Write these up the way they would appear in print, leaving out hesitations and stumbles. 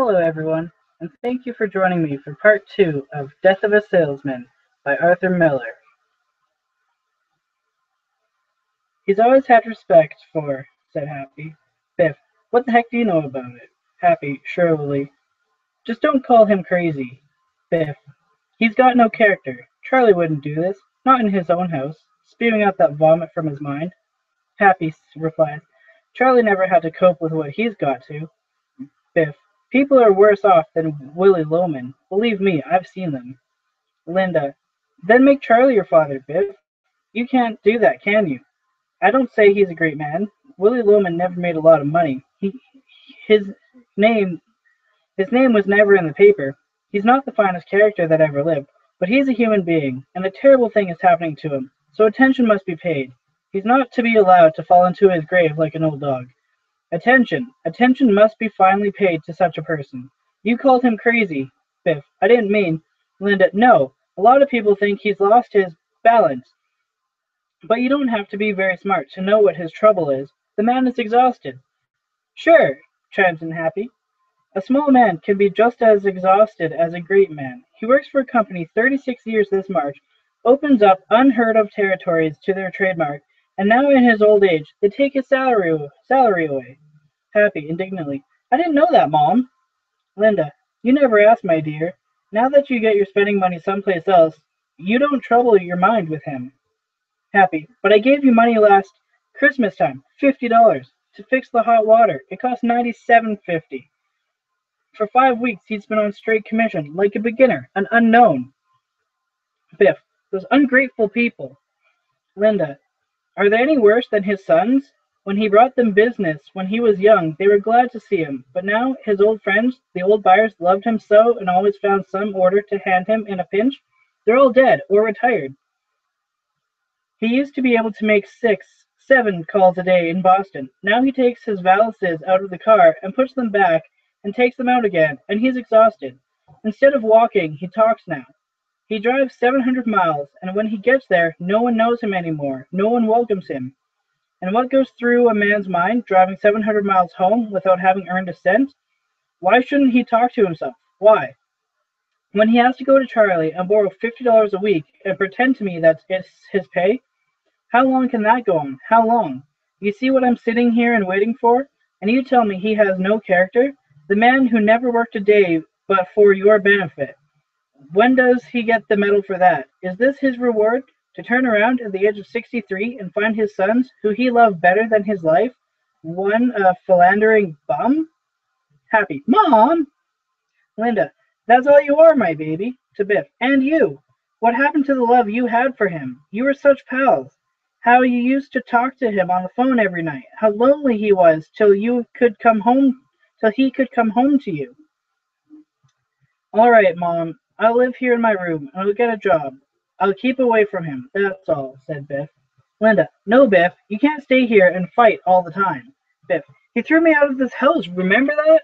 Hello everyone, and thank you for joining me for part 2 of Death of a Salesman by Arthur Miller. He's always had respect for, said Happy. Biff, what the heck do you know about it? Happy, surely. Just don't call him crazy. Biff, he's got no character. Charley wouldn't do this, not in his own house, spewing out that vomit from his mind. Happy replies, Charley never had to cope with what he's got to. Biff, people are worse off than Willy Loman. Believe me, I've seen them. Linda, then make Charley your father, Biff. You can't do that, can you? I don't say he's a great man. Willy Loman never made a lot of money. His name was never in the paper. He's not the finest character that ever lived, but he's a human being, and a terrible thing is happening to him, so attention must be paid. He's not to be allowed to fall into his grave like an old dog. Attention must be finally paid to such a person. You called him crazy, Biff. I didn't mean. Linda, no. A lot of people think he's lost his balance. But you don't have to be very smart to know what his trouble is. The man is exhausted. Sure, chimes in Happy. A small man can be just as exhausted as a great man. He works for a company 36 years this March, opens up unheard of territories to their trademark, and now in his old age, they take his salary away. Happy, indignantly. I didn't know that, Mom. Linda, you never asked, my dear. Now that you get your spending money someplace else, you don't trouble your mind with him. Happy, but I gave you money last Christmas time, $50, to fix the hot water. It cost $97.50. For 5 weeks, he's been on straight commission, like a beginner, an unknown. Biff, those ungrateful people. Linda, are they any worse than his sons? When he brought them business when he was young, they were glad to see him, but now his old friends, the old buyers, loved him so and always found some order to hand him in a pinch. They're all dead or retired. He used to be able to make 6, 7 calls a day in Boston. Now he takes his valises out of the car and puts them back and takes them out again, and he's exhausted. Instead of walking, he talks now. He drives 700 miles, and when he gets there, no one knows him anymore. No one welcomes him. And what goes through a man's mind driving 700 miles home without having earned a cent? Why shouldn't he talk to himself? Why? When he has to go to Charley and borrow $50 a week and pretend to me that it's his pay? How long can that go on? How long? You see what I'm sitting here and waiting for? And you tell me he has no character? The man who never worked a day but for your benefit. When does he get the medal for that? Is this his reward? To turn around at the age of 63 and find his sons, who he loved better than his life, one a philandering bum? Happy. Mom! Linda, that's all you are, my baby. To Biff. And you. What happened to the love you had for him? You were such pals. How you used to talk to him on the phone every night. How lonely he was till he could come home to you. All right, Mom. I'll live here in my room, and I'll get a job. I'll keep away from him, that's all, said Biff. Linda, no, Biff, you can't stay here and fight all the time. Biff, he threw me out of this house, remember that?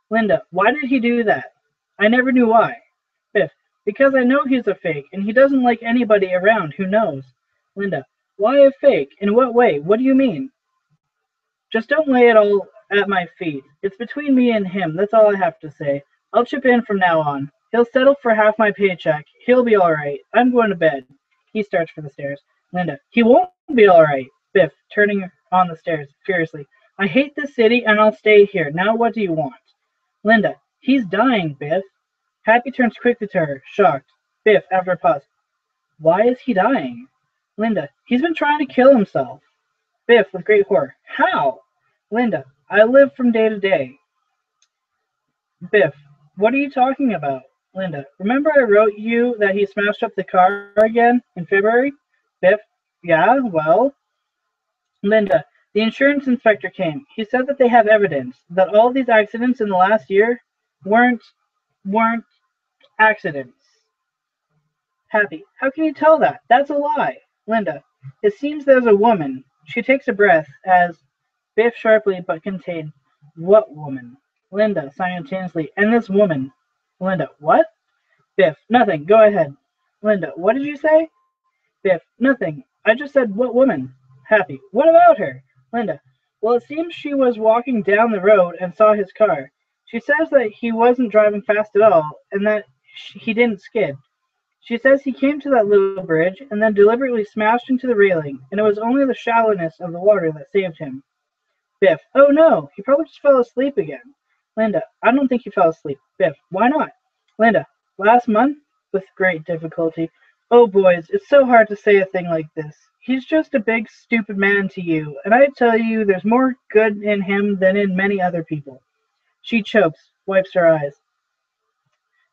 Linda, why did he do that? I never knew why. Biff, because I know he's a fake, and he doesn't like anybody around who knows. Linda, why a fake? In what way? What do you mean? Just don't lay it all at my feet. It's between me and him, that's all I have to say. I'll chip in from now on. He'll settle for half my paycheck. He'll be all right. I'm going to bed. He starts for the stairs. Linda, he won't be all right. Biff, turning on the stairs furiously. I hate this city, and I'll stay here. Now what do you want? Linda, he's dying, Biff. Happy turns quickly to her, shocked. Biff, after a pause. Why is he dying? Linda, he's been trying to kill himself. Biff, with great horror. How? Linda, I live from day to day. Biff, what are you talking about? Linda, remember I wrote you that he smashed up the car again in February? Biff, yeah, well? Linda, the insurance inspector came. He said that they have evidence that all these accidents in the last year weren't accidents. Happy, how can you tell that? That's a lie. Linda, it seems there's a woman. She takes a breath as Biff sharply but contained. What woman? Linda, simultaneously, and this woman. Linda, what? Biff, nothing, go ahead. Linda, what did you say? Biff, nothing. I just said, what woman? Happy, what about her? Linda, well, it seems she was walking down the road and saw his car. She says that he wasn't driving fast at all, and that he didn't skid. She says he came to that little bridge and then deliberately smashed into the railing, and it was only the shallowness of the water that saved him. Biff, oh no, he probably just fell asleep again. Linda, I don't think he fell asleep. Biff, why not? Linda, last month? With great difficulty. Oh boys, it's so hard to say a thing like this. He's just a big stupid man to you, and I tell you there's more good in him than in many other people. She chokes, wipes her eyes.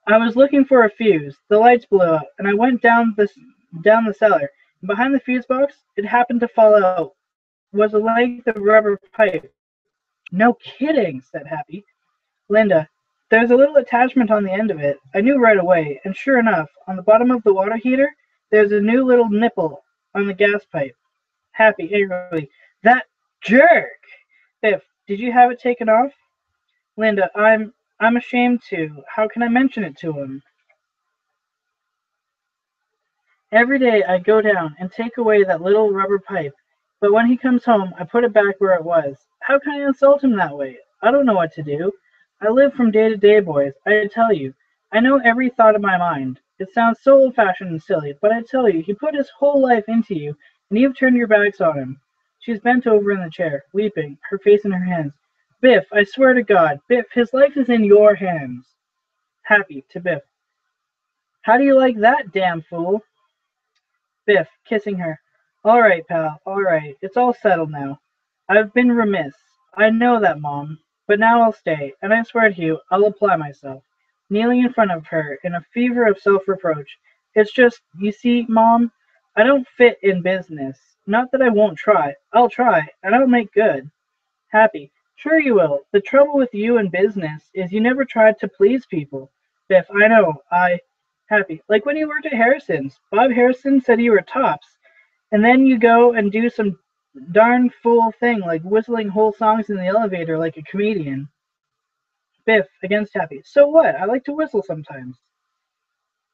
I was looking for a fuse. The lights blew out, and I went down the cellar. And behind the fuse box, it happened to fall out. Was a length of rubber pipe. No kidding, said Happy. Linda, there's a little attachment on the end of it. I knew right away, and sure enough, on the bottom of the water heater, there's a new little nipple on the gas pipe. Happy angrily, that jerk! Biff, did you have it taken off? Linda, I'm ashamed to. How can I mention it to him? Every day I go down and take away that little rubber pipe, but when he comes home I put it back where it was. How can I insult him that way? I don't know what to do. I live from day to day, boys, I tell you. I know every thought of my mind. It sounds so old-fashioned and silly, but I tell you, he put his whole life into you, and you've turned your backs on him. She's bent over in the chair, weeping, her face in her hands. Biff, I swear to God, Biff, his life is in your hands. Happy, to Biff. How do you like that, damn fool? Biff, kissing her. All right, pal, all right. It's all settled now. I've been remiss. I know that, Mom. But now I'll stay, and I swear to you, I'll apply myself. Kneeling in front of her, in a fever of self-reproach. It's just, you see, Mom, I don't fit in business. Not that I won't try. I'll try, and I'll make good. Happy. Sure you will. The trouble with you in business is you never tried to please people. Biff, I know. Happy. Like when you worked at Harrison's. Bob Harrison said you were tops. And then you go and do some darn fool thing like whistling whole songs in the elevator like a comedian. Biff, against Happy. So what? I like to whistle sometimes.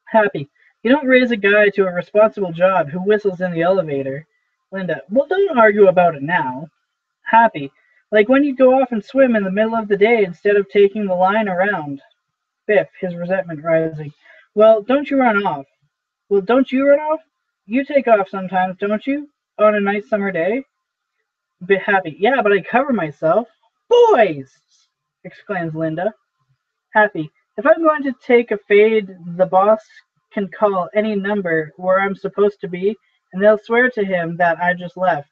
Happy. You don't raise a guy to a responsible job who whistles in the elevator. Linda. Well, don't argue about it now. Happy. Like when you go off and swim in the middle of the day instead of taking the line around. Biff, his resentment rising. Well, don't you run off. Well, don't you run off? You take off sometimes, don't you? On a nice summer day? Biff, Happy. Yeah, but I cover myself. Boys! Exclaims Linda. Happy. If I'm going to take a fade, the boss can call any number where I'm supposed to be, and they'll swear to him that I just left.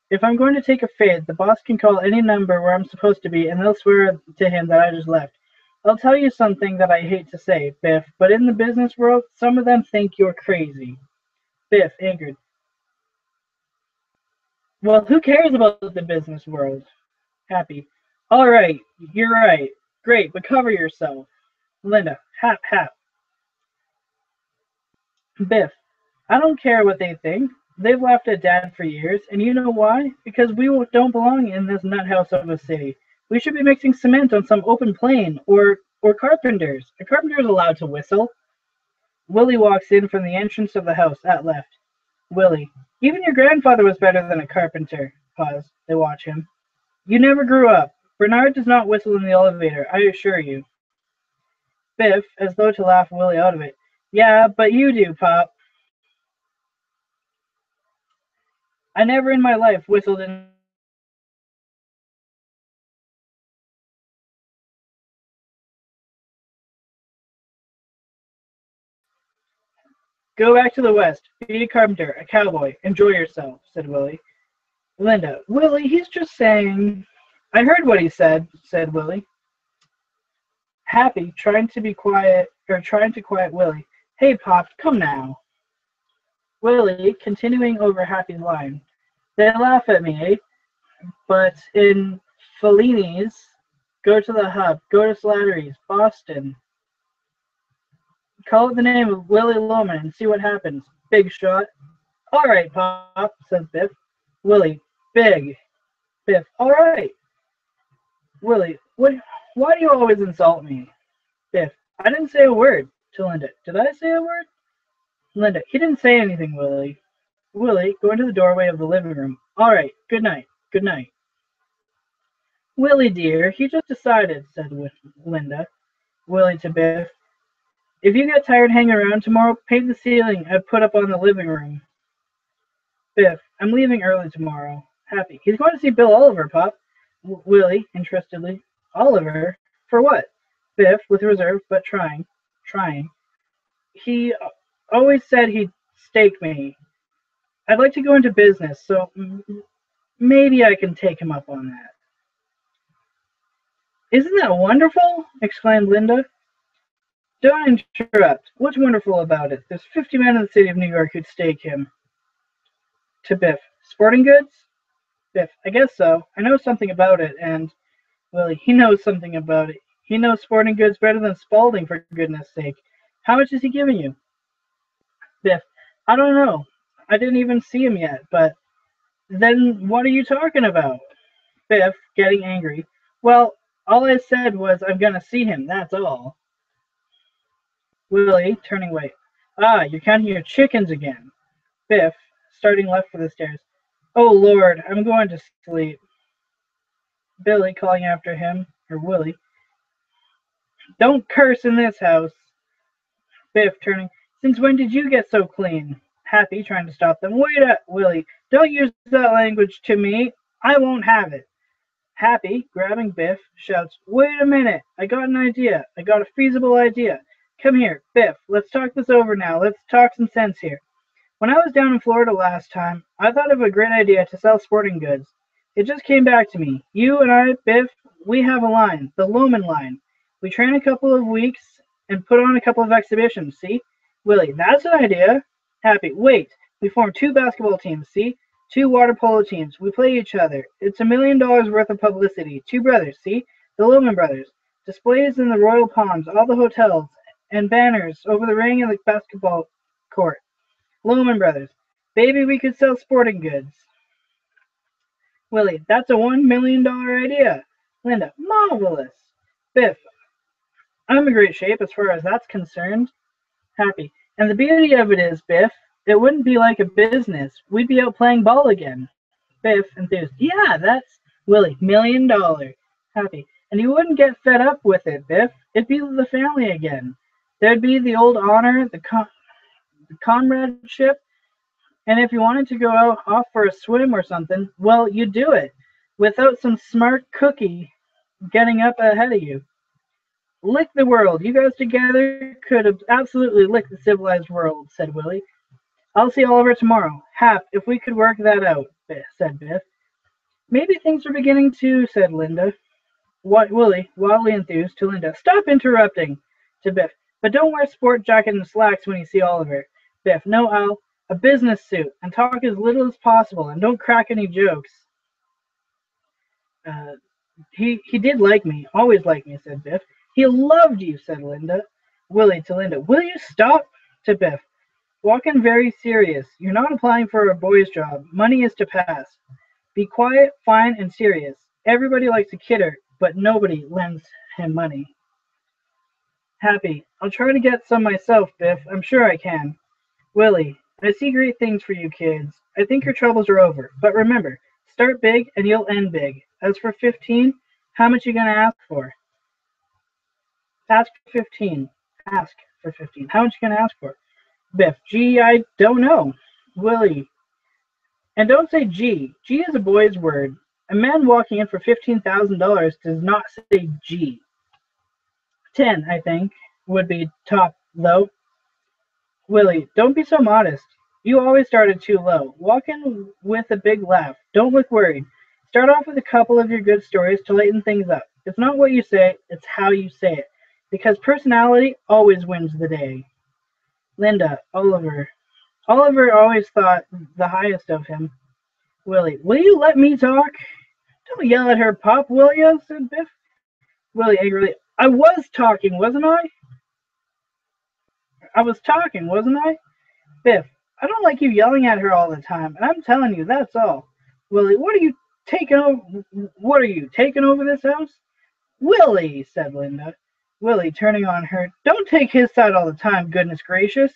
If I'm going to take a fade, the boss can call any number where I'm supposed to be, and they'll swear to him that I just left. I'll tell you something that I hate to say, Biff, but in the business world, some of them think you're crazy. Biff, angered. Well, who cares about the business world? Happy. All right, you're right. Great, but cover yourself. Linda. Hap, hap. Biff. I don't care what they think. They've laughed at Dad for years, and you know why? Because we don't belong in this nut house of a city. We should be mixing cement on some open plain, or carpenters. A carpenter is allowed to whistle. Willy walks in from the entrance of the house at left. Willy. Even your grandfather was better than a carpenter. Pause. They watch him. You never grew up. Bernard does not whistle in the elevator, I assure you. Biff, as though to laugh Willy out of it. Yeah, but you do, Pop. I never in my life whistled in. Go back to the West. Be a carpenter, a cowboy. Enjoy yourself, said Willy. Linda. Willy, he's just saying. I heard what he said Willy. Happy, trying to quiet Willy. Hey, Pop, come now. Willy, continuing over Happy's line. They laugh at me, eh? But in Fellini's, go to the Hub, go to Slattery's, Boston. Call it the name of Willy Loman and see what happens. Big shot. All right, Pop, says Biff. Willy, big. Biff, all right. Willy, why do you always insult me? Biff, I didn't say a word. To Linda, did I say a word? Linda, he didn't say anything, Willy. Willy, go into the doorway of the living room. All right, good night, good night. Willy, dear, he just decided, said Linda. Willy to Biff, if you get tired hanging around tomorrow, paint the ceiling I put up on the living room. Biff, I'm leaving early tomorrow. Happy, he's going to see Bill Oliver, Pop. Willy, interestedly, Oliver? For what? Biff, with reserve, but trying. He always said he'd stake me. I'd like to go into business, so maybe I can take him up on that. Isn't that wonderful? Exclaimed Linda. Don't interrupt. What's wonderful about it? There's 50 men in the city of New York who'd stake him. To Biff, sporting goods? Biff, I guess so. I know something about it, and, Willy, he knows something about it. He knows sporting goods better than Spaulding, for goodness sake. How much is he giving you? Biff, I don't know. I didn't even see him yet, but then what are you talking about? Biff, getting angry. Well, all I said was I'm going to see him, that's all. Willy, turning away. Ah, you're counting your chickens again. Biff, starting left for the stairs. Oh, Lord, I'm going to sleep. Billy, calling after him, or Willy. Don't curse in this house. Biff, turning. Since when did you get so clean? Happy, trying to stop them. Wait up, Willy. Don't use that language to me. I won't have it. Happy, grabbing Biff, shouts, Wait a minute. I got an idea. I got a feasible idea. Come here, Biff. Let's talk this over now. Let's talk some sense here. When I was down in Florida last time, I thought of a great idea to sell sporting goods. It just came back to me. You and I, Biff, we have a line, the Loman line. We train a couple of weeks and put on a couple of exhibitions, see? Willy, that's an idea. Happy, wait. We form 2 basketball teams, see? 2 water polo teams. We play each other. It's $1 million worth of publicity. 2 brothers, see? The Loman brothers. Displays in the Royal Palms, all the hotels, and banners over the ring and the basketball court. Loman brothers. Baby, we could sell sporting goods. Willy, that's a $1 million idea. Linda, marvelous. Biff, I'm in great shape as far as that's concerned. Happy, and the beauty of it is, Biff, it wouldn't be like a business. We'd be out playing ball again. Biff, enthused. Yeah, that's Willy, $1 million. Happy, and you wouldn't get fed up with it, Biff. It'd be the family again. There'd be the old honor, the comradeship, and if you wanted to go out off for a swim or something, well, you'd do it, without some smart cookie getting up ahead of you. Lick the world. You guys together could have absolutely licked the civilized world, said Willy. I'll see Oliver tomorrow. Hap, if we could work that out, said Biff. Maybe things are beginning to, said Linda. Willy, wildly enthused, to Linda. Stop interrupting, to Biff. But don't wear a sport jacket and slacks when you see Oliver. Biff, no, Al. A business suit, and talk as little as possible, and don't crack any jokes. He did like me, always liked me, said Biff. He loved you, said Linda. Willy to Linda. Will you stop? To Biff. Walking very serious. You're not applying for a boy's job. Money is to pass. Be quiet, fine, and serious. Everybody likes a kidder, but nobody lends him money. Happy. I'll try to get some myself, Biff. I'm sure I can. Willy. I see great things for you kids. I think your troubles are over. But remember, start big and you'll end big. As for 15, how much you gonna ask for? Ask for 15. Ask for 15. How much you gonna ask for? Biff. Gee, I don't know. Willy. And don't say gee. Gee is a boy's word. A man walking in for $15,000 does not say gee. 10, I think, would be top, though. Willy, don't be so modest. You always started too low. Walk in with a big laugh. Don't look worried. Start off with a couple of your good stories to lighten things up. It's not what you say, it's how you say it. Because personality always wins the day. Linda, Oliver. Oliver always thought the highest of him. Willy, will you let me talk? Don't yell at her, Pop, will you? Said Biff. Willy angrily, I was talking, wasn't I? I was talking, wasn't I? Biff, I don't like you yelling at her all the time, and I'm telling you, that's all. Willy, what are you taking over? What are you, taking over this house? Willy, said Linda. Willy, turning on her, don't take his side all the time, goodness gracious.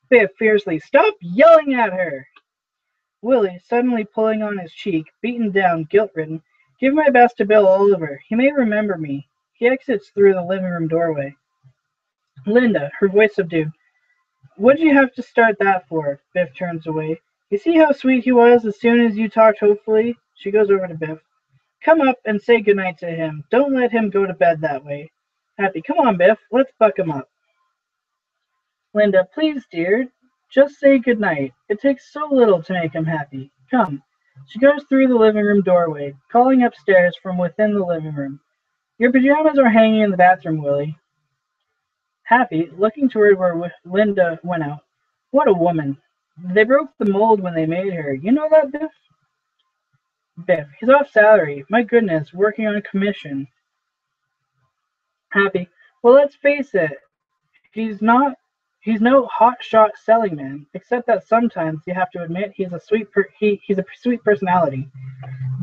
Biff, fiercely, stop yelling at her. Willy, suddenly pulling on his cheek, beaten down, guilt-ridden, Give my best to Bill Oliver. He may remember me. He exits through the living room doorway. Linda, her voice subdued. What'd you have to start that for? Biff turns away. You see how sweet he was as soon as you talked hopefully? She goes over to Biff. Come up and say goodnight to him. Don't let him go to bed that way. Happy, come on, Biff. Let's buck him up. Linda, please, dear. Just say goodnight. It takes so little to make him happy. Come. She goes through the living room doorway, calling upstairs from within the living room. Your pajamas are hanging in the bathroom, Willy. Happy, looking toward where Linda went out. What a woman. They broke the mold when they made her. You know that, Biff? Biff, he's off salary. My goodness, working on commission. Happy, well, let's face it. He's no hot-shot selling man, except that sometimes you have to admit he's a sweet personality.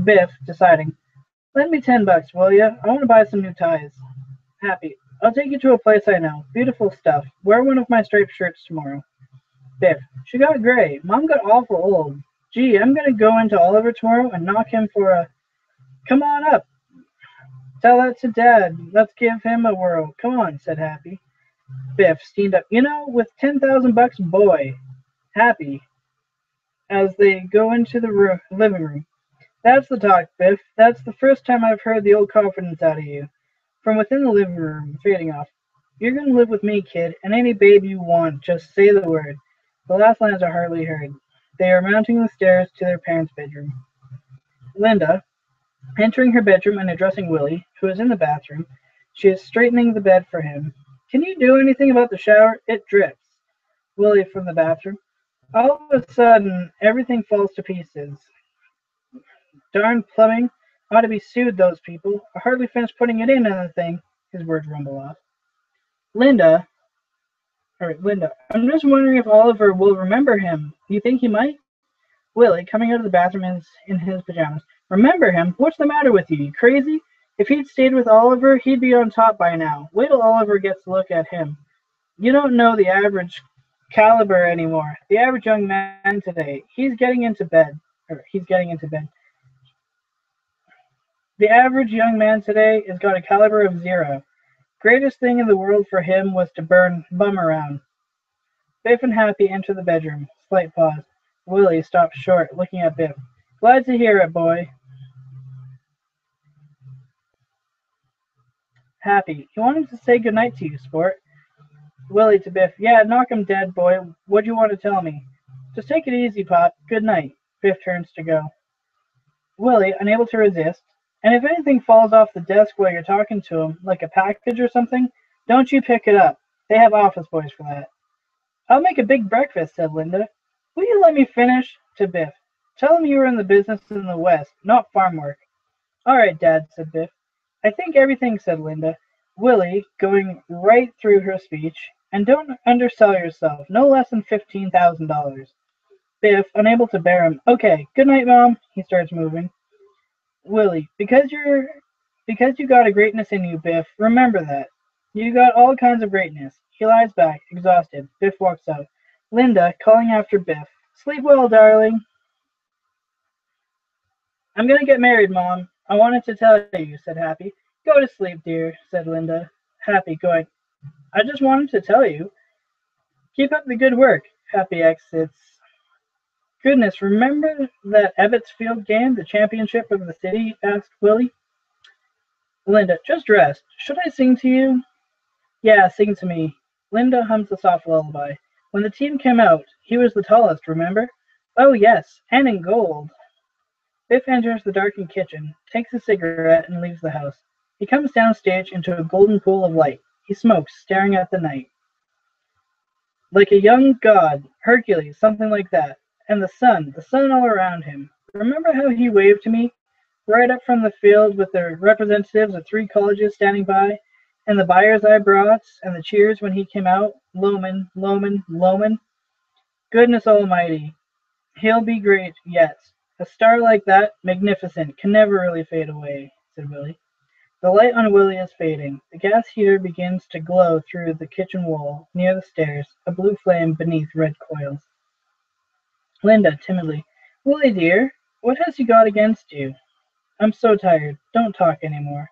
Biff, deciding, lend me $10, will ya? I want to buy some new ties. Happy, I'll take you to a place I know. Beautiful stuff. Wear one of my striped shirts tomorrow. Biff, she got gray. Mom got awful old. Gee, I'm going to go into Oliver tomorrow and knock him for a... Come on up. Tell that to Dad. Let's give him a whirl. Come on, said Happy. Biff steamed up. You know, with $10,000, boy. Happy, as they go into the living room. That's the talk, Biff. That's the first time I've heard the old confidence out of you. From within the living room, fading off. You're going to live with me, kid, and any babe you want, just say the word. The last lines are hardly heard. They are mounting the stairs to their parents' bedroom. Linda, entering her bedroom and addressing Willy, who is in the bathroom, she is straightening the bed for him. Can you do anything about the shower? It drips. Willy from the bathroom. All of a sudden, everything falls to pieces. Darn plumbing. Ought to be sued, those people. I hardly finished putting it in the thing. His words rumble off. Linda, I'm just wondering if Oliver will remember him. You think he might? Willy, coming out of the bathroom in his pajamas. Remember him? What's the matter with you? You crazy? If he'd stayed with Oliver, he'd be on top by now. Wait till Oliver gets to look at him. You don't know the average caliber anymore. The average young man today. He's getting into bed. The average young man today has got a caliber of 0. Greatest thing in the world for him was to bum around. Biff and Happy enter the bedroom. Slight pause. Willy stops short, looking at Biff. Glad to hear it, boy. Happy. He wanted to say goodnight to you, sport. Willy to Biff. Yeah, knock him dead, boy. What'd you want to tell me? Just take it easy, Pop. Good night. Biff turns to go. Willy, unable to resist. And if anything falls off the desk while you're talking to him, like a package or something, don't you pick it up. They have office boys for that. I'll make a big breakfast, said Linda. Will you let me finish? To Biff. Tell him you were in the business in the West, not farm work. All right, Dad, said Biff. I think everything, said Linda. Willy, going right through her speech, and don't undersell yourself, no less than $15,000. Biff, unable to bear him. Okay, good night, Mom. He starts moving. Willy, because you got a greatness in you, Biff, remember that. You got all kinds of greatness. He lies back, exhausted. Biff walks out. Linda, calling after Biff. Sleep well, darling. I'm going to get married, Mom. I wanted to tell you, said Happy. Go to sleep, dear, said Linda. Happy, going. I just wanted to tell you. Keep up the good work. Happy exits. Goodness, remember that Ebbets Field game, the championship of the city? Asked Willy. Linda, just rest. Should I sing to you? Yeah, sing to me. Linda hums a soft lullaby. When the team came out, he was the tallest, remember? Oh, yes, and in gold. Biff enters the darkened kitchen, takes a cigarette, and leaves the house. He comes downstage into a golden pool of light. He smokes, staring at the night. Like a young god, Hercules, something like that. And the sun all around him. Remember how he waved to me? Right up from the field with the representatives of 3 colleges standing by, and the buyers I brought, and the cheers when he came out. Loman, Loman, Loman. Goodness almighty. He'll be great yet. A star like that, magnificent, can never really fade away, said Willy. The light on Willy is fading. The gas heater begins to glow through the kitchen wall, near the stairs, a blue flame beneath red coils. Linda, timidly. Willy, dear, what has he got against you? I'm so tired. Don't talk anymore.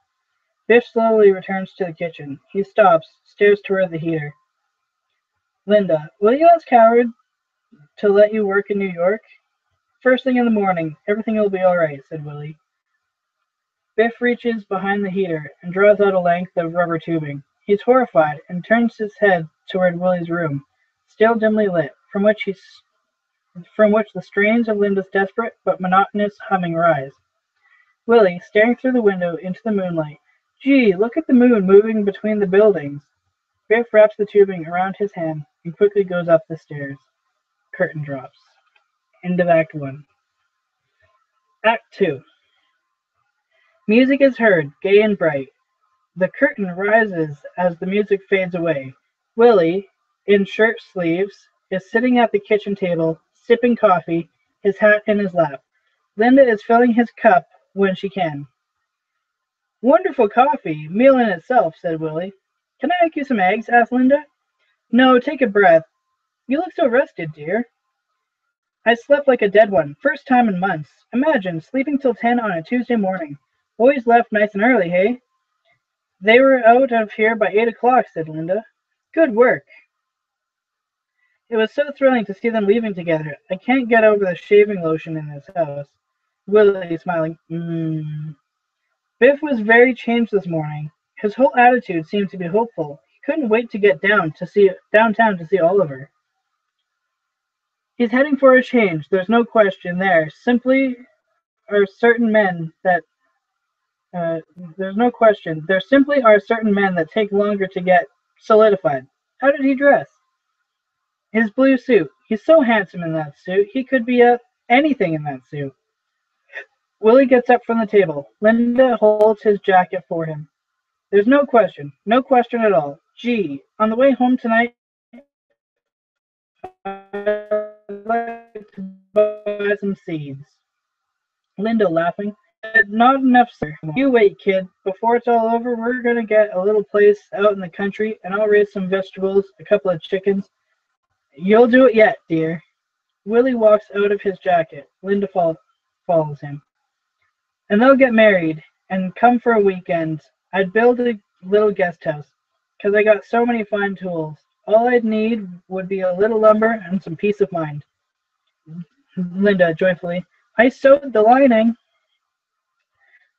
Biff slowly returns to the kitchen. He stops, stares toward the heater. Linda, will you ask Howard to let you work in New York? First thing in the morning. Everything will be all right, said Willy. Biff reaches behind the heater and draws out a length of rubber tubing. He's horrified and turns his head toward Willy's room, still dimly lit, from which the strains of Linda's desperate but monotonous humming rise. Willy, staring through the window into the moonlight. Gee, look at the moon moving between the buildings. Biff wraps the tubing around his hand and quickly goes up the stairs. Curtain drops. End of Act 1. Act 2. Music is heard, gay and bright. The curtain rises as the music fades away. Willy, in shirt sleeves, is sitting at the kitchen table, sipping coffee, his hat in his lap. Linda is filling his cup when she can. Wonderful coffee, meal in itself, said Willy. Can I make you some eggs? Asked Linda. No, take a breath. You look so rested, dear. I slept like a dead one, first time in months. Imagine, sleeping till 10 on a Tuesday morning. Boys left nice and early, hey? They were out of here by 8 o'clock, said Linda. Good work. It was so thrilling to see them leaving together. I can't get over the shaving lotion in this house. Willy, smiling. Biff was very changed this morning. His whole attitude seemed to be hopeful. He couldn't wait to get downtown to see Oliver. He's heading for a change, there's no question there. Simply are certain men that there's no question. There simply are certain men that take longer to get solidified. How did he dress? His blue suit. He's so handsome in that suit. He could be anything in that suit. Willy gets up from the table. Linda holds his jacket for him. There's no question at all. Gee, on the way home tonight, I'd like to buy some seeds. Linda, laughing. Not enough, sir. You wait, kid. Before it's all over, we're going to get a little place out in the country, and I'll raise some vegetables, a couple of chickens. You'll do it yet, dear. Willy walks out of his jacket. Linda follows him. And they'll get married and come for a weekend. I'd build a little guest house, 'cause I got so many fine tools. All I'd need would be a little lumber and some peace of mind. Linda, joyfully. I sewed the lining.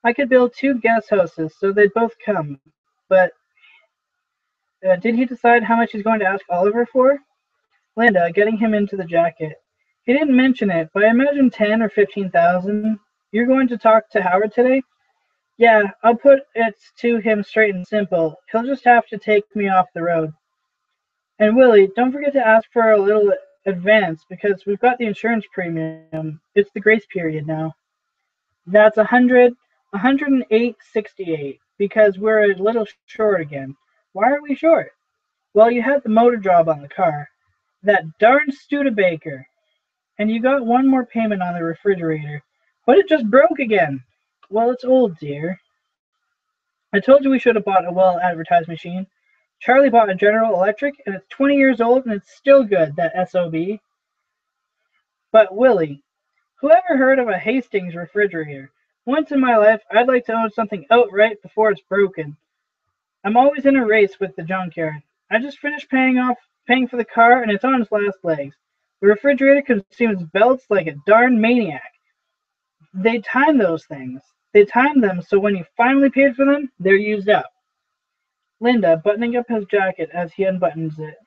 I could build 2 guest houses so they'd both come. But did he decide how much he's going to ask Oliver for? Linda, getting him into the jacket. He didn't mention it, but I imagine 10 or 15,000. You're going to talk to Howard today? Yeah, I'll put it to him straight and simple. He'll just have to take me off the road. And Willy, don't forget to ask for a little advance because we've got the insurance premium. It's the grace period now. That's 108.68 because we're a little short again. Why are we short? Well, you had the motor job on the car. That darn Studebaker. And you got one more payment on the refrigerator. But it just broke again. Well, it's old, dear. I told you we should have bought a well-advertised machine. Charley bought a General Electric, and it's 20 years old, and it's still good, that SOB. But, Willy, who ever heard of a Hastings refrigerator? Once in my life, I'd like to own something outright before it's broken. I'm always in a race with the junkyard. I just finished paying for the car, and it's on its last legs. The refrigerator consumes belts like a darn maniac. They time those things. They time them so when you finally paid for them, they're used up. Linda, buttoning up his jacket as he unbuttons it.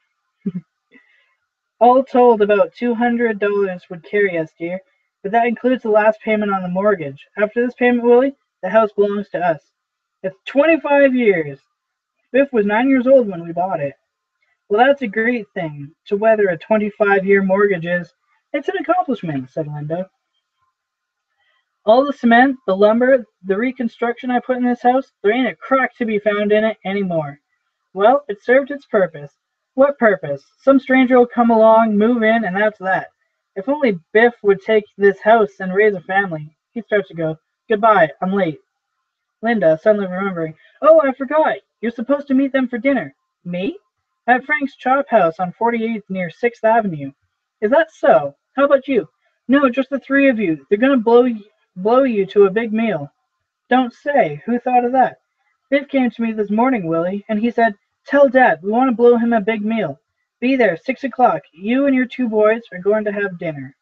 All told, about $200 would carry us, dear, but that includes the last payment on the mortgage. After this payment, Willy, the house belongs to us. It's 25 years. Biff was 9 years old when we bought it. Well, that's a great thing. To weather a 25-year mortgage is. It's an accomplishment, said Linda. All the cement, the lumber, the reconstruction I put in this house, there ain't a crack to be found in it anymore. Well, it served its purpose. What purpose? Some stranger will come along, move in, and that's that. If only Biff would take this house and raise a family. He starts to go. Goodbye, I'm late. Linda, suddenly remembering. Oh, I forgot. You're supposed to meet them for dinner. Me? At Frank's Chop House on 48th near 6th Avenue. Is that so? How about you? No, just the 3 of you. They're going to blow you to a big meal. Don't say. Who thought of that? Biff came to me this morning, Willy, and he said, "Tell Dad, we want to blow him a big meal. Be there, 6 o'clock. You and your two boys are going to have dinner."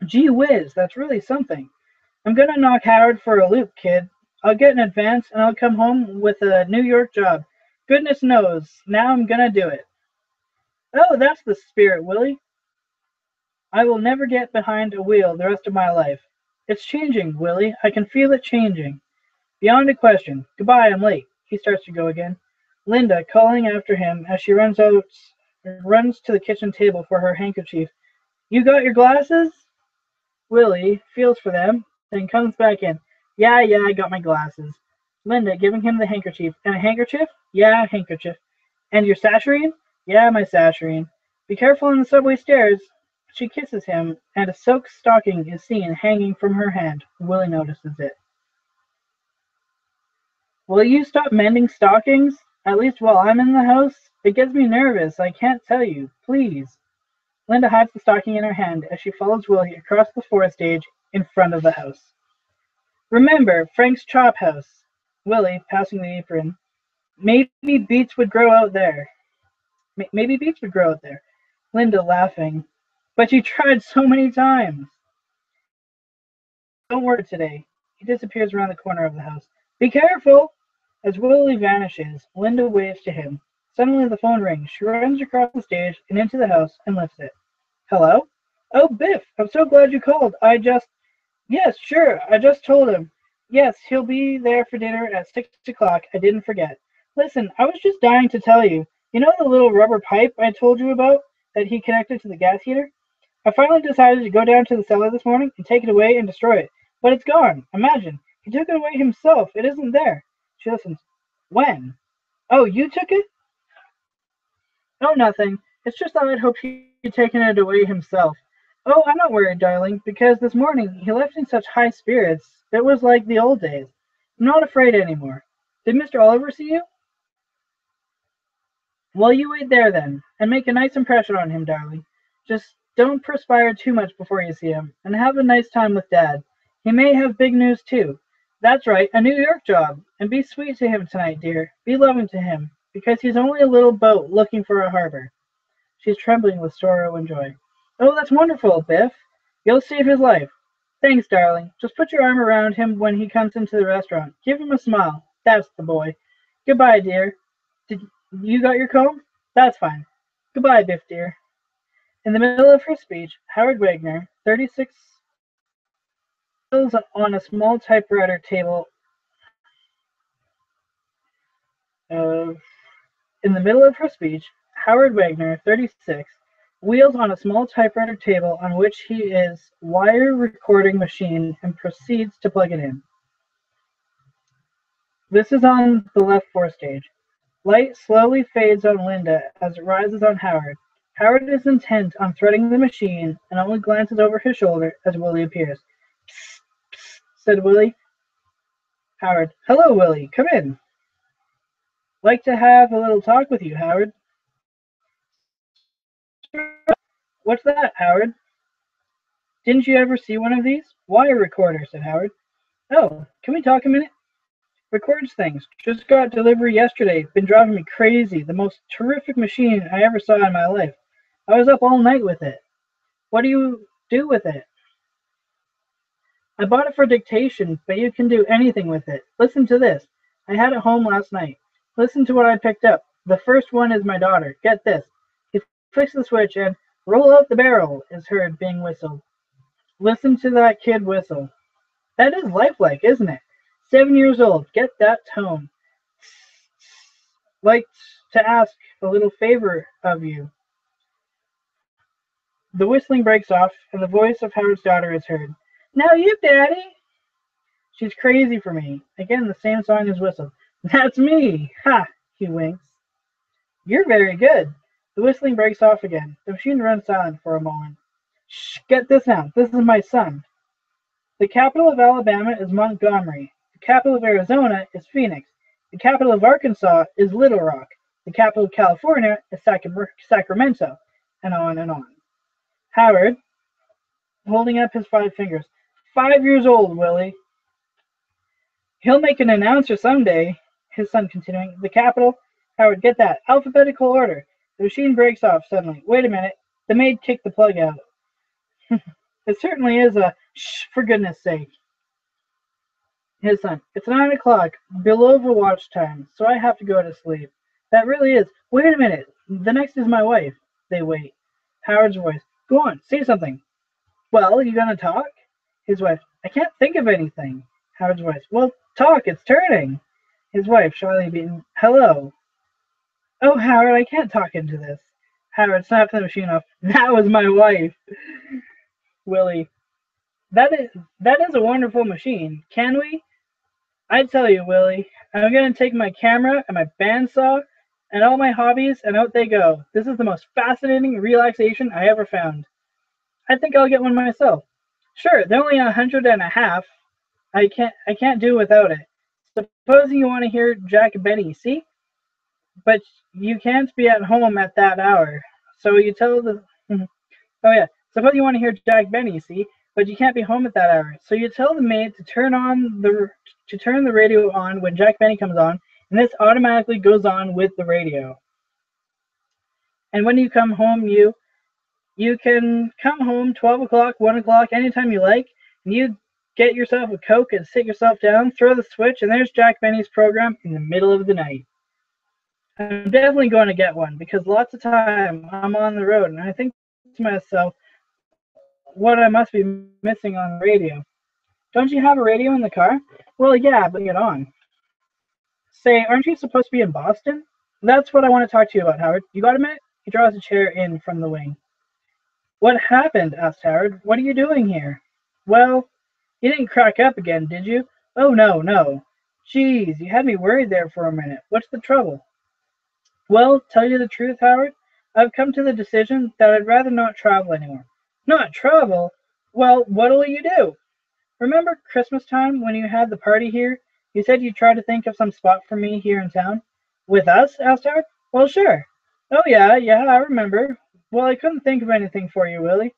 Gee whiz, that's really something. I'm going to knock Howard for a loop, kid. I'll get an advance, and I'll come home with a New York job. Goodness knows, now I'm going to do it. Oh, that's the spirit, Willy. I will never get behind a wheel the rest of my life. It's changing, Willy. I can feel it changing. Beyond a question. Goodbye, I'm late. He starts to go again. Linda, calling after him as she runs to the kitchen table for her handkerchief. You got your glasses? Willy feels for them, then comes back in. Yeah, I got my glasses. Linda, giving him the handkerchief. And a handkerchief? Yeah, handkerchief. And your sasharine? Yeah, my sasharine. Be careful on the subway stairs. She kisses him, and a silk stocking is seen hanging from her hand. Willy notices it. Will you stop mending stockings? At least while I'm in the house? It gets me nervous, I can't tell you. Please. Linda hides the stocking in her hand as she follows Willy across the forest stage in front of the house. Remember, Frank's chop house. Willy, passing the apron. Maybe beets would grow out there. Maybe beets would grow out there. Linda, laughing. But you tried so many times. Don't worry today. He disappears around the corner of the house. Be careful! As Willy vanishes, Linda waves to him. Suddenly the phone rings. She runs across the stage and into the house and lifts it. Hello? Oh, Biff, I'm so glad you called. Yes, sure, I just told him. Yes, he'll be there for dinner at 6 o'clock. I didn't forget. Listen, I was just dying to tell you. You know the little rubber pipe I told you about that he connected to the gas heater? I finally decided to go down to the cellar this morning and take it away and destroy it. But it's gone. Imagine. He took it away himself. It isn't there. She listens. When? Oh, you took it? Oh, nothing. It's just that I'd hoped he'd taken it away himself. Oh, I'm not worried, darling, because this morning he left in such high spirits. It was like the old days. I'm not afraid anymore. Did Mr. Oliver see you? Well, you wait there then, and make a nice impression on him, darling. Just don't perspire too much before you see him, and have a nice time with Dad. He may have big news, too. That's right, a New York job. And be sweet to him tonight, dear. Be loving to him, because he's only a little boat looking for a harbor. She's trembling with sorrow and joy. Oh, that's wonderful, Biff. You'll save his life. Thanks, darling. Just put your arm around him when he comes into the restaurant. Give him a smile. That's the boy. Goodbye, dear. Did you got your comb? That's fine. Goodbye, Biff, dear. In the middle of her speech, Howard Wagner, 36, on a small typewriter table. In the middle of her speech, Howard Wagner, 36, wheels on a small typewriter table on which he is wire recording machine and proceeds to plug it in. This is on the left forestage. Light slowly fades on Linda as it rises on Howard. Howard is intent on threading the machine and only glances over his shoulder as Willy appears. Psst, psst, said Willy. Howard, hello, Willy, come in. Like to have a little talk with you, Howard. What's that, Howard? Didn't you ever see one of these? Wire recorder, said Howard. Oh, can we talk a minute? Records things. Just got delivery yesterday. Been driving me crazy. The most terrific machine I ever saw in my life. I was up all night with it. What do you do with it? I bought it for dictation, but you can do anything with it. Listen to this. I had it home last night. Listen to what I picked up. The first one is my daughter. Get this. He flicks the switch and roll out the barrel is heard being whistled. Listen to that kid whistle. That is lifelike, isn't it? 7 years old. Get that tone. Like to ask a little favor of you. The whistling breaks off, and the voice of Howard's daughter is heard. Now you, Daddy. She's crazy for me. Again, the same song is whistled. That's me. Ha! He winks. You're very good. The whistling breaks off again. The machine runs silent for a moment. Shh, get this now. This is my son. The capital of Alabama is Montgomery. The capital of Arizona is Phoenix. The capital of Arkansas is Little Rock. The capital of California is Sacramento. And on and on. Howard, holding up his 5 fingers. 5 years old, Willy. He'll make an announcer someday, his son continuing. The capital? Howard, get that. Alphabetical order. The machine breaks off suddenly. Wait a minute. The maid kicked the plug out. It certainly is a shh, for goodness sake. His son. It's 9 o'clock, below the watch time, so I have to go to sleep. That really is. Wait a minute. The next is my wife. They wait. Howard's voice. Go on, say something. Well, you gonna talk? His wife. I can't think of anything. Howard's voice. Well, talk, it's turning. His wife, Charley beaten. Hello. Oh, Howard, I can't talk into this. Howard snapped the machine off. That was my wife. Willy. That is a wonderful machine. Can we? I tell you, Willy, I'm gonna take my camera and my bandsaw and all my hobbies, and out they go. This is the most fascinating relaxation I ever found. I think I'll get one myself. Sure, they're only 100.5. I can't do without it. Supposing you want to hear Jack Benny, see? But you can't be at home at that hour. So you tell the oh yeah. Suppose you want to hear Jack Benny, see? But you can't be home at that hour. So you tell the maid to turn the radio on when Jack Benny comes on, and this automatically goes on with the radio. And when you come home, you can come home 12 o'clock, 1 o'clock, anytime you like, and you get yourself a Coke and sit yourself down, throw the switch, and there's Jack Benny's program in the middle of the night. I'm definitely going to get one because lots of time I'm on the road, and I think to myself, what I must be missing on the radio. Don't you have a radio in the car? Well, yeah, but get on. Say, aren't you supposed to be in Boston? That's what I want to talk to you about, Howard. You got a minute? He draws a chair in from the wing. What happened? Asked Howard. What are you doing here? Well, you didn't crack up again, did you? Oh, no, no. Geez, you had me worried there for a minute. What's the trouble? Well, tell you the truth, Howard, I've come to the decision that I'd rather not travel anymore. Not travel? Well, what'll you do? Remember Christmas time when you had the party here? You said you'd try to think of some spot for me here in town. With us? Asked Howard. Well, sure. Oh, yeah, I remember. Well, I couldn't think of anything for you, Willy.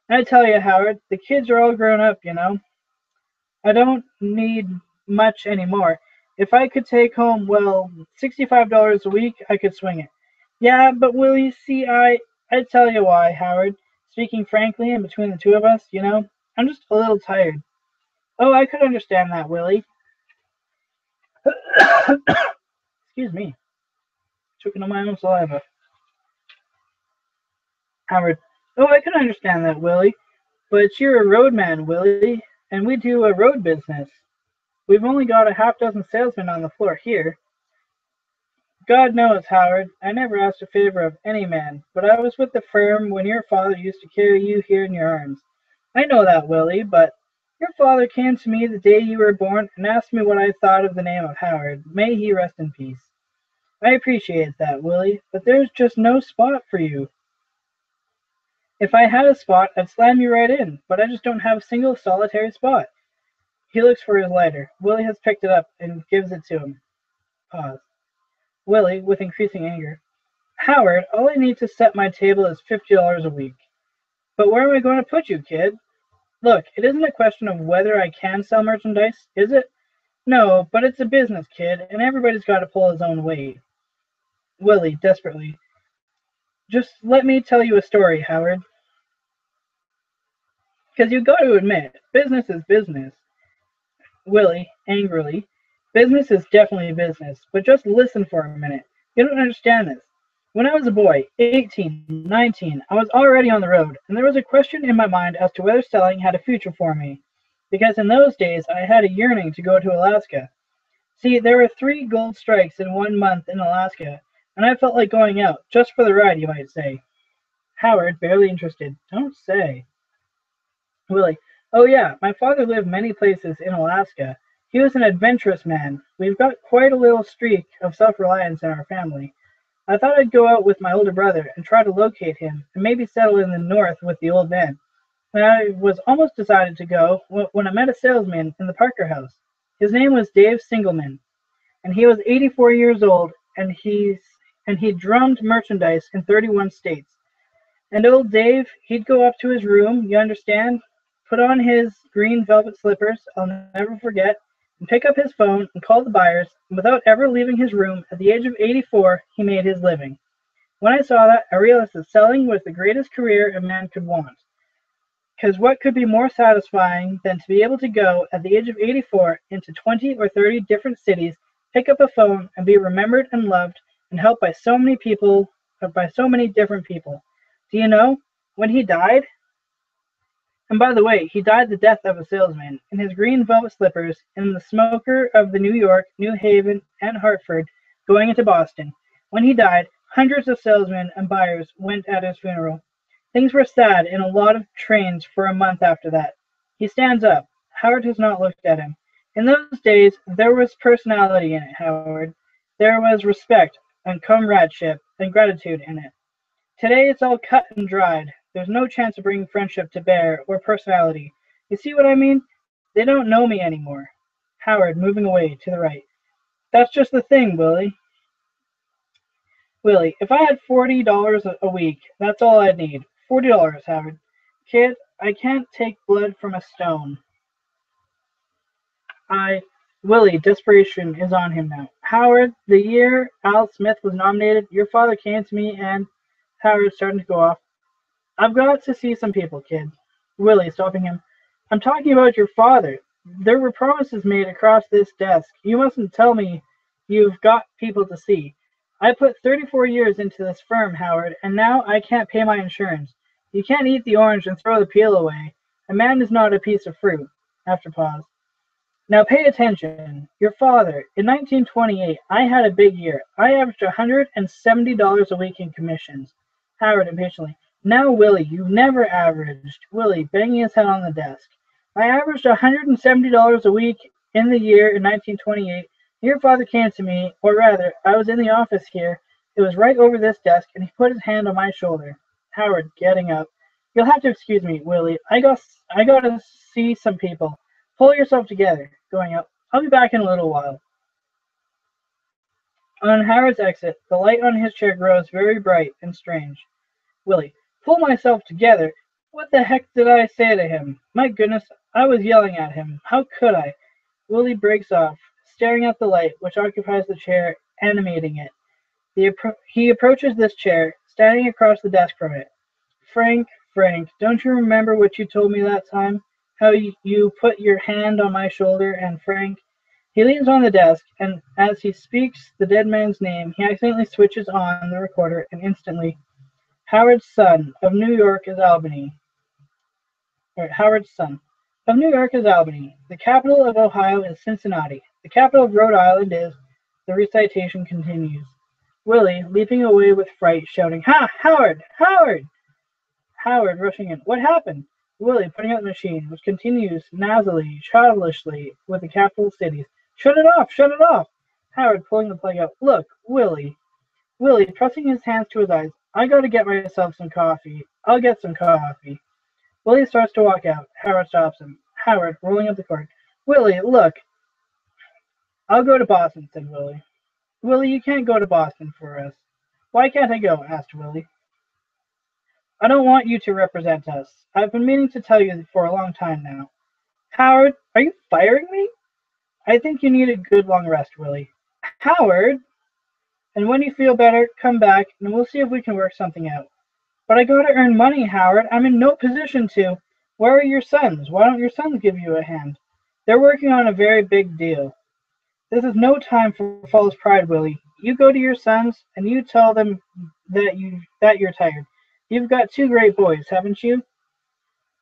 I tell you, Howard, the kids are all grown up, you know. I don't need much anymore. If I could take home, well, $65 a week, I could swing it. Yeah, but Willy, see, I tell you why, Howard. Speaking frankly, and between the two of us, you know, I'm just a little tired. Oh, I could understand that, Willy. Excuse me. Choking on my own saliva. Howard. Oh, I could understand that, Willy. But you're a roadman, Willy, and we do a road business. We've only got a half dozen salesmen on the floor here. God knows, Howard, I never asked a favor of any man, but I was with the firm when your father used to carry you here in your arms. I know that, Willy, but your father came to me the day you were born and asked me what I thought of the name of Howard. May he rest in peace. I appreciate that, Willy, but there's just no spot for you. If I had a spot, I'd slam you right in, but I just don't have a single solitary spot. He looks for his lighter. Willy has picked it up and gives it to him. Pause. Willy, with increasing anger. Howard, all I need to set my table is $50 a week. But where am I going to put you, kid? Look, it isn't a question of whether I can sell merchandise, is it? No, but it's a business, kid, and everybody's got to pull his own weight. Willy, desperately. Just let me tell you a story, Howard. Because you got to admit, business is business. Willy, angrily. Business is definitely business, but just listen for a minute. You don't understand this. When I was a boy, 18, 19, I was already on the road, and there was a question in my mind as to whether selling had a future for me. Because in those days, I had a yearning to go to Alaska. See, there were 3 gold strikes in 1 month in Alaska, and I felt like going out, just for the ride, you might say. Howard, barely interested. Don't say. Willy, oh yeah, my father lived many places in Alaska. He was an adventurous man. We've got quite a little streak of self-reliance in our family. I thought I'd go out with my older brother and try to locate him, and maybe settle in the north with the old man. And I was almost decided to go when I met a salesman in the Parker house. His name was Dave Singleman, and he was 84 years old, and he drummed merchandise in 31 states. And old Dave, he'd go up to his room, you understand, put on his green velvet slippers, I'll never forget, and pick up his phone and call the buyers, and without ever leaving his room, at the age of 84, he made his living. When I saw that, I realized that selling was the greatest career a man could want. Because what could be more satisfying than to be able to go, at the age of 84, into 20 or 30 different cities, pick up a phone, and be remembered and loved, and helped by so many people, by so many different people. Do you know, when he died, and by the way, he died the death of a salesman, in his green velvet slippers, in the smoker of the New York, New Haven, and Hartford, going into Boston. When he died, hundreds of salesmen and buyers went at his funeral. Things were sad in a lot of trains for a month after that. He stands up. Howard has not looked at him. In those days, there was personality in it, Howard. There was respect and comradeship and gratitude in it. Today it's all cut and dried. There's no chance of bringing friendship to bear or personality. You see what I mean? They don't know me anymore. Howard, moving away to the right. That's just the thing, Willie. Willie, if I had $40 a week, that's all I'd need. $40, Howard. Kid, I can't take blood from a stone. Willie, desperation is on him now. Howard, the year Al Smith was nominated, your father came to me and Howard's starting to go off. I've got to see some people, kid. Willie, stopping him. I'm talking about your father. There were promises made across this desk. You mustn't tell me you've got people to see. I put 34 years into this firm, Howard, and now I can't pay my insurance. You can't eat the orange and throw the peel away. A man is not a piece of fruit. After pause. Now pay attention. Your father, in 1928, I had a big year. I averaged $170 a week in commissions. Howard, impatiently. Now, Willie, you've never averaged. Willie, banging his head on the desk. I averaged $170 a week in the year in 1928. Your father came to me, or rather, I was in the office here. It was right over this desk, and he put his hand on my shoulder. Howard, getting up. You'll have to excuse me, Willie. I gotta see some people. Pull yourself together. Going up. I'll be back in a little while. On Howard's exit, the light on his chair grows very bright and strange. Willie, pull myself together. What the heck did I say to him? My goodness, I was yelling at him. How could I? Willie breaks off, staring at the light which occupies the chair, animating it. He approaches this chair, standing across the desk from it. Frank, don't you remember what you told me that time? How you put your hand on my shoulder, and Frank... He leans on the desk, and as he speaks the dead man's name, he accidentally switches on the recorder, and instantly... Howard's son of New York is Albany. Howard's son of New York is Albany. The capital of Ohio is Cincinnati. The capital of Rhode Island is... The recitation continues. Willie, leaping away with fright, shouting, Ha! Howard! Howard! Howard, rushing in. What happened? Willie, putting out the machine, which continues nasally, childishly, with the capital cities. Shut it off! Shut it off! Howard, pulling the plug out. Look, Willie, pressing his hands to his eyes. I gotta get myself some coffee. I'll get some coffee. Willie starts to walk out. Howard stops him. Howard, rolling up the cord. Willie, look. I'll go to Boston, said Willie. Willie, you can't go to Boston for us. Why can't I go? Asked Willie. I don't want you to represent us. I've been meaning to tell you for a long time now. Howard, are you firing me? I think you need a good long rest, Willie. Howard! And when you feel better, come back, and we'll see if we can work something out. But I gotta earn money, Howard. I'm in no position to. Where are your sons? Why don't your sons give you a hand? They're working on a very big deal. This is no time for false pride, Willie. You go to your sons, and you tell them that you're tired. You've got two great boys, haven't you?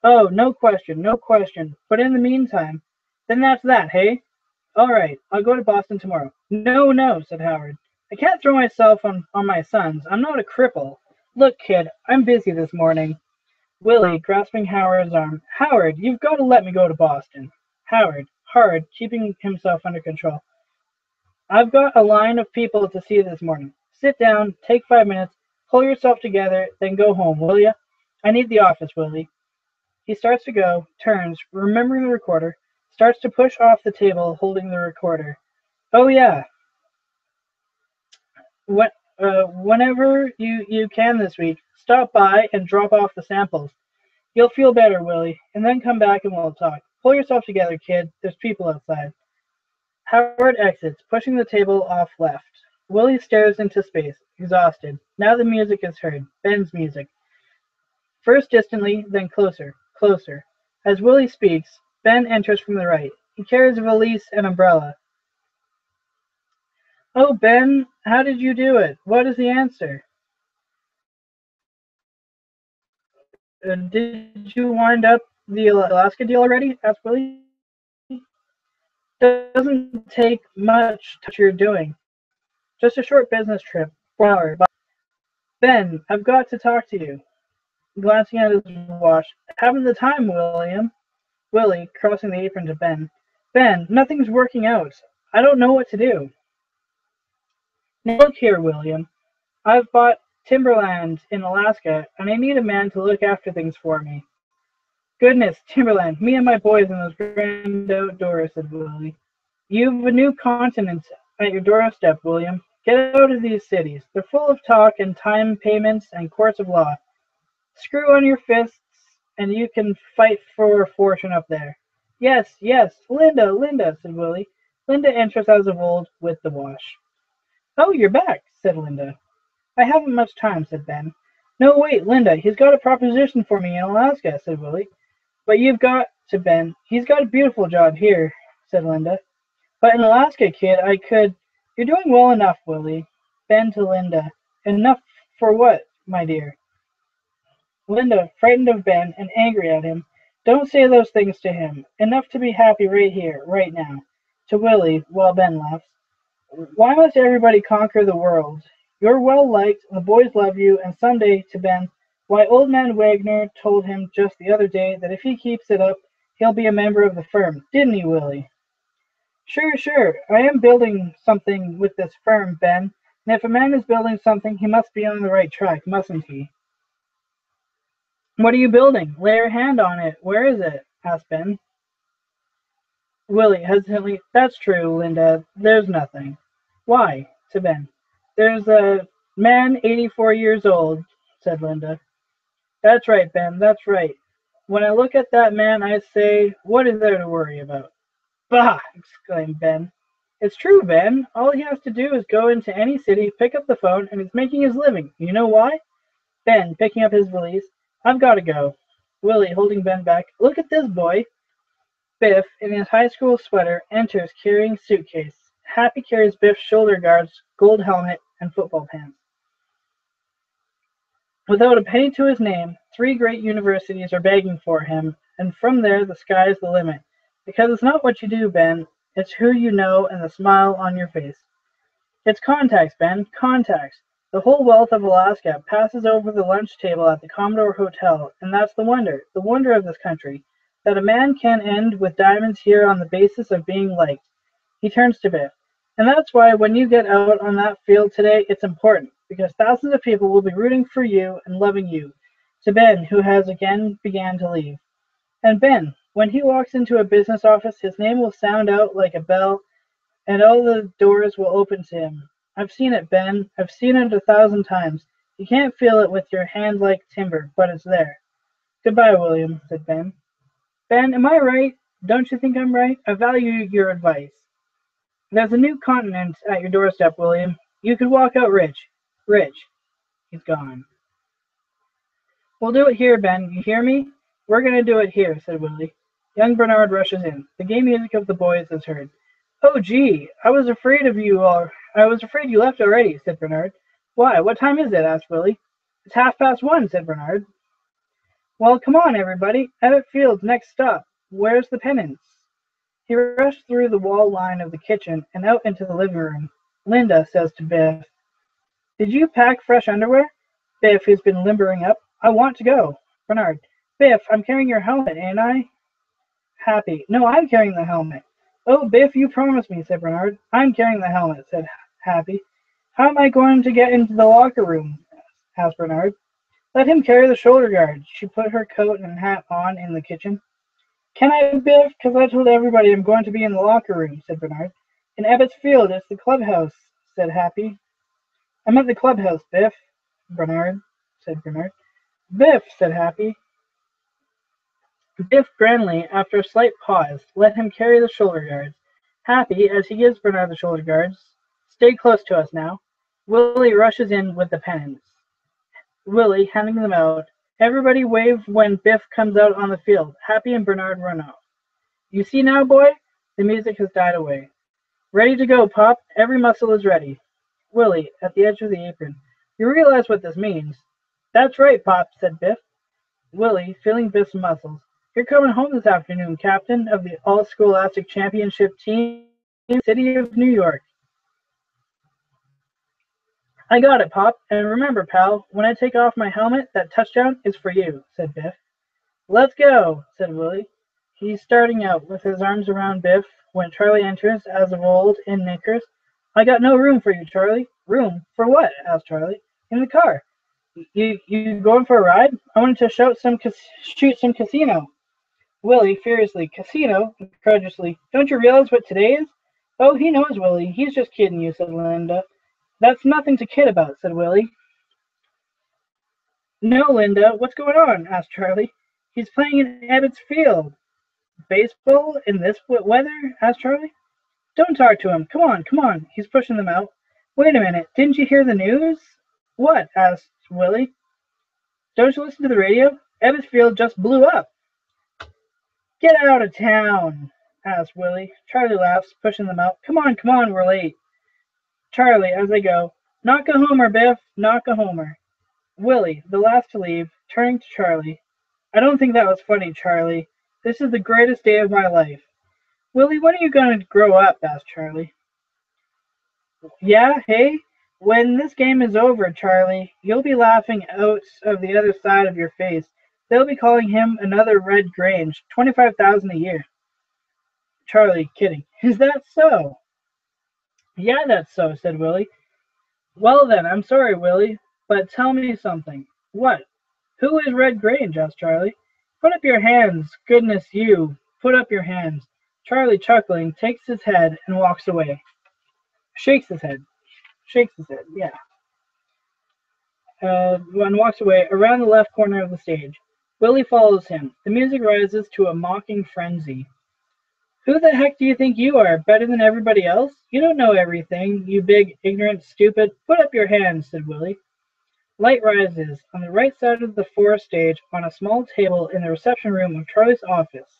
Oh, no question, no question. But in the meantime, then that's that, hey? All right, I'll go to Boston tomorrow. No, said Howard. I can't throw myself on my sons. I'm not a cripple. Look, kid, I'm busy this morning. Willie, grasping Howard's arm. Howard, you've got to let me go to Boston. Howard, hard, keeping himself under control. I've got a line of people to see this morning. Sit down, take 5 minutes, pull yourself together, then go home, will you? I need the office, Willie. He starts to go, turns, remembering the recorder, starts to push off the table holding the recorder. Oh, yeah. Whenever you can this week, stop by and drop off the samples. You'll feel better, Willie, and then come back and we'll talk. Pull yourself together, kid. There's people outside. Howard exits, pushing the table off left. Willy stares into space, exhausted. Now the music is heard. Ben's music. First distantly, then closer, closer. As Willy speaks, Ben enters from the right. He carries a valise and umbrella. Oh, Ben, how did you do it? What is the answer? Did you wind up the Alaska deal already? Asked Willy. Doesn't take much to you're doing. Just a short business trip, 4 hours. Ben, I've got to talk to you. Glancing at his watch. Haven't the time, William. Willy, crossing the apron to Ben. Ben, nothing's working out. I don't know what to do. Now look here, William. I've bought timberland in Alaska, and I need a man to look after things for me. Goodness, timberland, me and my boys in those grand outdoors, said Willy. You've a new continent at your doorstep, William. Get out of these cities. They're full of talk and time payments and courts of law. Screw on your fists, and you can fight for a fortune up there. Yes, yes, Linda, Linda, said Willy. Linda enters as of old with the wash. Oh, you're back, said Linda. I haven't much time, said Ben. No, wait, Linda, he's got a proposition for me in Alaska, said Willy. But you've got to, Ben. He's got a beautiful job here, said Linda. But in Alaska, kid, I could... You're doing well enough, Willy. Ben to Linda. Enough for what, my dear? Linda, frightened of Ben and angry at him. Don't say those things to him. Enough to be happy right here, right now. To Willy, while Ben laughs. Why must everybody conquer the world? You're well liked, the boys love you, and someday, to Ben, why old man Wagner told him just the other day that if he keeps it up, he'll be a member of the firm. Didn't he, Willy? Sure, sure. I am building something with this firm, Ben. And if a man is building something, he must be on the right track, mustn't he? What are you building? Lay your hand on it. Where is it? Asked Ben. Willy, hesitantly, that's true, Linda. There's nothing. Why? To Ben. There's a man 84 years old, said Linda. That's right, Ben, that's right. When I look at that man, I say, what is there to worry about? Bah! Exclaimed Ben. It's true, Ben. All he has to do is go into any city, pick up the phone, and he's making his living. You know why? Ben, picking up his valise. I've got to go. Willy, holding Ben back. Look at this boy. Biff, in his high school sweater, enters carrying suitcase. Happy carries Biff's shoulder guards, gold helmet, and football pants. Without a penny to his name, 3 great universities are begging for him, and from there the sky's the limit. Because it's not what you do, Ben, it's who you know and the smile on your face. It's contacts, Ben, contacts. The whole wealth of Alaska passes over the lunch table at the Commodore Hotel, and that's the wonder of this country, that a man can end with diamonds here on the basis of being liked. He turns to Biff. And that's why when you get out on that field today, it's important, because thousands of people will be rooting for you and loving you. To Ben, who has again began to leave. And Ben, when he walks into a business office, his name will sound out like a bell, and all the doors will open to him. I've seen it, Ben. I've seen it 1,000 times. You can't feel it with your hand like timber, but it's there. Goodbye, William, said Ben. Ben, am I right? Don't you think I'm right? I value your advice. There's a new continent at your doorstep, William. You could walk out rich. Rich. He's gone. We'll do it here, Ben. You hear me? We're going to do it here, said Willy. Young Bernard rushes in. The gay music of the boys is heard. Oh, gee, I was afraid you left already, said Bernard. Why, what time is it? Asked Willy. It's 1:30, said Bernard. Well, come on, everybody. Abbott Field's next stop. Where's the pennants? He rushed through the wall line of the kitchen and out into the living room. Linda says to Biff, Did you pack fresh underwear? Biff, who's been limbering up. I want to go. Bernard, Biff, I'm carrying your helmet, ain't I? Happy, no, I'm carrying the helmet. Oh, Biff, you promised me, said Bernard. I'm carrying the helmet, said Happy. How am I going to get into the locker room? Asked Bernard. Let him carry the shoulder guard. She put her coat and hat on in the kitchen. Can I, Biff? Because I told everybody I'm going to be in the locker room, said Bernard. In Abbott's Field, it's the clubhouse, said Happy. I'm at the clubhouse, Biff, said Bernard. Biff, said Happy. Biff grandly, after a slight pause, let him carry the shoulder guards. Happy, as he gives Bernard the shoulder guards, stay close to us now. Willy rushes in with the pennants. Willy handing them out. Everybody wave when Biff comes out on the field. Happy and Bernard run off. You see now, boy? The music has died away. Ready to go, Pop. Every muscle is ready. Willy, at the edge of the apron. You realize what this means. That's right, Pop, said Biff. Willy, feeling Biff's muscles. You're coming home this afternoon, captain of the all-scholastic championship team, City of New York. I got it, Pop, and remember, pal, when I take off my helmet, that touchdown is for you, said Biff. Let's go, said Willy. He's starting out with his arms around Biff when Charley enters, as of old, in knickers. I got no room for you, Charley. Room? For what? Asked Charley. In the car. You going for a ride? I wanted to shoot some casino. Willy, furiously. Casino? Incredulously. Don't you realize what today is? Oh, he knows, Willy. He's just kidding you, said Linda. That's nothing to kid about, said Willy. No, Linda, what's going on? Asked Charley. He's playing in Ebbets Field. Baseball in this weather? Asked Charley. Don't talk to him. Come on. He's pushing them out. Wait a minute. Didn't you hear the news? What? Asked Willy. Don't you listen to the radio? Ebbets Field just blew up. Get out of town, asked Willy. Charley laughs, pushing them out. Come on, we're late. Charley, as they go. Knock a homer, Biff. Knock a homer. Willy, the last to leave, turning to Charley. I don't think that was funny, Charley. This is the greatest day of my life. Willy, when are you going to grow up? Asked Charley. Yeah, hey? When this game is over, Charley, you'll be laughing out of the other side of your face. They'll be calling him another Red Grange, 25,000 a year. Charley, kidding. Is that so? Yeah, that's so, said Willy. Well then, I'm sorry, Willy, but tell me something. What? Who is Red Grange? Asked Charley. Put up your hands, goodness you. Put up your hands. Charley, chuckling, takes his head and walks away. Shakes his head, yeah. And walks away around the left corner of the stage. Willy follows him. The music rises to a mocking frenzy. Who the heck do you think you are? Better than everybody else? You don't know everything, you big, ignorant, stupid. Put up your hands, said Willy. Light rises on the right side of the stage on a small table in the reception room of Charley's office.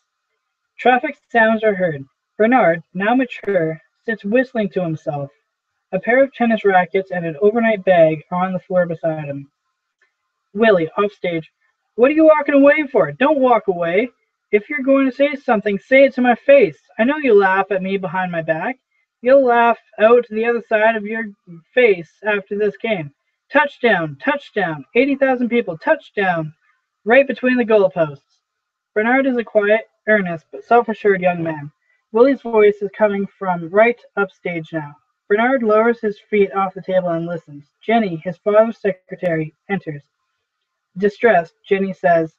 Traffic sounds are heard. Bernard, now mature, sits whistling to himself. A pair of tennis rackets and an overnight bag are on the floor beside him. Willy, offstage. What are you walking away for? Don't walk away. If you're going to say something, say it to my face. I know you laugh at me behind my back. You'll laugh out the other side of your face after this game. Touchdown, touchdown. 80,000 people, touchdown. Right between the goalposts. Bernard is a quiet, earnest, but self-assured young man. Willy's voice is coming from right upstage now. Bernard lowers his feet off the table and listens. Jenny, his father's secretary, enters. Distressed, Jenny says,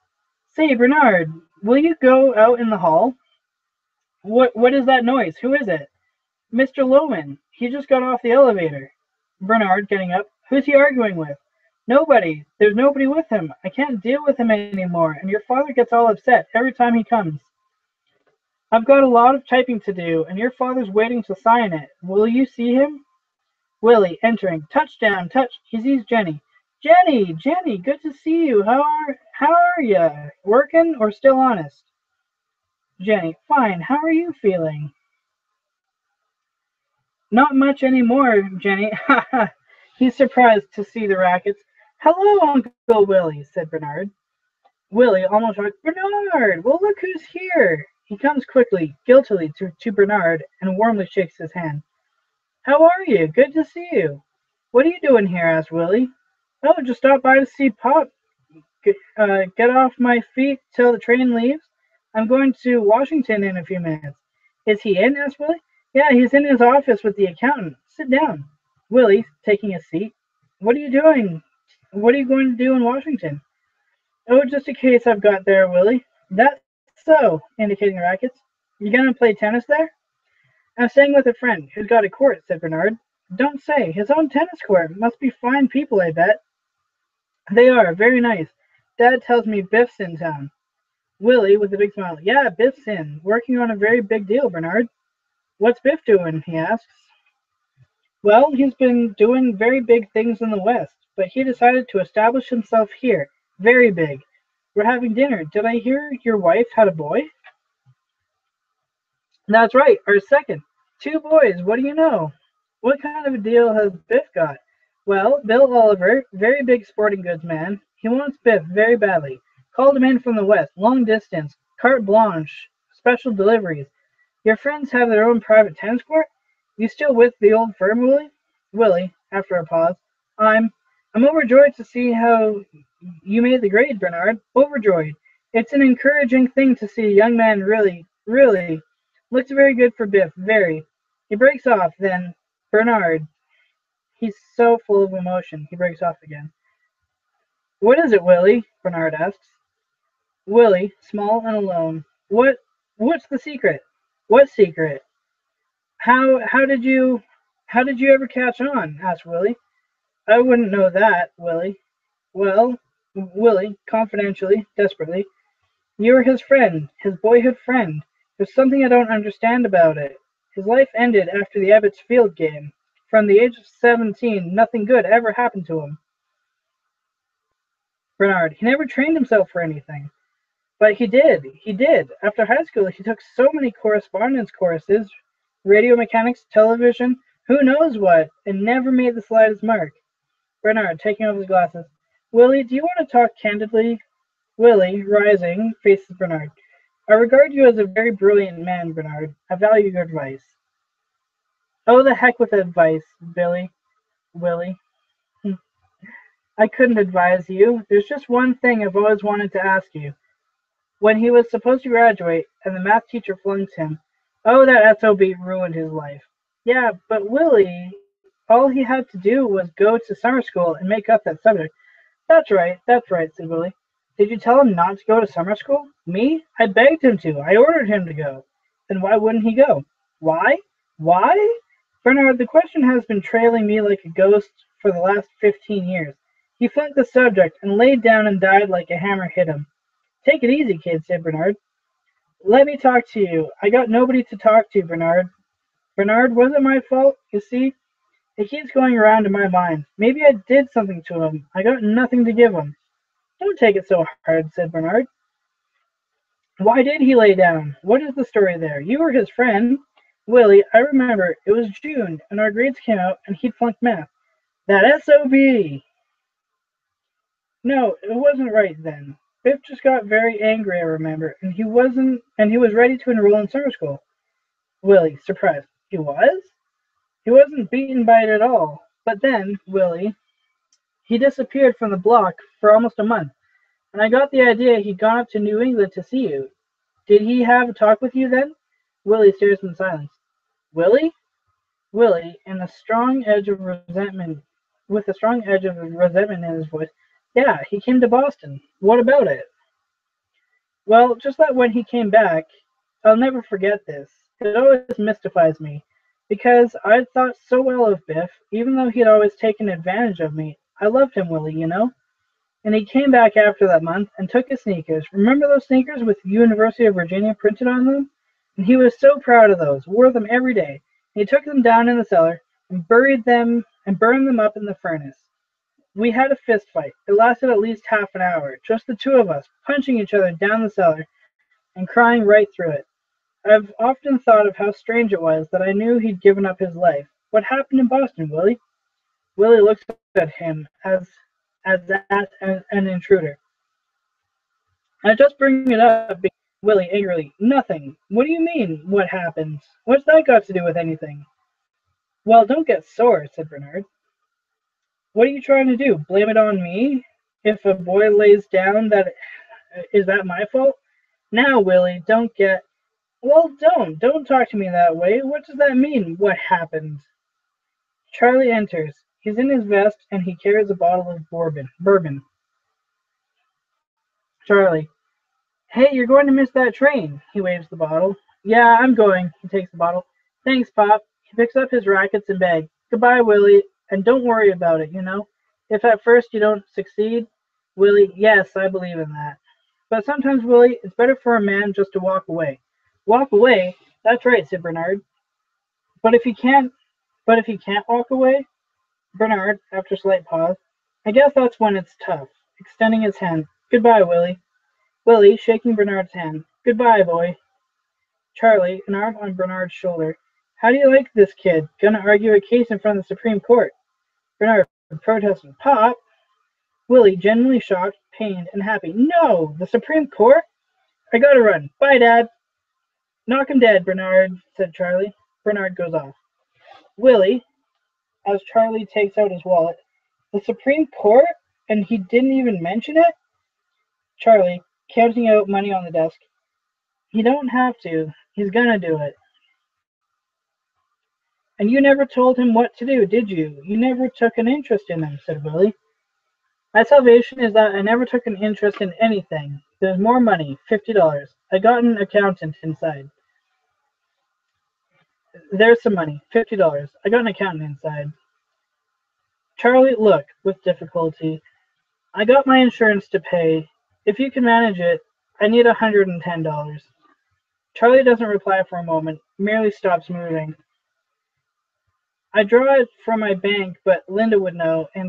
Say, Bernard, will you go out in the hall? What is that noise? Who is it? Mr. Loman. He just got off the elevator. Bernard, getting up. Who's he arguing with? Nobody. There's nobody with him. I can't deal with him anymore, and your father gets all upset every time he comes. I've got a lot of typing to do, and your father's waiting to sign it. Will you see him? Willy, entering. Touchdown, He sees Jenny. Jenny, good to see you. How are you? Working or still honest? Jenny, fine. How are you feeling? Not much anymore, Jenny. Ha ha. He's surprised to see the rackets. Hello, Uncle Willy, said Bernard. Willy, almost shocked. Bernard! Well, look who's here. He comes quickly, guiltily, to Bernard and warmly shakes his hand. How are you? Good to see you. What are you doing here? Asked Willy. Oh, just stopped by to see Pop. Get off my feet till the train leaves. I'm going to Washington in a few minutes. Is he in? Asked Willy. Yeah, he's in his office with the accountant. Sit down. Willy, taking a seat. What are you doing? What are you going to do in Washington? Oh, just a case I've got there, Willy. That's so, indicating the rackets. You gonna play tennis there? I'm staying with a friend who's got a court, said Bernard. Don't say. His own tennis court. Must be fine people, I bet. They are. Very nice. Dad tells me Biff's in town. Willy, with a big smile. Yeah, Biff's in. Working on a very big deal, Bernard. What's Biff doing? He asks. Well, he's been doing very big things in the West, but he decided to establish himself here. Very big. We're having dinner. Did I hear your wife had a boy? That's right, our second. Two boys, what do you know? What kind of a deal has Biff got? Well, Bill Oliver, very big sporting goods man. He wants Biff very badly. Called him in from the West, long distance, carte blanche, special deliveries. Your friends have their own private tennis court? You still with the old firm, Willie? Willie, after a pause. I'm I'm overjoyed to see how you made the grade, Bernard. Overjoyed. It's an encouraging thing to see a young man really. Looks very good for Biff, very. He breaks off, then Bernard. He's so full of emotion. He breaks off again. What is it, Willie? Bernard asks. Willie, small and alone. What's the secret? What secret? How how did you how did you ever catch on? Asked Willie. I wouldn't know that, Willie. Well, Willie, confidentially, desperately, you were his friend, his boyhood friend. There's something I don't understand about it. His life ended after the Ebbets Field game. From the age of 17, nothing good ever happened to him. Bernard, he never trained himself for anything. But he did. After high school, he took so many correspondence courses, radio mechanics, television, who knows what, and never made the slightest mark. Bernard, taking off his glasses. Willie, do you want to talk candidly? Willie, rising, faces Bernard. I regard you as a very brilliant man, Bernard. I value your advice. Oh, the heck with advice, Willie. I couldn't advise you. There's just one thing I've always wanted to ask you. When he was supposed to graduate, and the math teacher flunks him, oh, that SOB ruined his life. Yeah, but Willie, all he had to do was go to summer school and make up that subject. That's right, said Willie. Did you tell him not to go to summer school? Me? I begged him to. I ordered him to go. Then why wouldn't he go? Why? Why? Bernard, the question has been trailing me like a ghost for the last 15 years. He flunked the subject and laid down and died like a hammer hit him. Take it easy, kid, said Bernard. Let me talk to you. I got nobody to talk to, Bernard. Bernard, was it my fault? You see, it keeps going around in my mind. Maybe I did something to him. I got nothing to give him. Don't take it so hard, said Bernard. Why did he lay down? What is the story there? You were his friend. Willie, I remember. It was June, and our grades came out, and he'd flunked math. That SOB! No, it wasn't right then. Biff just got very angry, I remember, and he was ready to enroll in summer school. Willie, surprised. He was? He wasn't beaten by it at all. But then, Willie, he disappeared from the block for almost a month, and I got the idea he'd gone up to New England to see you. Did he have a talk with you then? Willie stares in silence. Willie? Willie, and a strong edge of resentment, with a strong edge of resentment in his voice. Yeah, he came to Boston. What about it? Well, just that when he came back, I'll never forget this. It always mystifies me, because I'd thought so well of Biff, even though he'd always taken advantage of me. I loved him, Willie, you know? And he came back after that month and took his sneakers. Remember those sneakers with University of Virginia printed on them? And he was so proud of those, wore them every day. And he took them down in the cellar and buried them and burned them up in the furnace. We had a fist fight. It lasted at least half an hour, just the two of us, punching each other down the cellar and crying right through it. I've often thought of how strange it was that I knew he'd given up his life. What happened in Boston, Willie? Willie looks at him as at an intruder. I just bring it up, Willie angrily. Nothing. What do you mean, what happened? What's that got to do with anything? Well, don't get sore, said Bernard. What are you trying to do? Blame it on me? If a boy lays down, is that my fault? Now, Willie, don't get... Well, don't talk to me that way. What does that mean, what happened? Charley enters. He's in his vest, and he carries a bottle of bourbon. Charley. Hey, you're going to miss that train. He waves the bottle. Yeah, I'm going. He takes the bottle. Thanks, Pop. He picks up his rackets and bag. Goodbye, Willie, and don't worry about it, you know. If at first you don't succeed, Willie, yes, I believe in that. But sometimes, Willie, it's better for a man just to walk away. Walk away? That's right, said Bernard. But if he can't walk away, Bernard, after a slight pause, I guess that's when it's tough. Extending his hand. Goodbye, Willy. Willy, shaking Bernard's hand. Goodbye, boy. Charley, an arm on Bernard's shoulder. How do you like this kid? Gonna argue a case in front of the Supreme Court. Bernard protesting. Pop! Willy, genuinely shocked, pained, and happy. No! The Supreme Court? I gotta run. Bye, Dad. Knock him dead, Bernard, said Charley. Bernard goes off. Willy, as Charley takes out his wallet, the Supreme Court? And he didn't even mention it? Charley, counting out money on the desk. He don't have to. He's gonna do it. And you never told him what to do, did you? You never took an interest in him, said Willy. My salvation is that I never took an interest in anything. There's more money, $50. I got an accountant inside. There's some money, $50. I got an accountant inside. Charley, look, with difficulty. I got my insurance to pay. If you can manage it, I need $110. Charley doesn't reply for a moment, merely stops moving. I draw it from my bank, but Linda would know, and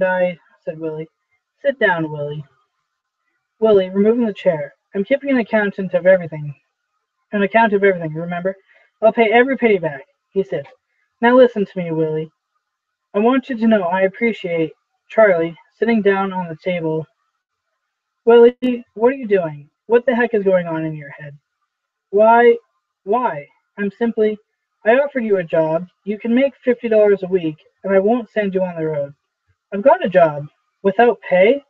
said Willy. Sit down, Willy. Willy, removing the chair. I'm keeping an account of everything, remember? I'll pay every penny back, he said. Now listen to me, Willy. I want you to know I appreciate Charley, sitting down on the table. Willy, what are you doing? What the heck is going on in your head? Why? I offered you a job. You can make $50 a week, and I won't send you on the road. I've got a job. Without pay?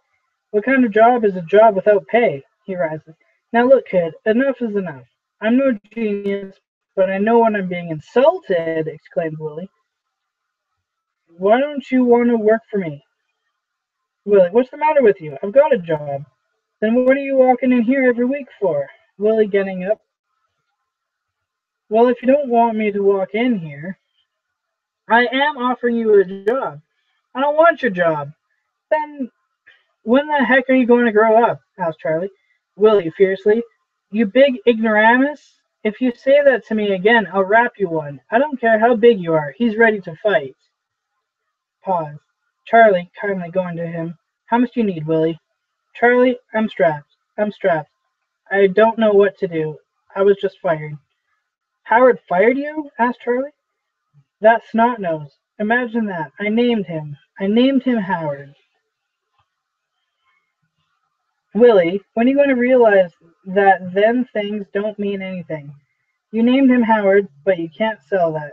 What kind of job is a job without pay? He rises. Now look, kid, enough is enough. I'm no genius, but I know when I'm being insulted, exclaimed Willy. Why don't you want to work for me? Willy, what's the matter with you? I've got a job. Then what are you walking in here every week for? Willy, getting up. Well, if you don't want me to walk in here, I am offering you a job. I don't want your job. Then when the heck are you going to grow up? Asked Charley. Willy, fiercely. You big ignoramus. If you say that to me again, I'll rap you one. I don't care how big you are. He's ready to fight. Pause. Charley, kindly going to him. How much do you need, Willy? Charley, I'm strapped. I don't know what to do. I was just fired. Howard fired you? Asked Charley. That snot-nose. Imagine that. I named him Howard. Willy, when are you going to realize that them things don't mean anything? You named him Howard, but you can't sell that.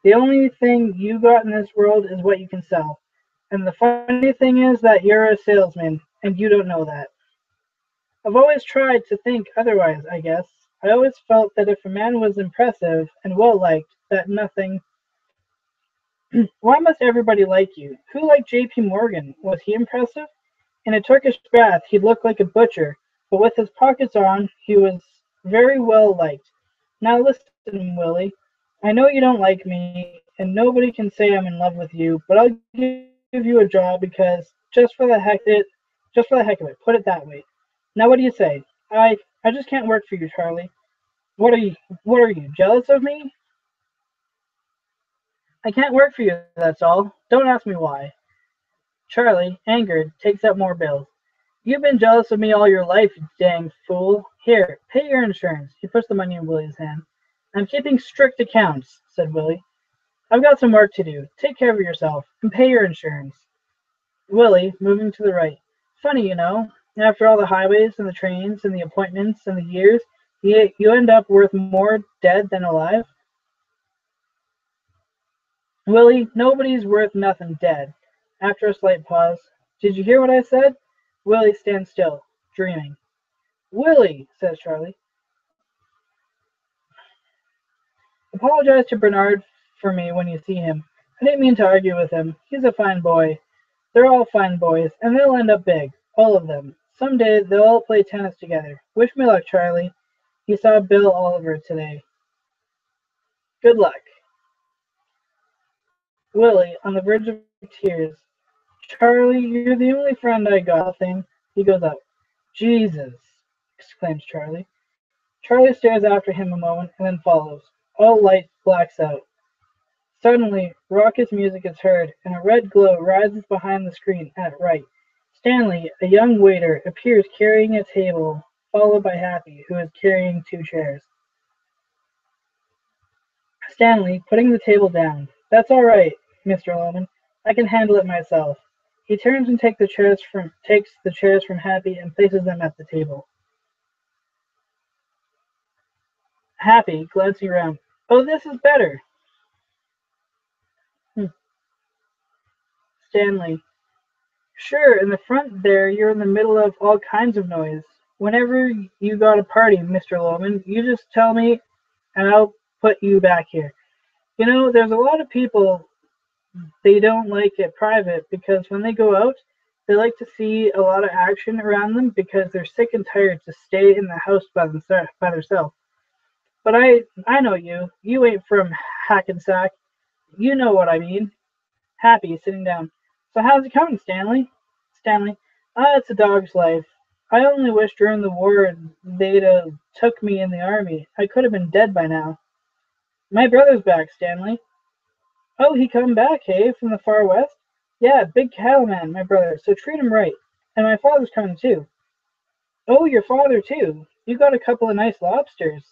The only thing you got in this world is what you can sell. And the funny thing is that you're a salesman, and you don't know that. I've always tried to think otherwise, I guess. I always felt that if a man was impressive and well-liked, that nothing... Why must everybody like you? Who liked J.P. Morgan? Was he impressive? In a Turkish bath, he looked like a butcher, but with his pockets on, he was very well-liked. Now listen, Willy. I know you don't like me, and nobody can say I'm in love with you, but I'll give you a job because just for the heck of it, put it that way. Now what do you say? I just can't work for you, Charley. What are you, jealous of me? I can't work for you, that's all. Don't ask me why. Charley, angered, takes out more bills. You've been jealous of me all your life, you dang fool. Here, pay your insurance. He puts the money in Willy's hand. I'm keeping strict accounts, said Willy. I've got some work to do. Take care of yourself and pay your insurance. Willy, moving to the right. Funny, you know, after all the highways and the trains and the appointments and the years, you end up worth more dead than alive. Willy, nobody's worth nothing dead. After a slight pause, did you hear what I said? Willy stands still, dreaming. Willy, says Charley. Apologize to Bernard for me when you see him. I didn't mean to argue with him. He's a fine boy. They're all fine boys, and they'll end up big, all of them. Someday they'll all play tennis together. Wish me luck, Charley. He saw Bill Oliver today. Good luck. Willy, on the verge of tears. Charley, you're the only friend I got. Nothing. He goes up. Jesus, exclaims Charley. Charley stares after him a moment and then follows. All light blacks out. Suddenly, raucous music is heard, and a red glow rises behind the screen at right. Stanley, a young waiter, appears carrying a table, followed by Happy, who is carrying 2 chairs. Stanley, putting the table down. That's all right, Mr. Loman. I can handle it myself. He turns and takes the chairs from Happy and places them at the table. Happy, glancing around. Oh, this is better. Stanley. Sure, in the front there, you're in the middle of all kinds of noise. Whenever you got a party, Mr. Loman, you just tell me and I'll put you back here. You know, there's a lot of people they don't like it private because when they go out, they like to see a lot of action around them because they're sick and tired to stay in the house by themselves. But I know you. You ain't from Hackensack. You know what I mean. Happy, sitting down. So how's it coming, Stanley? Stanley. It's a dog's life. I only wish during the war they'd took me in the army. I could have been dead by now. My brother's back, Stanley. Oh, he come back, hey, from the far west? Yeah, big cattleman, my brother, so treat him right. And my father's coming too. Oh, your father too. You got a couple of nice lobsters.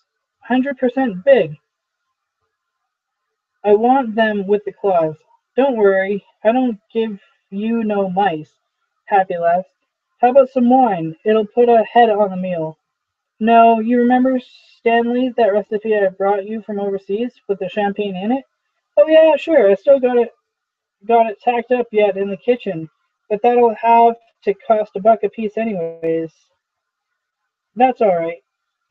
100% big. I want them with the claws. Don't worry, I don't give you no mice. Happy laughs. How about some wine? It'll put a head on the meal. No, you remember, Stanley, that recipe I brought you from overseas with the champagne in it? Oh yeah, sure, I still got it tacked up yet in the kitchen, but that'll have to cost $1 a piece anyways. That's all right.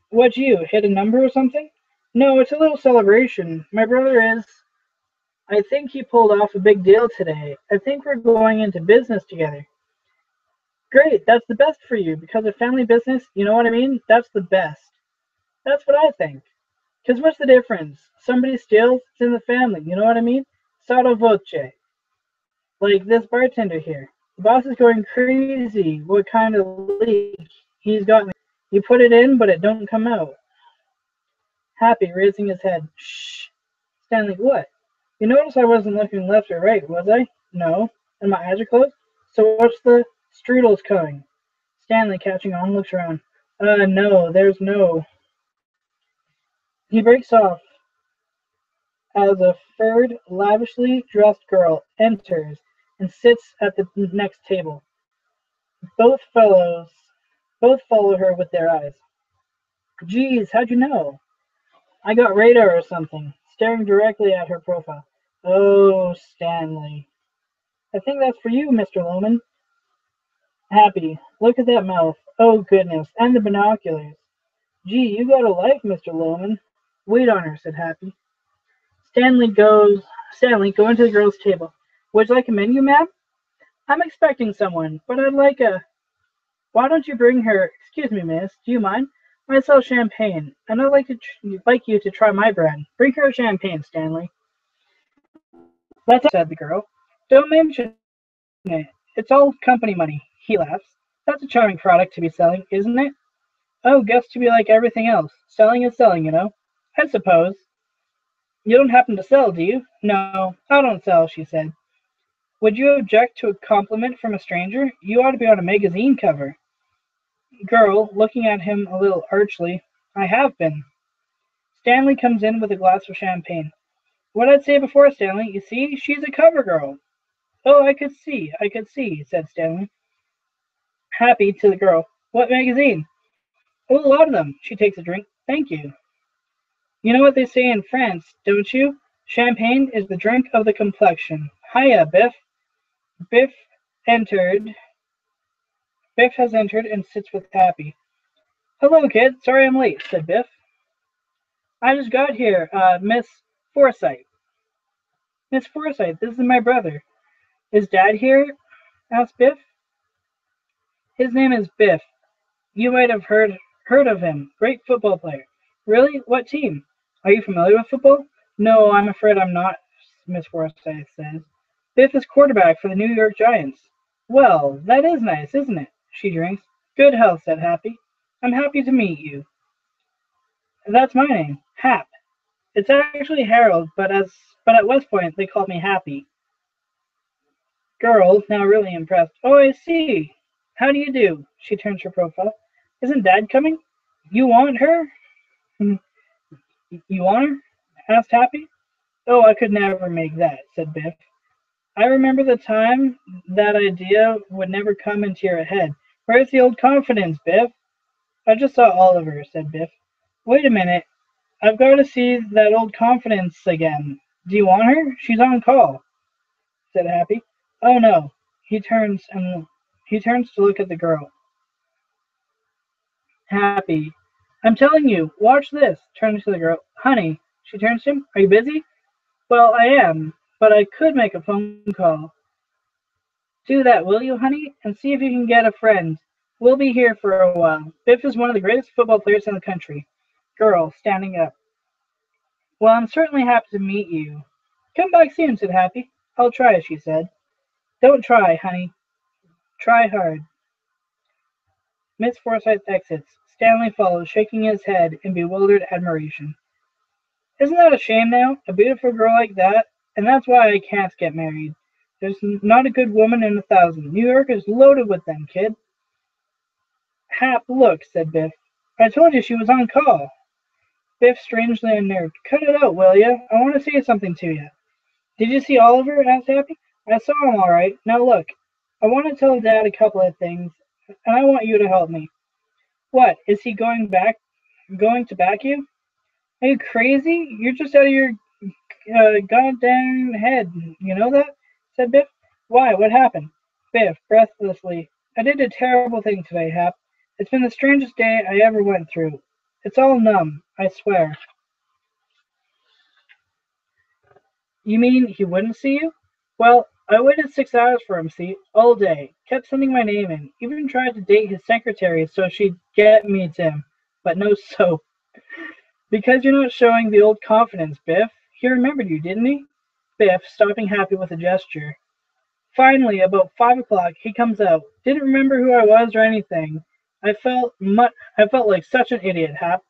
What you hit a number or something? No, it's a little celebration. My brother is. I think he pulled off a big deal today. I think we're going into business together. Great, that's the best for you because of family business. You know what I mean? That's the best. That's what I think. Because what's the difference? Somebody steals, it's in the family. You know what I mean? Sotto voce. Like this bartender here. The boss is going crazy. What kind of leak he's got? You put it in, but it don't come out. Happy, raising his head. Shh. Stanley, what? You notice I wasn't looking left or right, was I? No. And my eyes are closed? So what's the strudel's coming? Stanley, catching on, looks around. No, there's no. He breaks off as a furred, lavishly dressed girl enters and sits at the next table. Both fellows, both follow her with their eyes. Geez, how'd you know? I got radar or something, staring directly at her profile. Oh, Stanley. I think that's for you, Mr. Loman. Happy. Look at that mouth. Oh, goodness. And the binoculars. Gee, you got a life, Mr. Loman. Wait on her, said Happy. Stanley, go into the girl's table. Would you like a menu, ma'am? I'm expecting someone, but I'd like a... Why don't you bring her... Excuse me, miss. Do you mind? I sell champagne, and I'd like you to try my brand. Bring her a champagne, Stanley. Let's, said the girl. Don't mention it. It's all company money. He laughs. That's a charming product to be selling, isn't it? Oh, guess to be like everything else. Selling is selling, you know. I suppose. You don't happen to sell, do you? No, I don't sell, she said. Would you object to a compliment from a stranger? You ought to be on a magazine cover. Girl, looking at him a little archly. I have been. Stanley comes in with a glass of champagne. What I'd say before, Stanley, you see, she's a cover girl. Oh, I could see, said Stanley. Happy to the girl. What magazine? Oh, a lot of them. She takes a drink. Thank you. You know what they say in France, don't you? Champagne is the drink of the complexion. Hiya, Biff. Biff entered. Biff has entered and sits with Happy. Hello, kid. Sorry I'm late, said Biff. I just got here, Miss Forsythe. Miss Forsythe, this is my brother. Is Dad here? Asked Biff. His name is Biff. You might have heard of him. Great football player. Really? What team? Are you familiar with football? No, I'm afraid I'm not, Miss Forsythe says. Biff is quarterback for the New York Giants. Well, that is nice, isn't it? She drinks. Good health, said Happy. I'm happy to meet you. That's my name, Hap. It's actually Harold, but as but at West Point they called me Happy. Girl, now really impressed. Oh, I see. How do you do? She turns her profile. Isn't Dad coming? You want her? "Hmm, You want her? Asked Happy. Oh, I could never make that, said Biff. I remember the time that idea would never come into your head. Where's the old confidence, Biff? I just saw Oliver, said Biff. Wait a minute. I've got to see that old confidence again. Do you want her? She's on call, said Happy. Oh no. He turns to look at the girl. Happy. I'm telling you, watch this, turning to the girl. Honey, she turns to him. Are you busy? Well, I am, but I could make a phone call. Do that, will you, honey? And see if you can get a friend. We'll be here for a while. Biff is one of the greatest football players in the country. Girl, standing up. Well, I'm certainly happy to meet you. Come back soon, said Happy. I'll try, she said. Don't try, honey. Try hard. Miss Forsythe exits. Stanley follows, shaking his head in bewildered admiration. Isn't that a shame now? A beautiful girl like that? And that's why I can't get married. There's not a good woman in 1,000. New York is loaded with them, kid. Hap, look, said Biff. I told you she was on call. Biff, strangely unnerved. Cut it out, will you? I want to say something to you. Did you see Oliver? Asked Happy. I saw him all right. Now look, I want to tell Dad a couple of things, and I want you to help me. What? Is he going to back you? Are you crazy? You're just out of your goddamn head. You know that? Said Biff. Why? What happened? Biff, breathlessly. I did a terrible thing today, Hap. It's been the strangest day I ever went through. It's all numb, I swear. You mean he wouldn't see you? Well, I waited 6 hours for him, see, all day. Kept sending my name in. Even tried to date his secretary so she'd get me to him. But no soap. Because you're not showing the old confidence, Biff. He remembered you, didn't he? Biff, stopping Happy with a gesture. Finally, about 5 o'clock, he comes out. Didn't remember who I was or anything. I felt like such an idiot, Hap.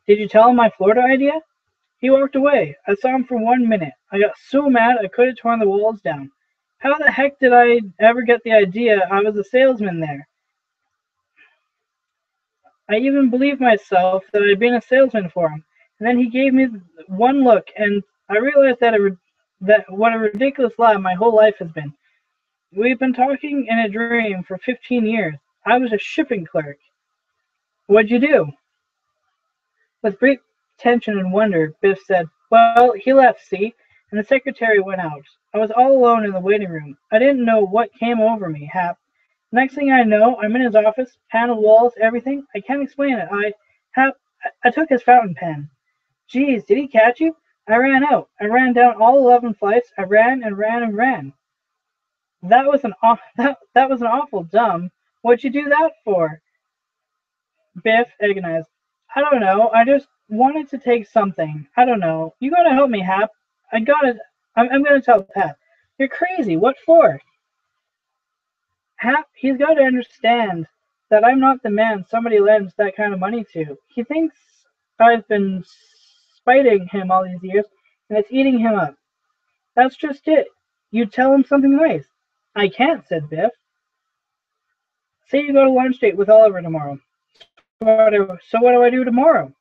Did you tell him my Florida idea? He walked away. I saw him for 1 minute. I got so mad I could have torn the walls down. How the heck did I ever get the idea I was a salesman there? I even believed myself that I'd been a salesman for him. And then he gave me one look, and I realized that what a ridiculous lie my whole life has been. We've been talking in a dream for 15 years. I was a shipping clerk. What'd you do? With great tension and wonder, Biff said, Well, he left, see, and the secretary went out. I was all alone in the waiting room. I didn't know what came over me, Hap. Next thing I know, I'm in his office, paneled walls, everything. I can't explain it. I took his fountain pen. Geez, did he catch you? I ran out. I ran down all 11 flights. I ran and ran and ran. That was an awful dumb. What'd you do that for? Biff agonized. I don't know. I just wanted to take something. I don't know. You gotta help me, Hap. I'm gonna tell Pat. You're crazy. What for? Hap, he's got to understand that I'm not the man somebody lends that kind of money to. He thinks I've been spiting him all these years, and it's eating him up. That's just it. You tell him something nice. I can't, said Biff. Say you go to lunch date with Oliver tomorrow. So what do I do tomorrow?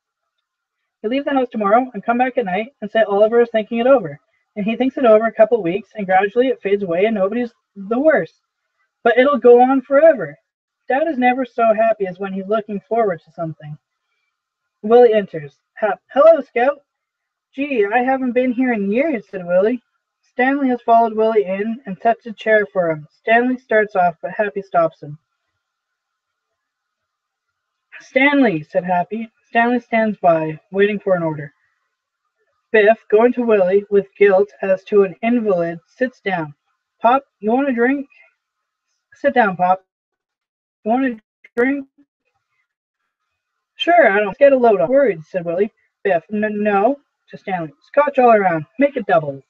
You leave the house tomorrow and come back at night and say Oliver is thinking it over. And he thinks it over a couple of weeks, and gradually it fades away and nobody's the worse. But it'll go on forever. Dad is never so happy as when he's looking forward to something. Willy enters. Hello, Scout. Gee, I haven't been here in years, said Willy. Stanley has followed Willy in and sets a chair for him. Stanley starts off, but Happy stops him. Stanley, said Happy. Stanley stands by, waiting for an order. Biff, going to Willy with guilt as to an invalid, sits down. Pop, you want a drink? Sit down, Pop. You want a drink? Sure, I don't get a load on. Worried, said Willy. Biff, no, to Stanley. Scotch all around. Make it doubles.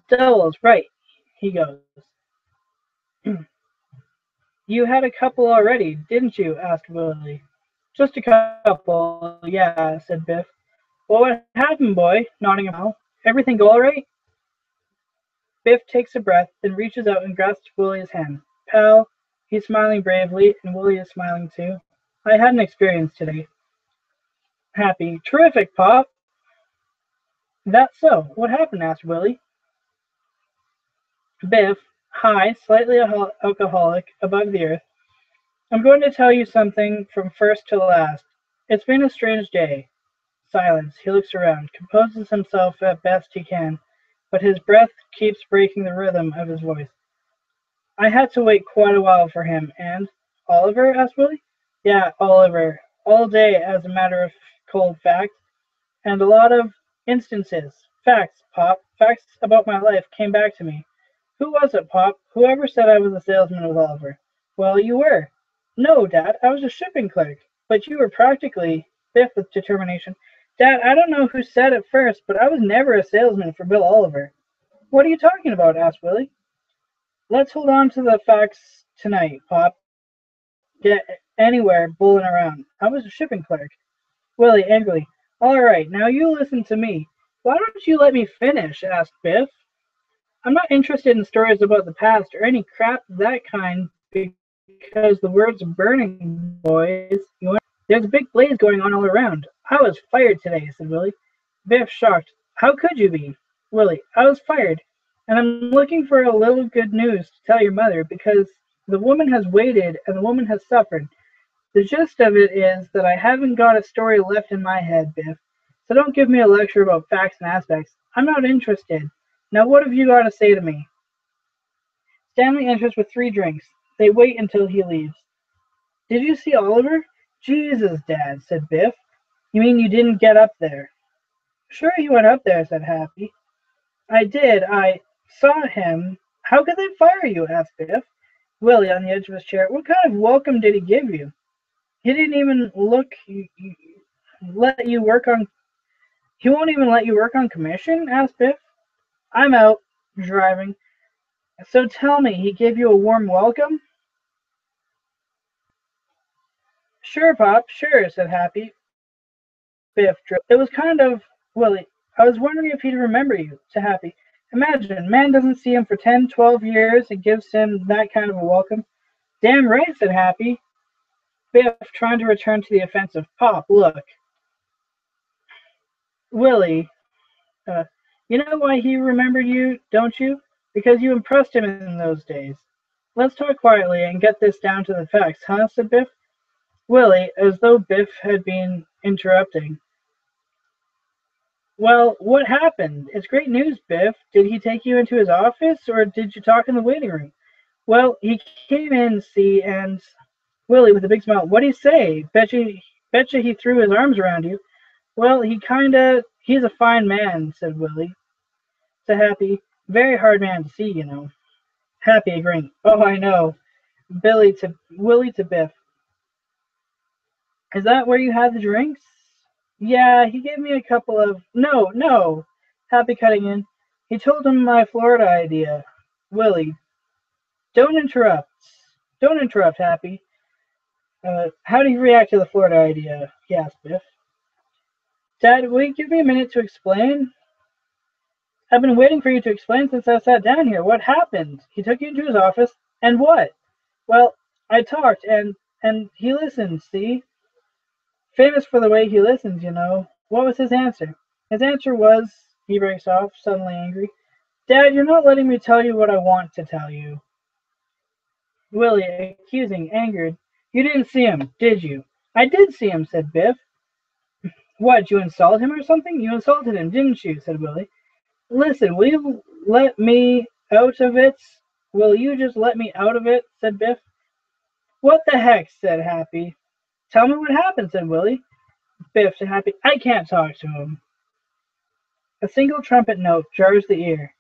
Doubles, right, he goes. You had a couple already, didn't you? Asked Willy. Just a couple, yeah, said Biff. Well, what happened, boy? Nodding him out. Everything go all right? Biff takes a breath, then reaches out and grasps Willy's hand. Pal, he's smiling bravely, and Willy is smiling too. I had an experience today. Happy. Terrific, Pop. That's so. What happened? Asked Willy. Biff, high, slightly alcoholic, above the earth. I'm going to tell you something from first to last. It's been a strange day. Silence. He looks around, composes himself as best he can, but his breath keeps breaking the rhythm of his voice. I had to wait quite a while for him, and Oliver? Asked Willy. Yeah, Oliver. All day, as a matter of cold fact, and a lot of instances. Facts, Pop. Facts about my life came back to me. Who was it, Pop? Whoever said I was a salesman with Oliver? Well, you were. No, Dad, I was a shipping clerk. But you were practically. Biff with determination. Dad, I don't know who said it first, but I was never a salesman for Bill Oliver. What are you talking about? Asked Willy. Let's hold on to the facts tonight, Pop. Get anywhere bulling around. I was a shipping clerk. Willy angrily. All right, now you listen to me. Why don't you let me finish? Asked Biff. I'm not interested in stories about the past or any crap of that kind because the world's burning, boys. There's a big blaze going on all around. I was fired today, said Willy. Biff shocked. How could you be? Willy, I was fired, and I'm looking for a little good news to tell your mother because the woman has waited and the woman has suffered. The gist of it is that I haven't got a story left in my head, Biff. So don't give me a lecture about facts and aspects. I'm not interested. Now what have you got to say to me? Stanley enters with 3 drinks. They wait until he leaves. Did you see Oliver? Jesus, Dad, said Biff. You mean you didn't get up there? Sure he went up there, said Happy. I did. I saw him. How could they fire you? Asked Biff. Willy on the edge of his chair. What kind of welcome did he give you? He didn't even let you work on. He won't even let you work on commission? Asked Biff. I'm out driving. So tell me, he gave you a warm welcome? Sure, Pop, sure, said Happy. Biff drove. It was kind of Willy. I was wondering if he'd remember you, to Happy. Imagine, man doesn't see him for 10, 12 years and gives him that kind of a welcome. Damn right, said Happy. Biff trying to return to the offensive. Pop, look. Willy, you know why he remembered you, don't you? Because you impressed him in those days. Let's talk quietly and get this down to the facts, huh? Said Biff. Willy, as though Biff had been interrupting. Well, what happened? It's great news, Biff. Did he take you into his office, or did you talk in the waiting room? Well, he came in, see, and Willy with a big smile. What'd he say? Betcha he threw his arms around you. Well, he's a fine man, said Willy. To Happy, very hard man to see, you know. Happy agreeing. Oh, I know. Willy to Biff. Is that where you had the drinks? Yeah, he gave me a couple of. No. Happy cutting in. He told him my Florida idea. Willy, don't interrupt. Don't interrupt, Happy. How do you react to the Florida idea? He asked Biff. Dad, will you give me a minute to explain? I've been waiting for you to explain since I sat down here. What happened? He took you into his office, and what? Well, I talked, and he listened, see? Famous for the way he listens, you know. What was his answer? His answer was, he breaks off, suddenly angry. Dad, you're not letting me tell you what I want to tell you. Willy, accusing, angered. You didn't see him, did you? I did see him, said Biff. What, you insulted him or something? You insulted him, didn't you? Said Willy. Listen, will you let me out of it? Will you just let me out of it? Said Biff. What the heck? Said Happy. Tell me what happened, said Willy. Biff to Happy. I can't talk to him. A single trumpet note jars the ear.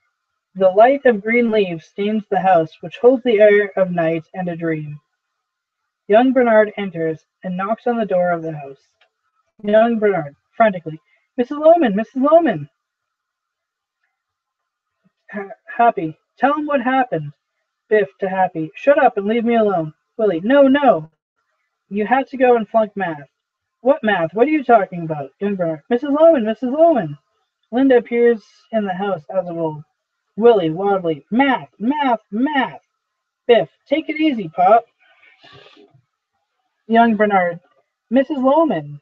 The light of green leaves stains the house, which holds the air of night and a dream. Young Bernard enters and knocks on the door of the house. Young Bernard, frantically. Mrs. Loman, Mrs. Loman. Happy. Tell him what happened. Biff to Happy. Shut up and leave me alone. Willy. No. You had to go and flunk math. What math? What are you talking about? Young Bernard. Mrs. Loman, Mrs. Loman. Linda appears in the house as of old. Willy, wildly, math, math, math. Biff, take it easy, Pop. Young Bernard, Mrs. Loman.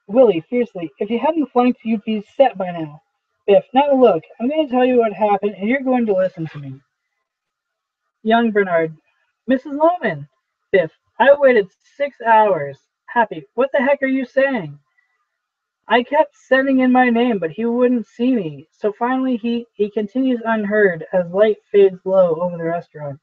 Willy, fiercely, if you hadn't flunked, you'd be set by now. Biff, now look, I'm going to tell you what happened, and you're going to listen to me. Young Bernard, Mrs. Loman. Biff, I waited 6 hours. Happy, what the heck are you saying? I kept sending in my name, but he wouldn't see me. So finally he continues unheard as light fades low over the restaurant.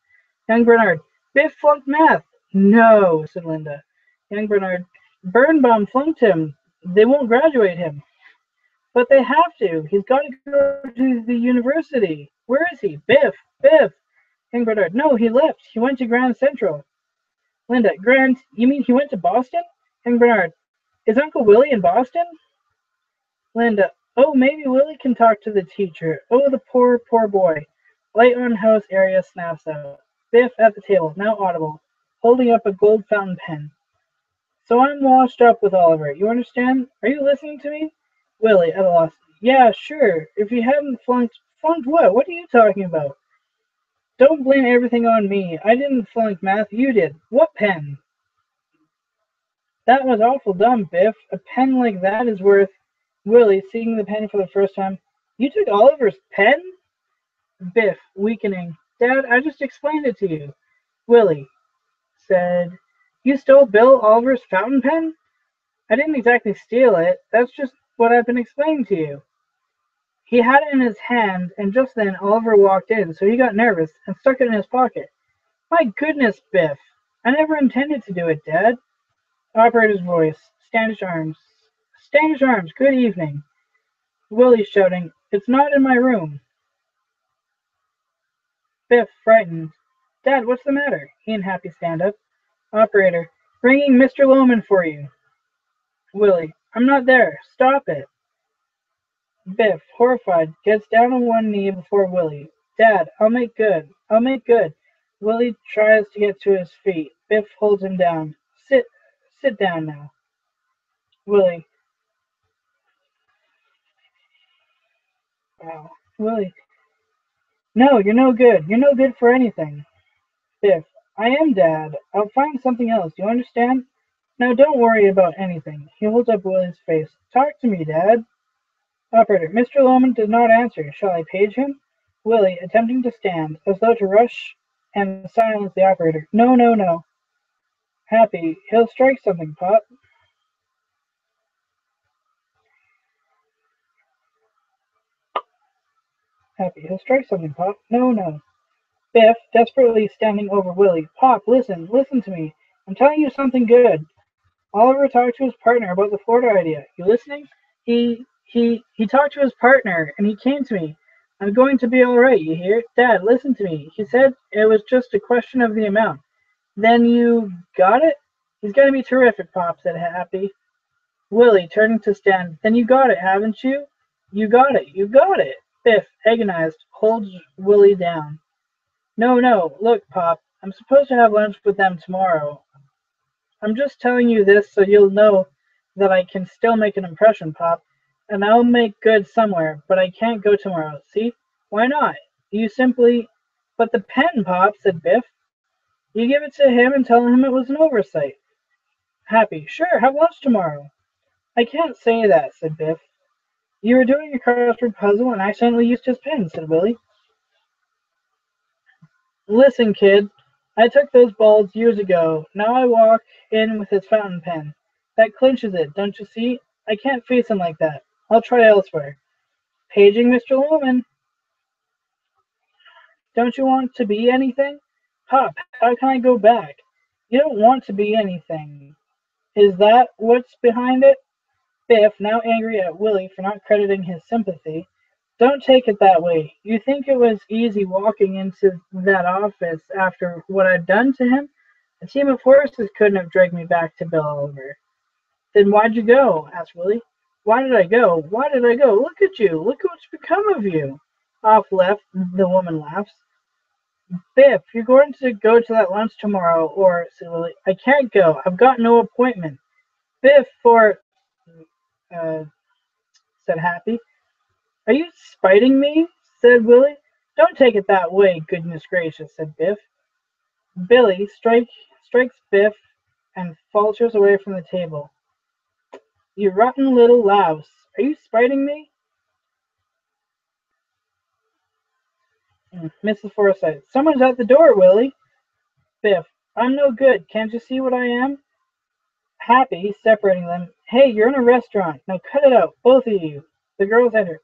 Young Bernard, Biff flunked math. No, said Linda. Young Bernard, Birnbaum flunked him. They won't graduate him. But they have to. He's got to go to the university. Where is he? Biff, Biff. Young Bernard, no, he left. He went to Grand Central. Linda, Grand, you mean he went to Boston? Young Bernard, is Uncle Willy in Boston? Linda, oh, maybe Willy can talk to the teacher. Oh, the poor, poor boy. Light on house area snaps out. Biff at the table, now audible, holding up a gold fountain pen. So I'm washed up with Oliver. You understand? Are you listening to me? Willy, at a loss. Yeah, sure. If you hadn't flunked what? What are you talking about? Don't blame everything on me. I didn't flunk math. You did. What pen? That was awful dumb, Biff. A pen like that is worth... Willy, seeing the pen for the first time. You took Oliver's pen? Biff, weakening. Dad, I just explained it to you. Willy said, you stole Bill Oliver's fountain pen? I didn't exactly steal it. That's just what I've been explaining to you. He had it in his hand, and just then Oliver walked in, so he got nervous and stuck it in his pocket. My goodness, Biff. I never intended to do it, Dad. Operator's voice. Standish arms. Standish arms, good evening. Willy shouting, it's not in my room. Biff, frightened. Dad, what's the matter? He and Happy stand up. Operator, ringing Mr. Loman for you. Willy, I'm not there. Stop it. Biff, horrified, gets down on one knee before Willy. Dad, I'll make good. I'll make good. Willy tries to get to his feet. Biff holds him down. Sit down now. Willy. Wow. Willy. No, you're no good. You're no good for anything. Biff. I am, Dad. I'll find something else. You understand? Now don't worry about anything. He holds up Willy's face. Talk to me, Dad. Operator. Mr. Loman does not answer. Shall I page him? Willy, attempting to stand, as though to rush and silence the operator. No, no, no. Happy. He'll strike something, Pop. Happy. He'll strike something, Pop. No, no. Biff, desperately standing over Willy. Pop, listen to me. I'm telling you something good. Oliver talked to his partner about the Florida idea. You listening? He talked to his partner, and he came to me. I'm going to be all right, you hear? Dad, listen to me. He said it was just a question of the amount. Then you got it? He's going to be terrific, Pop, said Happy. Willy, turning to stand. Then you got it, haven't you? You got it. You got it. Biff, agonized, holds Willy down. No, no. Look, Pop. I'm supposed to have lunch with them tomorrow. I'm just telling you this so you'll know that I can still make an impression, Pop. And I'll make good somewhere, but I can't go tomorrow. See? Why not? You simply... But the pen, Pop, said Biff. You give it to him and tell him it was an oversight. Happy. Sure, have lunch tomorrow. I can't say that, said Biff. You were doing a crossword puzzle and accidentally used his pen, said Willy. Listen, kid. I took those balls years ago. Now I walk in with his fountain pen. That clinches it, don't you see? I can't face him like that. I'll try elsewhere. Paging Mr. Loman. Don't you want to be anything? Pop, how can I go back? You don't want to be anything. Is that what's behind it? Biff, now angry at Willy for not crediting his sympathy. Don't take it that way. You think it was easy walking into that office after what I've done to him? A team of horses couldn't have dragged me back to Bill Oliver. Then why'd you go? Asked Willy. Why did I go? Why did I go? Look at you. Look what's become of you. Off left, the woman laughs. Biff, you're going to go to that lunch tomorrow, or, said Willy. I can't go. I've got no appointment. Biff uh, said Happy. Are you spiting me? Said Willy. Don't take it that way, goodness gracious, said Biff. Billy strikes Biff and falters away from the table. You rotten little louse. Are you spiting me? Mrs. Forsythe. Someone's at the door, Willy. Biff. I'm no good. Can't you see what I am? Happy, separating them. Hey, you're in a restaurant. Now cut it out, both of you. The girls enter.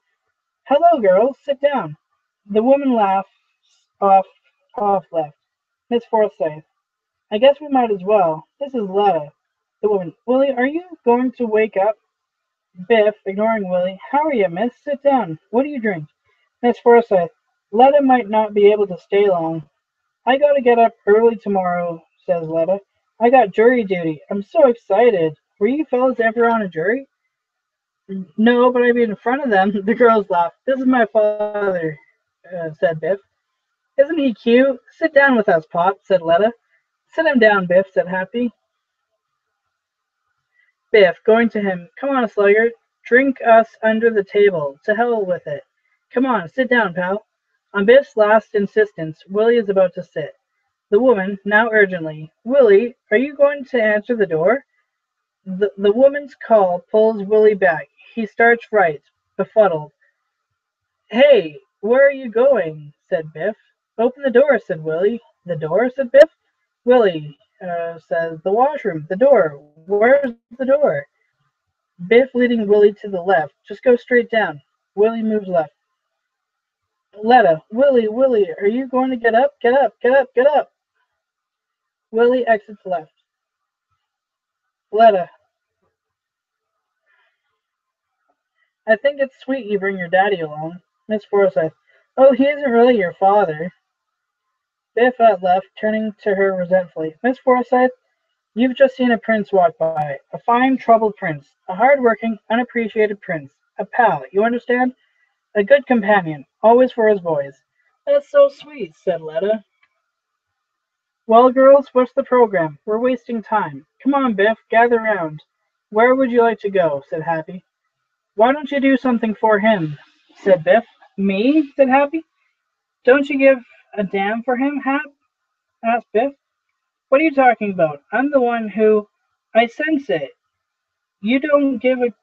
Hello, girls. Sit down. The woman laughs off left. Miss Forsythe. I guess we might as well. This is Letta. The woman. Willy, are you going to wake up? Biff, ignoring Willy. How are you, miss? Sit down. What do you drink? Miss Forsythe. Letta might not be able to stay long. I gotta get up early tomorrow, says Letta. I got jury duty. I'm so excited. Were you fellas ever on a jury? No, but I'd be in front of them. The girls laughed. This is my father, said Biff. Isn't he cute? Sit down with us, Pop, said Letta. Sit him down, Biff, said Happy. Biff, going to him. Come on, sluggard. Drink us under the table. To hell with it. Come on, sit down, pal. On Biff's last insistence, Willy is about to sit. The woman, now urgently. Willy, are you going to answer the door? The woman's call pulls Willy back. He starts right, befuddled. Hey, where are you going? Said Biff. Open the door, said Willy. The door, said Biff. Willy, says, the washroom, the door. Where's the door? Biff leading Willy to the left. Just go straight down. Willy moves left. Letta, Willy, are you going to get up? Get up, get up, get up. Willy exits left. Letta, I think it's sweet you bring your daddy along. Miss Forsythe, oh, he isn't really your father. Biff at left, turning to her resentfully. Miss Forsythe, you've just seen a prince walk by. A fine, troubled prince. A hard-working, unappreciated prince. A pal, you understand? A good companion, always for his boys. That's so sweet, said Letta. Well, girls, what's the program? We're wasting time. Come on, Biff, gather round. Where would you like to go? Said Happy. Why don't you do something for him? Said Biff. Me? Said Happy. Don't you give a damn for him, Hap? Asked Biff. What are you talking about? I'm the one who... I sense it. You don't give a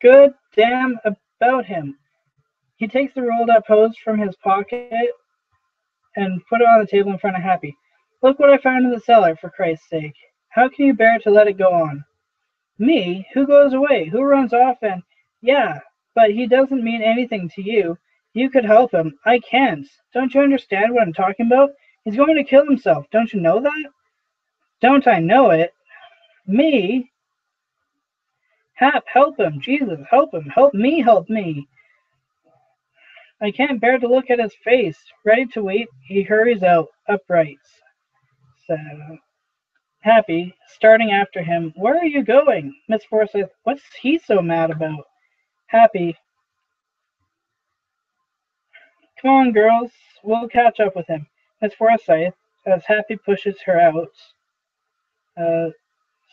good damn about him. He takes the rolled up hose from his pocket and put it on the table in front of Happy. Look what I found in the cellar, for Christ's sake. How can you bear to let it go on? Me? Who goes away? Who runs off and... Yeah, but he doesn't mean anything to you. You could help him. I can't. Don't you understand what I'm talking about? He's going to kill himself. Don't you know that? Don't I know it? Me? Hap, help him. Jesus, help him. Help me, help me. I can't bear to look at his face. Ready to weep, he hurries out, upright. So, Happy, starting after him. Where are you going? Miss Forsythe, what's he so mad about? Happy, come on, girls. We'll catch up with him. Miss Forsythe, as Happy pushes her out.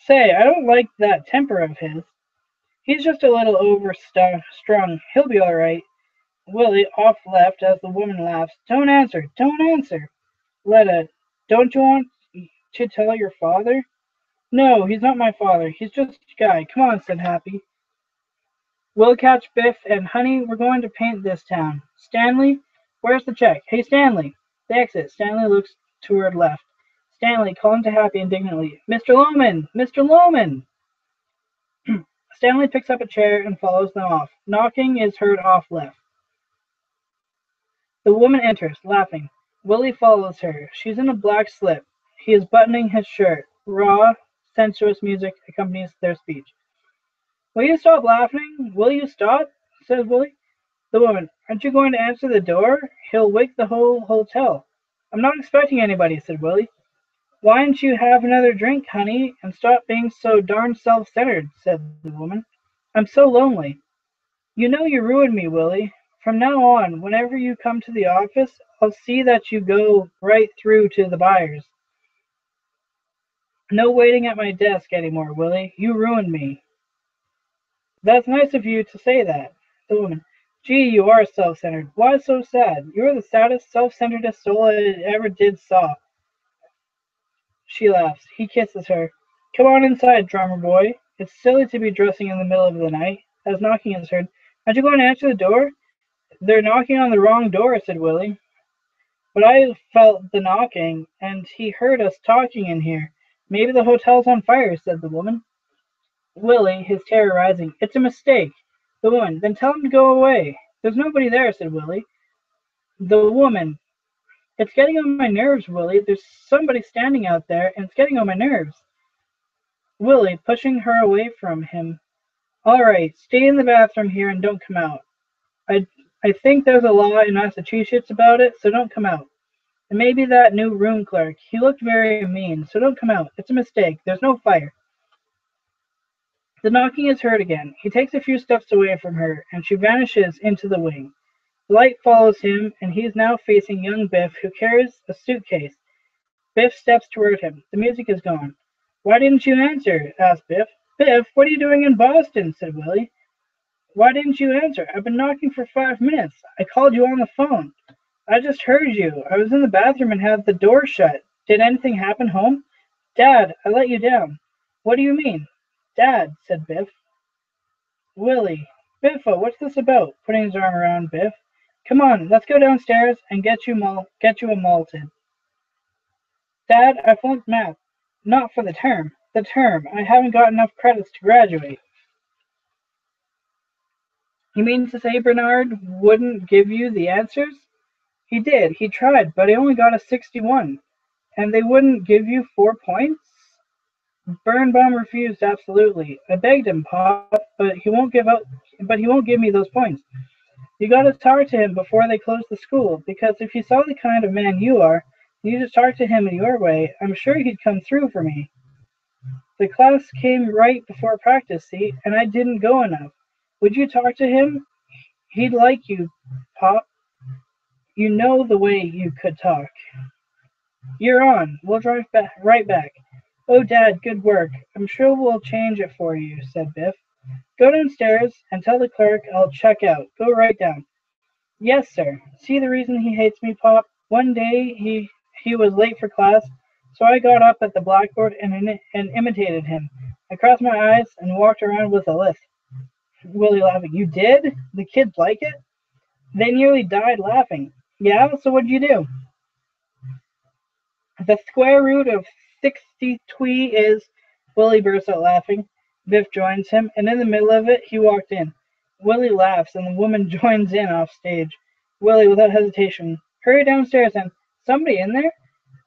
Say, I don't like that temper of his. He's just a little overstrung. He'll be all right. Willy, off left as the woman laughs. Don't answer. Don't answer. Letta, don't you want to tell your father? No, he's not my father. He's just a guy. Come on, said Happy. We'll catch Biff, and honey, we're going to paint this town. Stanley, where's the check? Hey, Stanley. They exit. Stanley looks toward left. Stanley, calling to Happy indignantly. Mr. Loman! Mr. Loman! Stanley picks up a chair and follows them off. Knocking is heard off left. The woman enters, laughing. Willy follows her. She's in a black slip. He is buttoning his shirt. Raw, sensuous music accompanies their speech. Will you stop laughing? Will you stop? Says Willy. The woman, aren't you going to answer the door? He'll wake the whole hotel. I'm not expecting anybody, said Willy. Why don't you have another drink, honey, and stop being so darn self-centered, said the woman. I'm so lonely. You know you ruined me, Willy. From now on, whenever you come to the office, I'll see that you go right through to the buyers. No waiting at my desk anymore, Willy. You ruined me. That's nice of you to say that. The woman. Gee, you are self-centered. Why so sad? You're the saddest, self-centeredest soul I ever did saw. She laughs. He kisses her. Come on inside, drummer boy. It's silly to be dressing in the middle of the night. As knocking is heard. Aren't you going to answer the door? They're knocking on the wrong door, said Willy. But I felt the knocking, and he heard us talking in here. Maybe the hotel's on fire, said the woman. Willy, his terror rising. It's a mistake. The woman. Then tell him to go away. There's nobody there, said Willy. The woman. It's getting on my nerves, Willy. There's somebody standing out there, and it's getting on my nerves. Willy, pushing her away from him. All right, stay in the bathroom here and don't come out. I, I think there's a law in Massachusetts about it, so don't come out. And maybe that new room clerk. He looked very mean, so don't come out. It's a mistake. There's no fire. The knocking is heard again. He takes a few steps away from her, and she vanishes into the wing. The light follows him, and he is now facing young Biff, who carries a suitcase. Biff steps toward him. The music is gone. Why didn't you answer? Asked Biff. Biff, what are you doing in Boston? Said Willy. Why didn't you answer? I've been knocking for 5 minutes. I called you on the phone. I just heard you. I was in the bathroom and had the door shut. Did anything happen home? Dad, I let you down. What do you mean? Dad, said Biff. Willy. Biffo, what's this about? Putting his arm around Biff. Come on, let's go downstairs and get you a malted. Dad, I flunked math. Not for the term. The term. I haven't got enough credits to graduate. You mean to say Bernard wouldn't give you the answers? He did. He tried, but he only got a 61. And they wouldn't give you 4 points? Birnbaum refused absolutely. I begged him, Pop, but he won't give me those points. You got to talk to him before they close the school, because if you saw the kind of man you are, you just talk to him in your way, I'm sure he'd come through for me. The class came right before practice, see, and I didn't go enough. Would you talk to him? He'd like you, Pop. You know the way you could talk. You're on. We'll drive right back. Oh, Dad, good work. I'm sure we'll change it for you, said Biff. Go downstairs and tell the clerk I'll check out. Go right down. Yes, sir. See the reason he hates me, Pop? One day he was late for class, so I got up at the blackboard and imitated him. I crossed my eyes and walked around with a lisp. Willy laughing. You did? The kids like it? They nearly died laughing. Yeah, so what'd you do? The square root of 63 is... Willy bursts out laughing. Biff joins him, and in the middle of it, he walked in. Willy laughs, and the woman joins in off stage. Willy, without hesitation, hurry downstairs and... Somebody in there?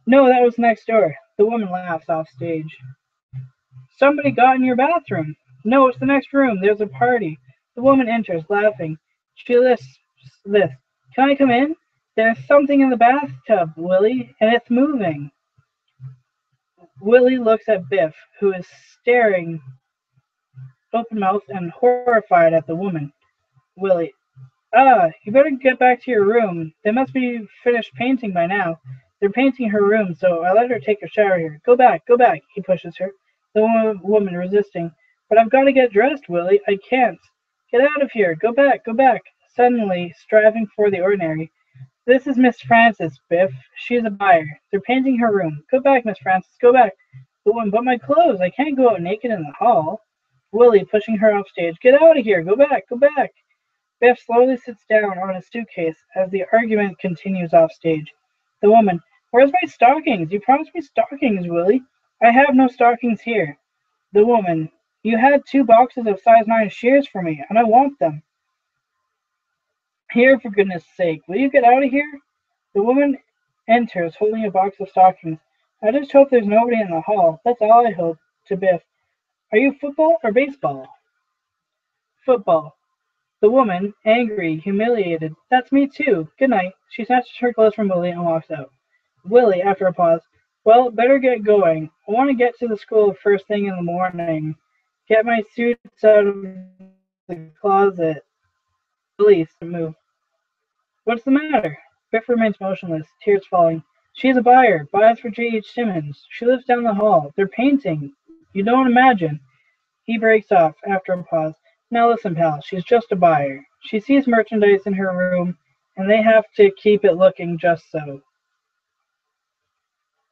No, that was next door. The woman laughs off stage. Somebody got in your bathroom. No, it's the next room. There's a party. The woman enters, laughing. She lisps this. Can I come in? There's something in the bathtub, Willy, and it's moving. Willy looks at Biff, who is staring open-mouthed and horrified at the woman. Willy, you better get back to your room. They must be finished painting by now. They're painting her room, so I let her take a shower here. Go back, he pushes her. The woman resisting. But I've got to get dressed, Willy. I can't. Get out of here. Go back. Suddenly, striving for the ordinary. This is Miss Frances, Biff. She's a buyer. They're painting her room. Go back, Miss Frances. Go back. The woman, but my clothes. I can't go out naked in the hall. Willy, pushing her off stage. Get out of here. Go back. Biff slowly sits down on his suitcase as the argument continues off stage. The woman, where's my stockings? You promised me stockings, Willy. I have no stockings here. The woman, you had 2 boxes of size 9 shears for me, and I want them. Here, for goodness sake, will you get out of here? The woman enters, holding a box of stockings. I just hope there's nobody in the hall. That's all I hope. To Biff. Are you football or baseball? Football. The woman, angry, humiliated. That's me too. Good night. She snatches her clothes from Willy and walks out. Willy, after a pause. Well, better get going. I want to get to the school first thing in the morning. Get my suits out of the closet. Release and move. What's the matter? Biff remains motionless, tears falling. She's a buyer, buys for J.H. Simmons. She lives down the hall. They're painting. You don't imagine. He breaks off after a pause. Now listen, pal, she's just a buyer. She sees merchandise in her room, and they have to keep it looking just so.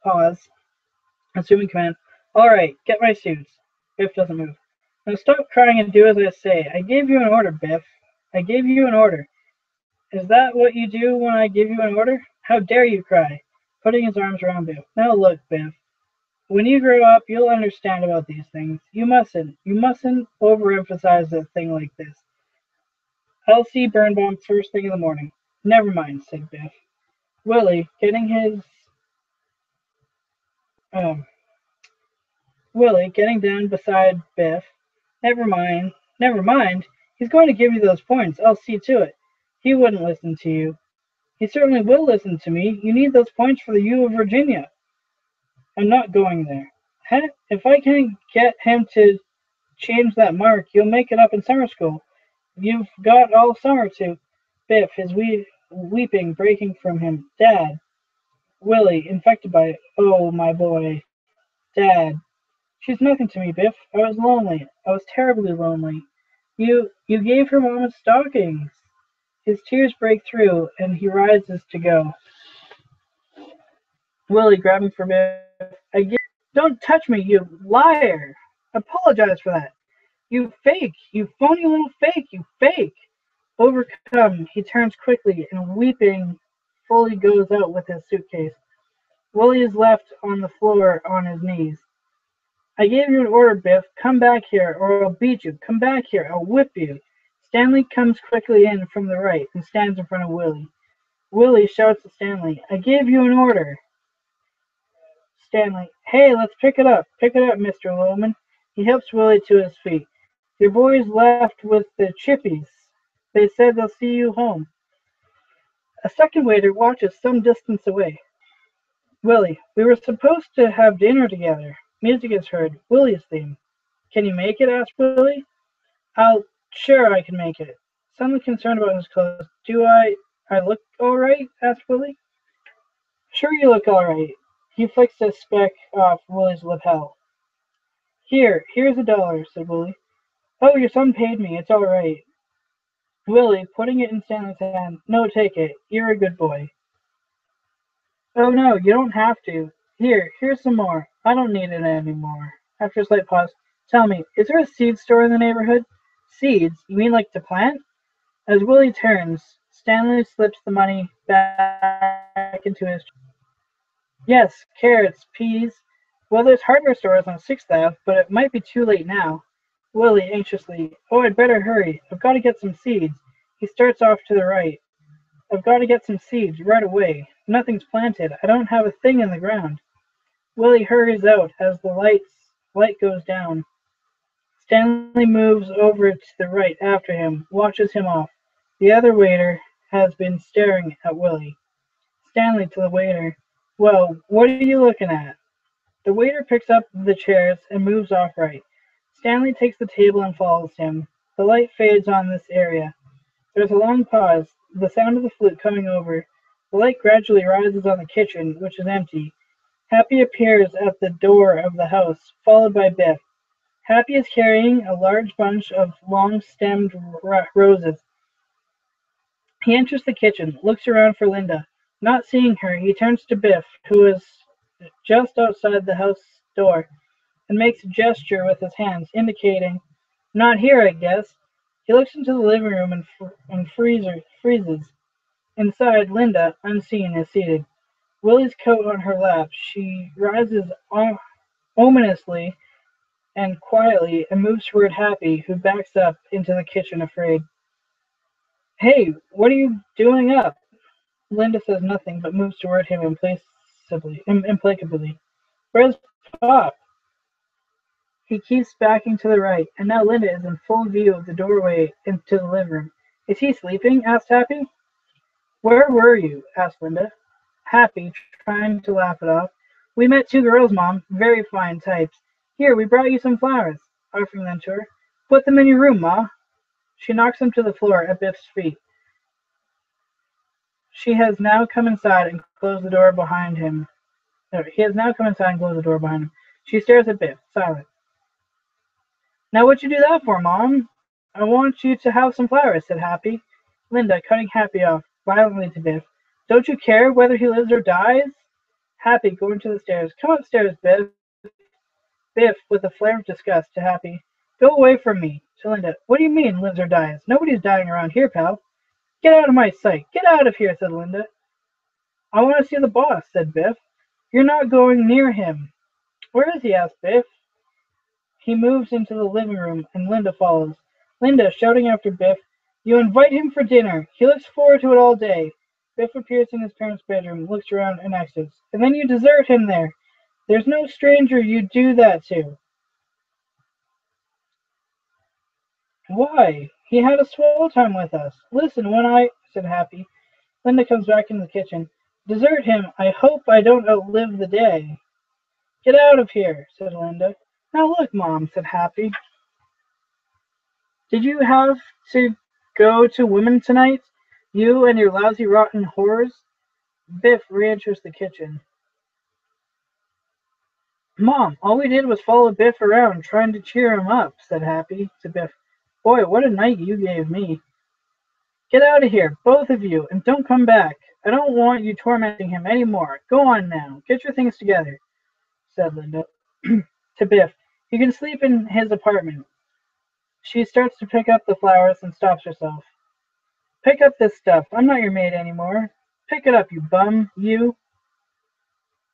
Pause. Assuming command. All right, get my suits. Biff doesn't move. Now stop crying and do as I say. I gave you an order, Biff. I gave you an order. Is that what you do when I give you an order? How dare you cry? Putting his arms around Biff. Now look, Biff. When you grow up, you'll understand about these things. You mustn't overemphasize a thing like this. I'll see Birnbaum first thing in the morning. Never mind, said Biff. Willie, getting his, um, Willie, getting down beside Biff. Never mind, never mind. He's going to give you those points. I'll see to it. He wouldn't listen to you. He certainly will listen to me. You need those points for the U of Virginia. I'm not going there. Heck, if I can't get him to change that mark, you'll make it up in summer school. You've got all summer to. Biff, his weeping breaking from him. Dad. Willie, infected by it. Oh, my boy. Dad. She's nothing to me, Biff. I was lonely. I was terribly lonely. You gave her Mama stockings. His tears break through, and he rises to go. Willie, grabbing for Biff. Don't touch me, you liar! Apologize for that. You fake! You phony little fake! You fake! Overcome, he turns quickly and weeping fully goes out with his suitcase. Willie is left on the floor on his knees. I gave you an order, Biff. Come back here or I'll beat you. Come back here. I'll whip you. Stanley comes quickly in from the right and stands in front of Willie. Willie shouts to Stanley, I gave you an order. Stanley, hey, let's pick it up. Pick it up, Mr. Loman. He helps Willie to his feet. Your boys left with the chippies. They said they'll see you home. A second waiter watches some distance away. Willie, we were supposed to have dinner together. Music is heard. Willie's theme. Can you make it? Asked Willie. Sure I can make it. Suddenly concerned about his clothes. Do I look all right? Asked Willie. Sure you look all right. He flicks a speck off Willie's lapel. Here's $1, said Willie. Oh, your son paid me. It's all right. Willie, putting it in Stanley's hand. No, take it. You're a good boy. Oh, no, you don't have to. Here's some more. I don't need it anymore. After a slight pause, tell me, is there a seed store in the neighborhood? Seeds? You mean like to plant? As Willie turns, Stanley slips the money back into his. Yes, carrots, peas. Well, there's hardware stores on 6th Ave, but it might be too late now. Willie, anxiously. Oh, I'd better hurry. I've got to get some seeds. He starts off to the right. I've got to get some seeds right away. Nothing's planted. I don't have a thing in the ground. Willie hurries out as the light goes down. Stanley moves over to the right after him, watches him off. The other waiter has been staring at Willie. Stanley to the waiter. Well, what are you looking at? The waiter picks up the chairs and moves off right. Stanley takes the table and follows him. The light fades on this area. There's a long pause, the sound of the flute coming over. The light gradually rises on the kitchen, which is empty. Happy appears at the door of the house, followed by Biff. Happy is carrying a large bunch of long-stemmed roses. He enters the kitchen, looks around for Linda. Not seeing her, he turns to Biff, who is just outside the house door, and makes a gesture with his hands, indicating, not here, I guess. He looks into the living room and freezes. Inside, Linda, unseen, is seated. Willie's coat on her lap. She rises ominously and quietly and moves toward Happy, who backs up into the kitchen, afraid. Hey, what are you doing up? Linda says nothing, but moves toward him implacably. Where's Pop? He keeps backing to the right, and now Linda is in full view of the doorway into the living room. Is he sleeping? Asked Happy. Where were you? Asked Linda. Happy, trying to laugh it off. We met 2 girls, Mom. Very fine types. Here, we brought you some flowers, offering them to her. Put them in your room, Ma. She knocks them to the floor at Biff's feet. She has now come inside and closed the door behind him. He has now come inside and closed the door behind him. She stares at Biff, silent. Now what'd you do that for, Mom? I want you to have some flowers, said Happy. Linda, cutting Happy off violently to Biff. Don't you care whether he lives or dies? Happy, going to the stairs. Come upstairs, Biff. Biff, with a flare of disgust, to Happy. Go away from me. To Linda. What do you mean, lives or dies? Nobody's dying around here, pal. Get out of my sight. Get out of here, said Linda. I want to see the boss, said Biff. You're not going near him. Where is he? Asked Biff. He moves into the living room, and Linda follows. Linda, shouting after Biff, you invite him for dinner. He looks forward to it all day. Biff appears in his parents' bedroom, looks around, and exits. And then you desert him there. There's no stranger you'd do that to. Why? He had a swell time with us. Listen, when I... said Happy. Linda comes back into the kitchen. Desert him. I hope I don't outlive the day. Get out of here, said Linda. Now look, Mom, said Happy. Did you have to go to women tonight? You and your lousy, rotten whores? Biff re-enters the kitchen. Mom, all we did was follow Biff around, trying to cheer him up, said Happy to Biff. Boy, what a night you gave me. Get out of here, both of you, and don't come back. I don't want you tormenting him any more. Go on now. Get your things together, said Linda. To Biff. You can sleep in his apartment. She starts to pick up the flowers and stops herself. Pick up this stuff. I'm not your maid anymore. Pick it up, you bum. You.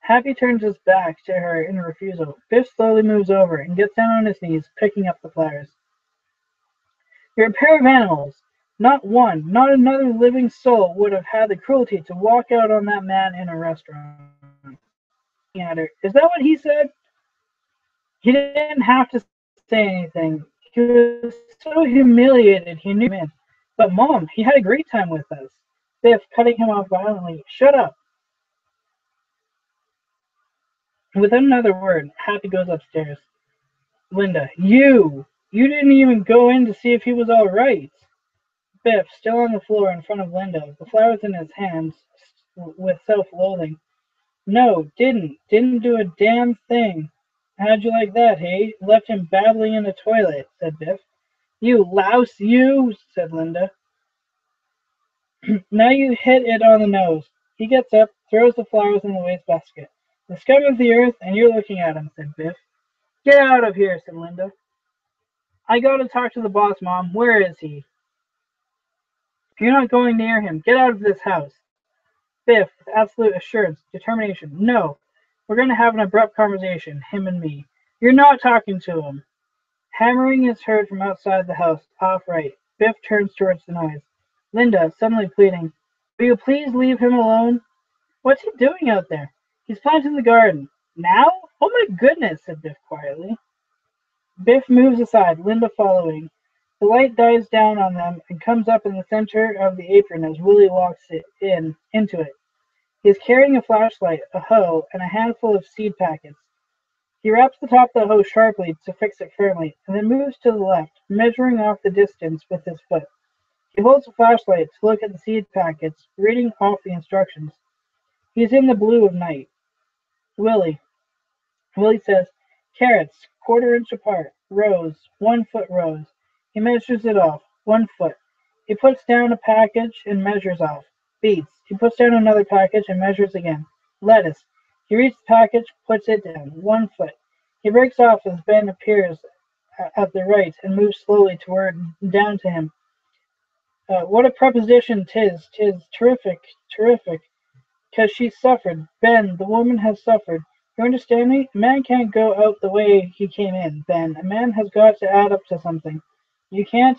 Happy turns his back to her in refusal. Biff slowly moves over and gets down on his knees, picking up the flowers. You're a pair of animals. Not one, not another living soul would have had the cruelty to walk out on that man in a restaurant. At her. Is that what he said? He didn't have to say anything. He was so humiliated he knew him. But Mom, he had a great time with us. Biff, cutting him off violently. Shut up. Without another word, Happy goes upstairs. Linda, you didn't even go in to see if he was all right. Biff, still on the floor in front of Linda, the flowers in his hands, with self-loathing. No, didn't do a damn thing. How'd you like that, hey? Left him babbling in the toilet, said Biff. You louse, you, said Linda. Now you hit it on the nose. He gets up, throws the flowers in the wastebasket. The scum of the earth, and you're looking at him, said Biff. Get out of here, said Linda. I gotta talk to the boss, Mom. Where is he? You're not going near him. Get out of this house. Biff, with absolute assurance, determination. No. We're going to have an abrupt conversation, him and me. You're not talking to him. Hammering is heard from outside the house, off right. Biff turns towards the noise. Linda, suddenly pleading, will you please leave him alone? What's he doing out there? He's planting the garden. Now? Oh my goodness, said Biff quietly. Biff moves aside, Linda following. The light dies down on them and comes up in the center of the apron as Willy walks into it. He is carrying a flashlight, a hoe, and a handful of seed packets. He raps the top of the hoe sharply to fix it firmly, and then moves to the left, measuring off the distance with his foot. He holds the flashlight to look at the seed packets, reading off the instructions. He is in the blue of night. Willy says, carrots, 1/4 inch apart, rows, 1 foot rows. He measures it off, 1 foot. He puts down a package and measures off. Beets. He puts down another package and measures again. Lettuce. He reads the package, puts it down, 1 foot. He breaks off as Ben appears at the right and moves slowly down to him. What a proposition 'tis terrific, 'cause she's suffered. Ben, the woman has suffered. You understand me? A man can't go out the way he came in, Ben. A man has got to add up to something. You can't.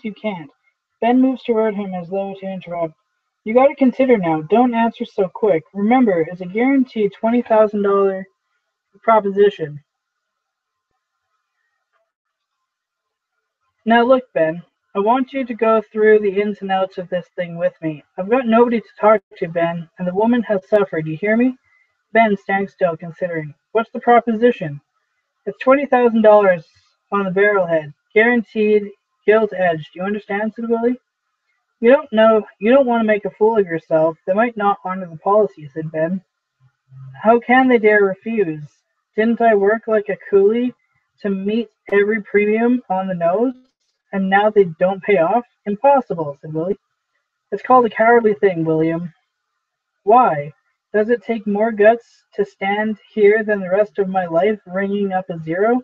Ben moves toward him as though to interrupt. You gotta consider now. Don't answer so quick. Remember, it's a guaranteed $20,000 proposition. Now look, Ben. I want you to go through the ins and outs of this thing with me. I've got nobody to talk to, Ben, and the woman has suffered. You hear me? Ben stands still, considering. What's the proposition? It's $20,000 on the barrelhead. Guaranteed, gilt-edged. You understand, said Willy? You don't want to make a fool of yourself. They might not honor the policy, said Ben. How can they dare refuse? Didn't I work like a coolie to meet every premium on the nose, and now they don't pay off? Impossible, said Willy. It's called a cowardly thing, William. Why? Does it take more guts to stand here than the rest of my life ringing up a zero?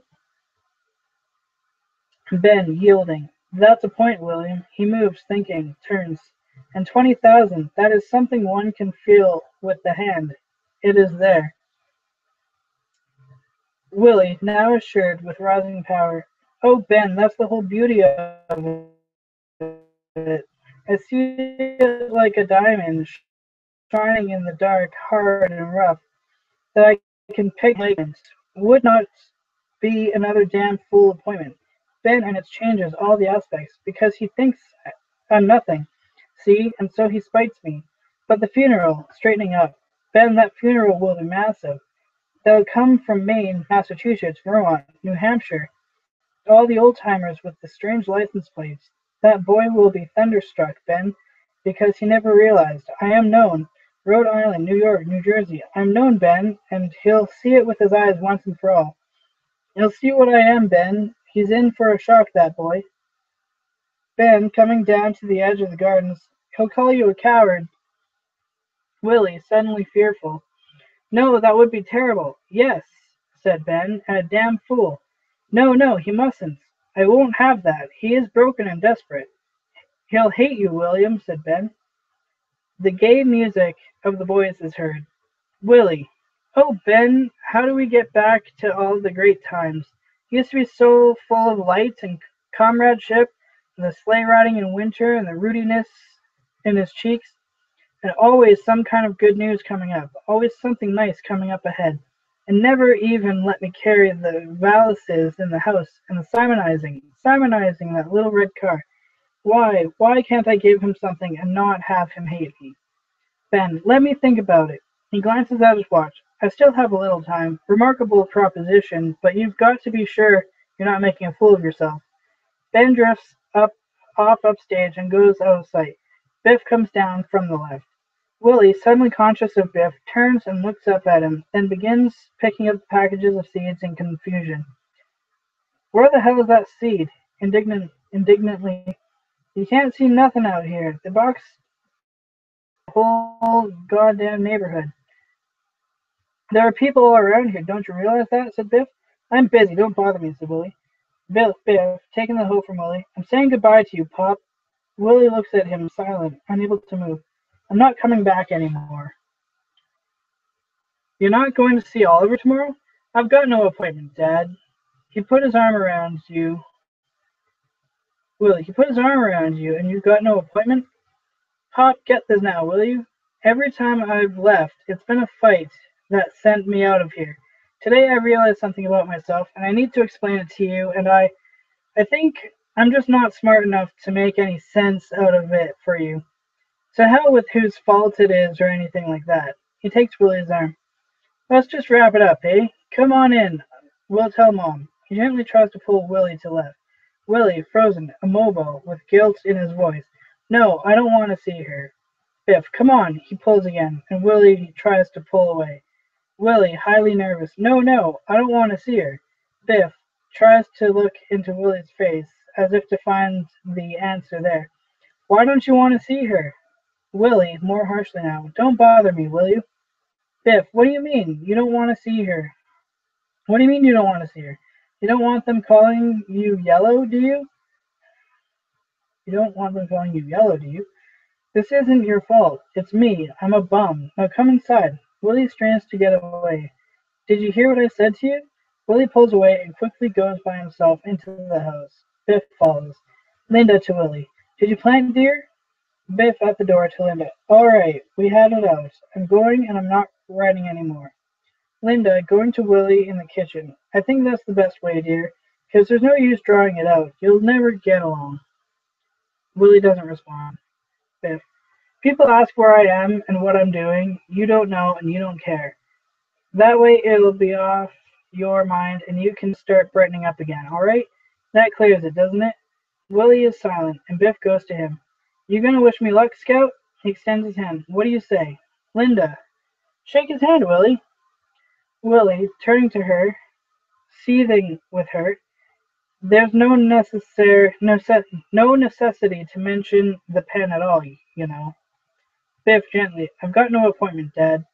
Ben, yielding. That's a point, William. He moves, thinking, turns. And 20,000, that is something one can feel with the hand. It is there. Willy, now assured, with rising power. Oh, Ben, that's the whole beauty of it. I see it like a diamond shining in the dark, hard and rough, that I can pick my appointment. Would not be another damn fool appointment. Ben and it changes all the aspects, because he thinks I'm nothing. See, and so he spites me. But the funeral, straightening up. Ben, that funeral will be massive. They'll come from Maine, Massachusetts, Vermont, New Hampshire, all the old-timers with the strange license plates. That boy will be thunderstruck, Ben, because he never realized. I am known. Rhode Island, New York, New Jersey. I'm known, Ben, and he'll see it with his eyes once and for all. He'll see what I am, Ben. He's in for a shock, that boy. Ben, coming down to the edge of the gardens. He'll call you a coward. Willy, suddenly fearful. No, that would be terrible. Yes, said Ben, and a damn fool. No, no, he mustn't. I won't have that. He is broken and desperate. He'll hate you, William, said Ben. The gay music of the boys is heard. Willy. Oh, Ben, how do we get back to all the great times? He used to be so full of light and comradeship, and the sleigh riding in winter, and the rudiness in his cheeks, and always some kind of good news coming up, always something nice coming up ahead, and never even let me carry the valises in the house, and the simonizing that little red car. Why can't I give him something and not have him hate me? Ben, let me think about it. He glances at his watch. I still have a little time. Remarkable proposition, but you've got to be sure you're not making a fool of yourself. Ben drifts off upstage and goes out of sight. Biff comes down from the left. Willy, suddenly conscious of Biff, turns and looks up at him, then begins picking up packages of seeds in confusion. Where the hell is that seed? Indignantly. You can't see nothing out here. The box the whole goddamn neighborhood. There are people all around here. Don't you realize that? Said Biff. I'm busy. Don't bother me, said Willy. Biff, taking the hoe from Willy. I'm saying goodbye to you, Pop. Willy looks at him, silent, unable to move. I'm not coming back anymore. You're not going to see Oliver tomorrow? I've got no appointment, Dad. He put his arm around you. Willy, he put his arm around you, and you've got no appointment? Pop, get this now, will you? Every time I've left, it's been a fight that sent me out of here. Today I realized something about myself, and I need to explain it to you, and I think I'm just not smart enough to make any sense out of it for you. So hell with whose fault it is or anything like that. He takes Willy's arm. Let's just wrap it up, eh? Come on in. We'll tell Mom. He gently tries to pull Willy to left. Willy, frozen, immobile, with guilt in his voice. No, I don't want to see her. Biff, come on. He pulls again, and Willy tries to pull away. Willy, highly nervous. No, I don't want to see her. Biff tries to look into Willy's face, as if to find the answer there. Why don't you want to see her? Willy, more harshly now. Don't bother me, will you? Biff, what do you mean? You don't want to see her? What do you mean you don't want to see her? You don't want them calling you yellow, do you? You don't want them calling you yellow, do you? This isn't your fault. It's me. I'm a bum. Now come inside. Willy strains to get away. Did you hear what I said to you? Willy pulls away and quickly goes by himself into the house. Biff follows. Linda to Willy. Did you plant, dear? Biff at the door to Linda. All right, we had it out. I'm going and I'm not writing anymore. Linda, going to Willy in the kitchen. I think that's the best way, dear, because there's no use drawing it out. You'll never get along. Willy doesn't respond. Biff. People ask where I am and what I'm doing. You don't know and you don't care. That way it'll be off your mind and you can start brightening up again, all right? That clears it, doesn't it? Willy is silent, and Biff goes to him. You gonna wish me luck, Scout? He extends his hand. What do you say? Linda. Shake his hand, Willy. Willy, turning to her, seething with hurt. There's no necessity to mention the pen at all, you know. Biff gently. I've got no appointment, Dad.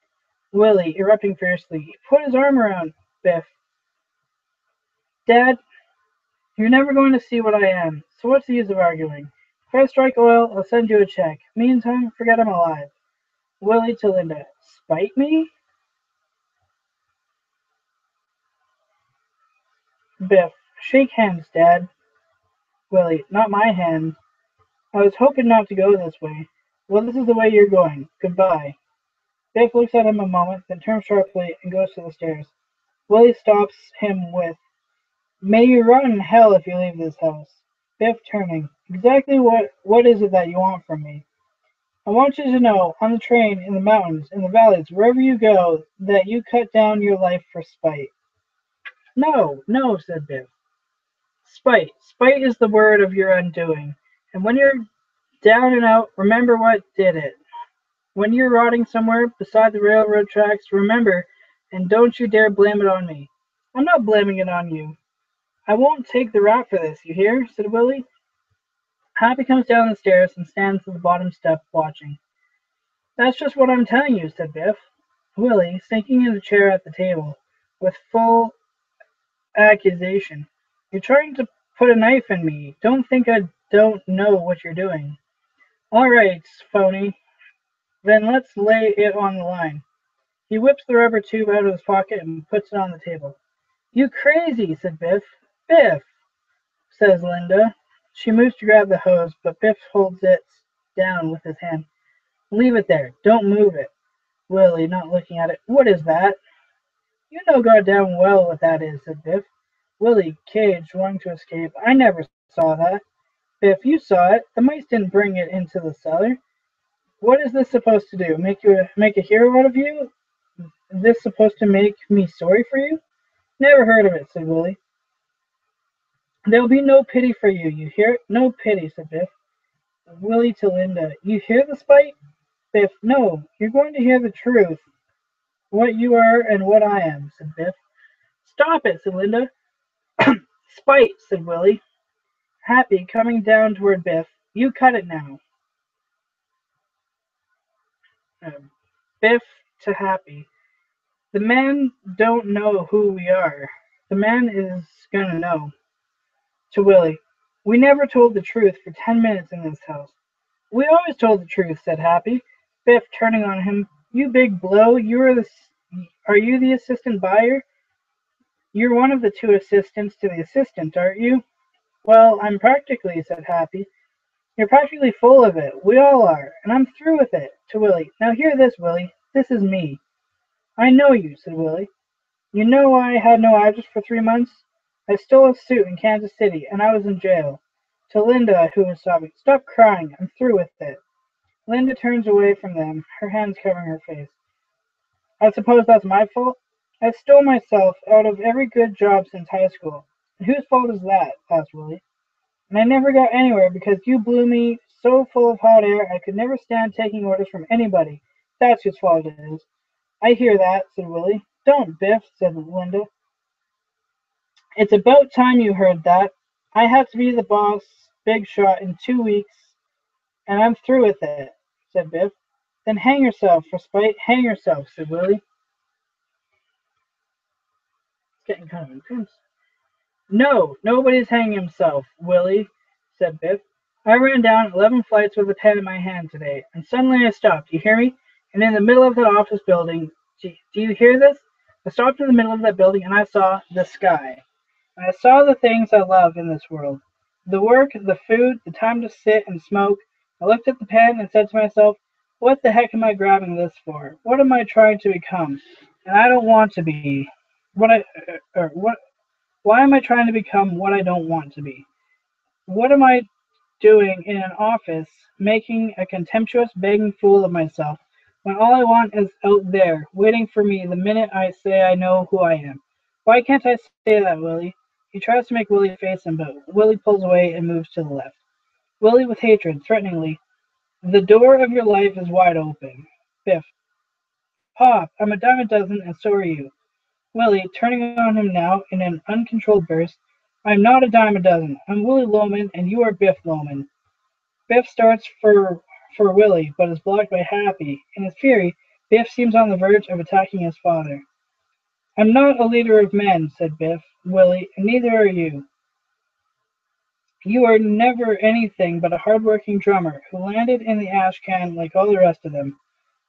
Willy, erupting fiercely. He put his arm around Biff. Dad, you're never going to see what I am, so what's the use of arguing? If I strike oil, I'll send you a check. Meantime, forget I'm alive. Willy to Linda. Spite me? Biff. Shake hands, Dad. Willy. Not my hand. I was hoping not to go this way. Well, this is the way you're going. Goodbye. Biff looks at him a moment, then turns sharply and goes to the stairs. Willy stops him with, May you rot in hell if you leave this house. Biff turning. Exactly what is it that you want from me? I want you to know, on the train, in the mountains, in the valleys, wherever you go, that you cut down your life for spite. No, no, said Biff. Spite. Spite is the word of your undoing. And when you're down and out, remember what did it. When you're rotting somewhere beside the railroad tracks, remember, and don't you dare blame it on me. I'm not blaming it on you. I won't take the rap for this, you hear? Said Willy. Happy comes down the stairs and stands at the bottom step watching. That's just what I'm telling you, said Biff. Willy, sinking in a chair at the table, with full accusation. You're trying to put a knife in me. Don't think I don't know what you're doing. All right, phony. Then let's lay it on the line. He whips the rubber tube out of his pocket and puts it on the table. You crazy, said Biff. Biff, says Linda. She moves to grab the hose, but Biff holds it down with his hand. Leave it there. Don't move it. Willy, not looking at it. What is that? You know goddamn well what that is, said Biff. Willy, caged, wanting to escape. I never saw that. Biff, you saw it. The mice didn't bring it into the cellar. What is this supposed to do? Make a hero out of you? Is this supposed to make me sorry for you? Never heard of it, said Willy. There'll be no pity for you, you hear? No pity, said Biff. Willy to Linda. You hear the spite? Biff. No, you're going to hear the truth. What you are and what I am, said Biff. Stop it, said Linda. Spite, said Willy. Happy, coming down toward Biff. You cut it now. Biff to Happy. The man don't know who we are. The man is gonna know. To Willy. We never told the truth for 10 minutes in this house. We always told the truth, said Happy. Biff turning on him. You big blow, are you the assistant buyer? You're one of the two assistants to the assistant, aren't you? Well, I'm practically, said Happy. You're practically full of it. We all are, and I'm through with it. To Willy. Now hear this, Willy. This is me. I know you, said Willy. You know I had no address for 3 months? I stole a suit in Kansas City, and I was in jail. To Linda, who was sobbing, stop crying. I'm through with it. Linda turns away from them, her hands covering her face. I suppose that's my fault? I stole myself out of every good job since high school. And whose fault is that? Asked Willy. And I never got anywhere because you blew me so full of hot air I could never stand taking orders from anybody. That's whose fault it is. I hear that, said Willy. Don't, Biff, said Linda. It's about time you heard that. I have to be the boss, big shot, in 2 weeks, and I'm through with it, said Biff. Then hang yourself, for spite. Hang yourself, said Willy. It's getting kind of intense. No, nobody's hanging himself, Willy, said Biff. I ran down 11 flights with a pen in my hand today, and suddenly I stopped. You hear me? And in the middle of that office building, do you hear this? I stopped in the middle of that building, and I saw the sky. And I saw the things I love in this world. The work, the food, the time to sit and smoke. I looked at the pen and said to myself, what the heck am I grabbing this for? What am I trying to become? And I don't want to be. Why am I trying to become what I don't want to be? What am I doing in an office, making a contemptuous, begging fool of myself, when all I want is out there, waiting for me the minute I say I know who I am? Why can't I say that, Willy? He tries to make Willy face him, but Willy pulls away and moves to the left. Willy with hatred, threateningly. The door of your life is wide open. Biff. Pop, I'm a dime a dozen, and so are you. Willy, turning on him now in an uncontrolled burst. I'm not a dime a dozen. I'm Willy Loman, and you are Biff Loman. Biff starts for Willy, but is blocked by Happy. In his fury, Biff seems on the verge of attacking his father. I'm not a leader of men, said Biff. Willy, and neither are you. You are never anything but a hard-working drummer who landed in the ash can like all the rest of them.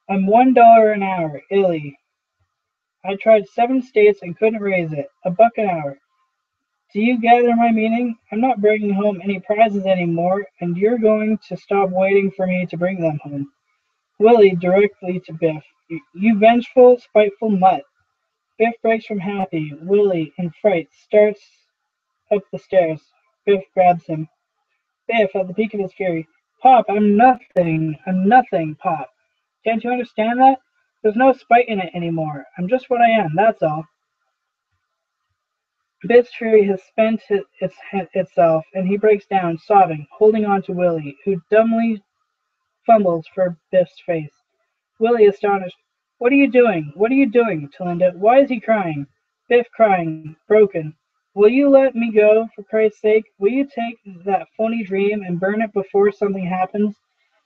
I'm $1 an hour, illy. I tried 7 states and couldn't raise it. $1 an hour. Do you gather my meaning? I'm not bringing home any prizes anymore, and you're going to stop waiting for me to bring them home. Willy directly to Biff. You vengeful, spiteful mutt. Biff breaks from Happy. Willy, in fright, starts up the stairs. Biff grabs him. Biff, at the peak of his fury. Pop, I'm nothing. I'm nothing, Pop. Can't you understand that? There's no spite in it anymore. I'm just what I am, that's all. Biff's fury has spent itself, and he breaks down, sobbing, holding on to Willy, who dumbly fumbles for Biff's face. Willy, astonished. What are you doing? What are you doing, Linda? Why is he crying? Biff crying, broken. Will you let me go, for Christ's sake? Will you take that phony dream and burn it before something happens?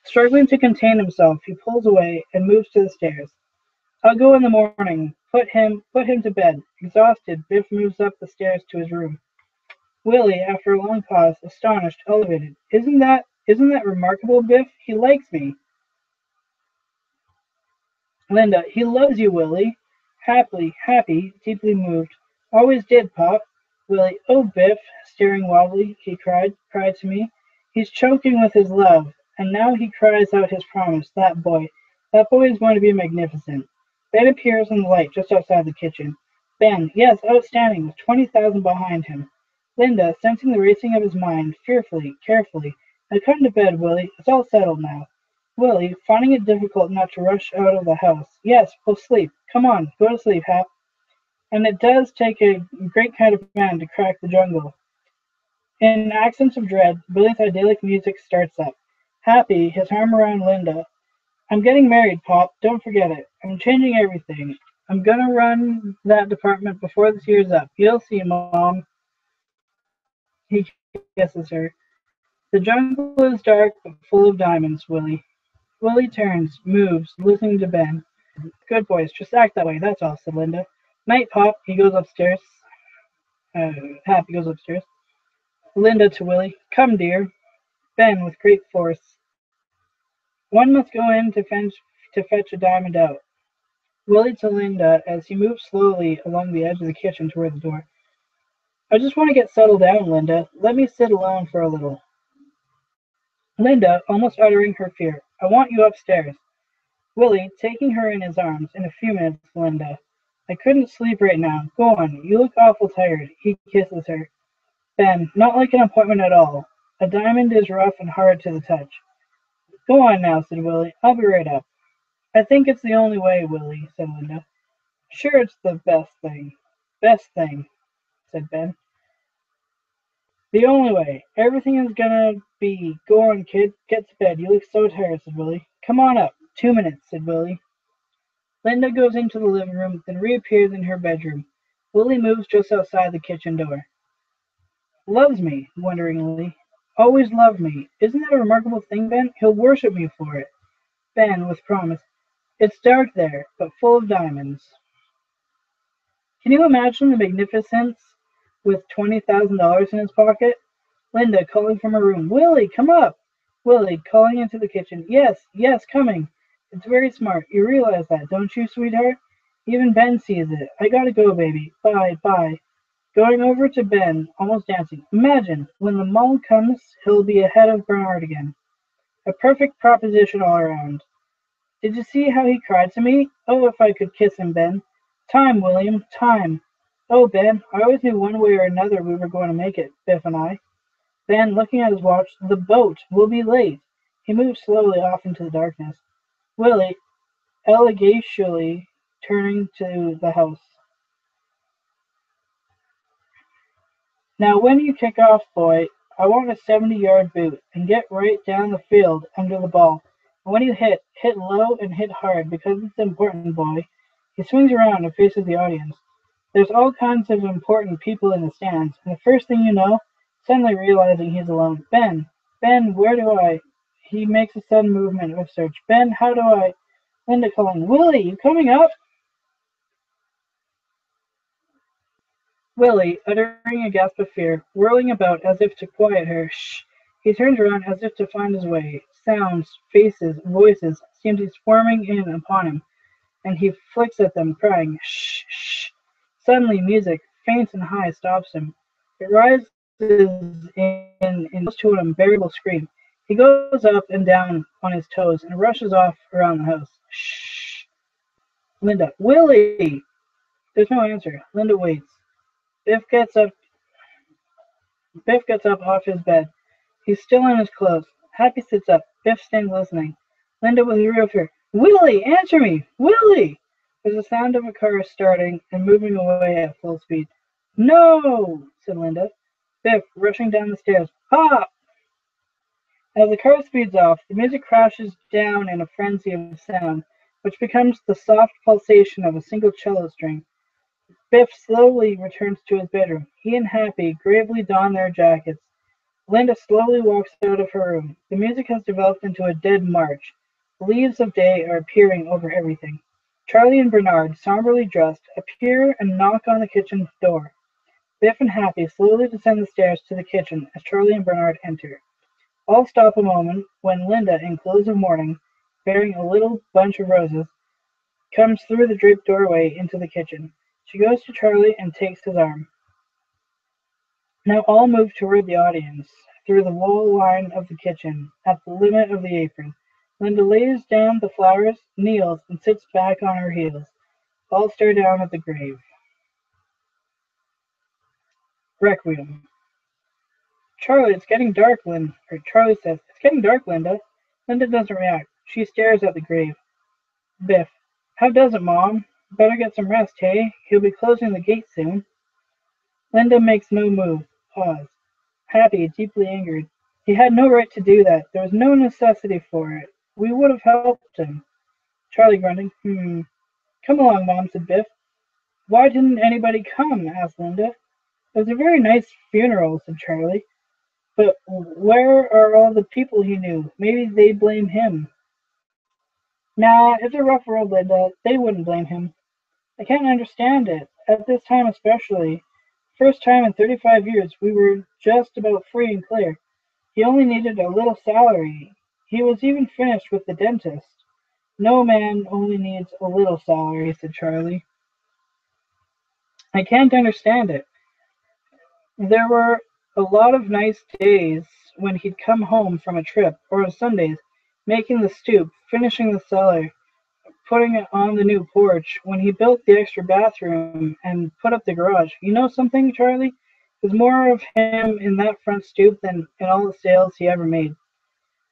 Struggling to contain himself, he pulls away and moves to the stairs. I'll go in the morning. Put him to bed. Exhausted, Biff moves up the stairs to his room. Willy, after a long pause, astonished, elevated. Isn't that remarkable, Biff? He likes me. Linda, he loves you, Willy. Happy, deeply moved. Always did, Pop. Willy, oh, Biff, staring wildly, he cried to me. He's choking with his love, and now he cries out his promise, that boy. That boy is going to be magnificent. Ben appears in the light just outside the kitchen. Ben, yes, outstanding, with 20,000 behind him. Linda, sensing the racing of his mind, fearfully, carefully. Now come to bed, Willy. It's all settled now. Willy, finding it difficult not to rush out of the house. Yes, we'll sleep. Come on, go to sleep, Hap. And it does take a great kind of man to crack the jungle. In accents of dread, Billy's idyllic music starts up. Happy, his arm around Linda. I'm getting married, Pop. Don't forget it. I'm changing everything. I'm gonna run that department before this year's up. You'll see, Mom. He kisses her. The jungle is dark but full of diamonds, Willy. Willy turns, moves, listening to Ben. Good boys, just act that way, that's all, said Linda. Night, Pop. He goes upstairs. Happy goes upstairs. Linda to Willy. Come, dear. Ben, with great force. One must go in to fetch a diamond out. Willy to Linda as he moves slowly along the edge of the kitchen toward the door. I just want to get settled down, Linda. Let me sit alone for a little. Linda, almost uttering her fear. I want you upstairs. Willy, taking her in his arms. In a few minutes, Linda. I couldn't sleep right now. Go on. You look awful tired. He kisses her. Ben, not like an appointment at all. A diamond is rough and hard to the touch. Go on now, said Willy. I'll be right up. I think it's the only way, Willy, said Linda. Sure, it's the best thing. Best thing, said Ben. The only way. Everything is gonna be. Go on, kid. Get to bed. You look so tired, said Willy. Come on up. 2 minutes, said Willy. Linda goes into the living room, then reappears in her bedroom. Willy moves just outside the kitchen door. Loves me, wonderingly. Always loved me. Isn't that a remarkable thing, Ben? He'll worship me for it. Ben, with promise. It's dark there, but full of diamonds. Can you imagine the magnificence with $20,000 in his pocket? Linda calling from her room. Willy, come up! Willy calling into the kitchen. Yes, coming. It's very smart. You realize that, don't you, sweetheart? Even Ben sees it. I gotta go, baby. Bye. Going over to Ben, almost dancing. Imagine, when the mall comes, he'll be ahead of Bernard again. A perfect proposition all around. Did you see how he cried to me? Oh, if I could kiss him, Ben. Time, William, time. Oh, Ben, I always knew one way or another we were going to make it, Biff and I. Ben, looking at his watch, the boat, we'll be late. He moved slowly off into the darkness. Willy, elegantly turning to the house. Now when you kick off, boy, I want a 70-yard boot, and get right down the field under the ball. When you hit low and hit hard because it's important, boy. He swings around and faces the audience. There's all kinds of important people in the stands, and the first thing you know, suddenly realizing he's alone. Ben, where do I? He makes a sudden movement of search. Ben, how do I? Linda calling, Willy, you coming up? Willy, uttering a gasp of fear, whirling about as if to quiet her. Shh! He turns around as if to find his way. Sounds, faces, voices seem to be swarming in upon him, and he flicks at them, crying, Shh! Shh! Suddenly music, faint and high, stops him. It rises in close to an unbearable scream. He goes up and down on his toes and rushes off around the house. Shh! Linda, Willy! There's no answer. Linda waits. Biff gets up Biff gets up off his bed. He's still in his clothes. Happy sits up. Biff stands listening. Linda with real fear. Willy, answer me! Willy! There's a sound of a car starting and moving away at full speed. No! Said Linda. Biff, rushing down the stairs. Pop! As the car speeds off, the music crashes down in a frenzy of sound, which becomes the soft pulsation of a single cello string. Biff slowly returns to his bedroom. He and Happy gravely don their jackets. Linda slowly walks out of her room. The music has developed into a dead march. The leaves of day are appearing over everything. Charley and Bernard, somberly dressed, appear and knock on the kitchen door. Biff and Happy slowly descend the stairs to the kitchen as Charley and Bernard enter. All stop a moment when Linda, in clothes of mourning, bearing a little bunch of roses, comes through the draped doorway into the kitchen. She goes to Charley and takes his arm. Now all move toward the audience, through the wall line of the kitchen, at the limit of the apron. Linda lays down the flowers, kneels, and sits back on her heels. All stare down at the grave. Requiem. Charlie, it's getting dark, Charlie says, it's getting dark, Linda. Linda doesn't react. She stares at the grave. Biff. How does it, Mom? Better get some rest, hey? He'll be closing the gate soon. Linda makes no move. Pause. Happy, deeply angered. He had no right to do that. There was no necessity for it. We would have helped him. Charlie grunting. Come along, Mom, said Biff. Why didn't anybody come? Asked Linda. It was a very nice funeral, said Charlie. But where are all the people he knew? Maybe they blame him. Nah, it's a rough world, Linda. They wouldn't blame him. I can't understand it. At this time especially. First time in 35 years we were just about free and clear. He only needed a little salary. He was even finished with the dentist. No man only needs a little salary, said Charlie. I can't understand it. There were a lot of nice days when he'd come home from a trip, or on Sundays, making the stoop, finishing the cellar, putting it on the new porch, when he built the extra bathroom and put up the garage. You know something, Charlie? There's more of him in that front stoop than in all the sales he ever made.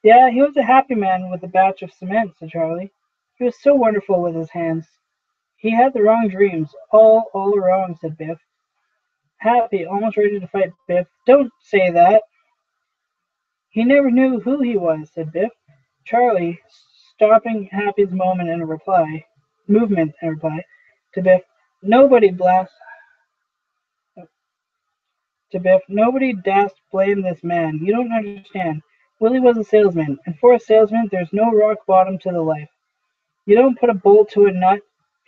Yeah, he was a happy man with a batch of cement, said Charlie. He was so wonderful with his hands. He had the wrong dreams, all wrong, said Biff. Happy, almost ready to fight Biff. Don't say that. He never knew who he was, said Biff. Charlie, stopping Happy's movement in reply to Biff. Nobody das't blame this man. You don't understand. Willy was a salesman, and for a salesman there's no rock bottom to the life. You don't put a bolt to a nut.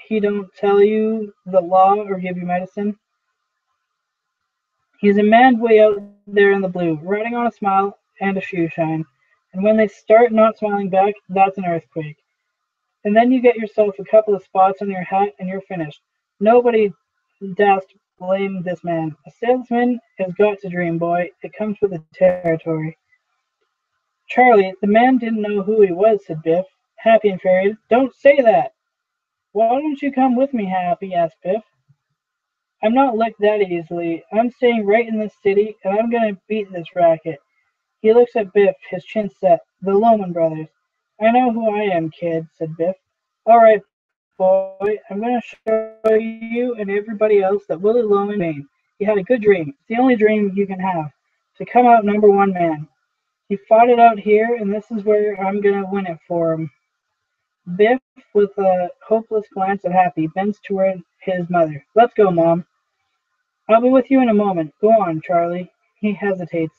He don't tell you the law or give you medicine. He's a man way out there in the blue, riding on a smile and a shoe shine. And when they start not smiling back, that's an earthquake. And then you get yourself a couple of spots on your hat and you're finished. Nobody das't blame this man. A salesman has got to dream, boy. It comes with the territory. Charlie, the man didn't know who he was, said Biff. Happy and furious. Don't say that. Why don't you come with me, Happy? Asked Biff. I'm not licked that easily. I'm staying right in this city, and I'm going to beat this racket. He looks at Biff, his chin set. The Loman brothers. I know who I am, kid, said Biff. All right, boy, I'm going to show you and everybody else that Willy Loman made. He had a good dream. It's the only dream you can have. To come out #1 man. He fought it out here, and this is where I'm gonna win it for him. Biff, with a hopeless glance at Happy, bends toward his mother. Let's go, Mom. I'll be with you in a moment. Go on, Charley. He hesitates.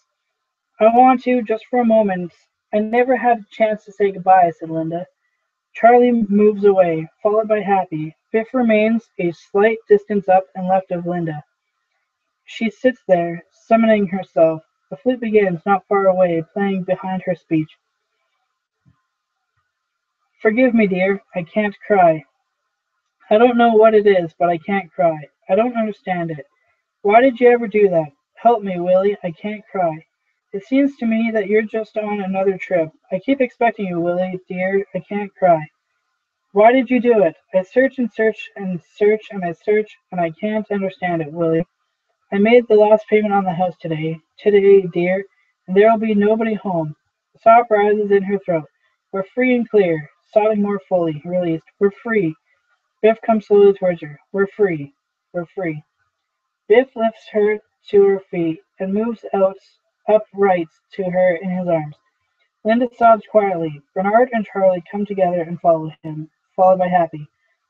I want to, just for a moment. I never had a chance to say goodbye, said Linda. Charley moves away, followed by Happy. Biff remains a slight distance up and left of Linda. She sits there, summoning herself. The flute begins not far away, playing behind her speech. Forgive me, dear. I can't cry. I don't know what it is, but I can't cry. I don't understand it. Why did you ever do that? Help me, Willy. I can't cry. It seems to me that you're just on another trip. I keep expecting you, Willy, dear. I can't cry. Why did you do it? I search and search and search and I search, and I can't understand it, Willy. I made the last payment on the house today, dear, and there'll be nobody home. The sob rises in her throat. We're free and clear, sobbing more fully, released. We're free. Biff comes slowly towards her. We're free. We're free. Biff lifts her to her feet and moves out upright to her in his arms. Linda sobs quietly. Bernard and Charley come together and follow him, followed by Happy.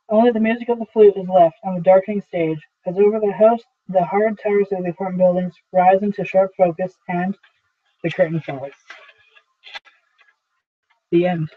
Only the music of the flute is left on the darkening stage, as over the house the hard towers of the apartment buildings rise into sharp focus, and the curtain falls. The end.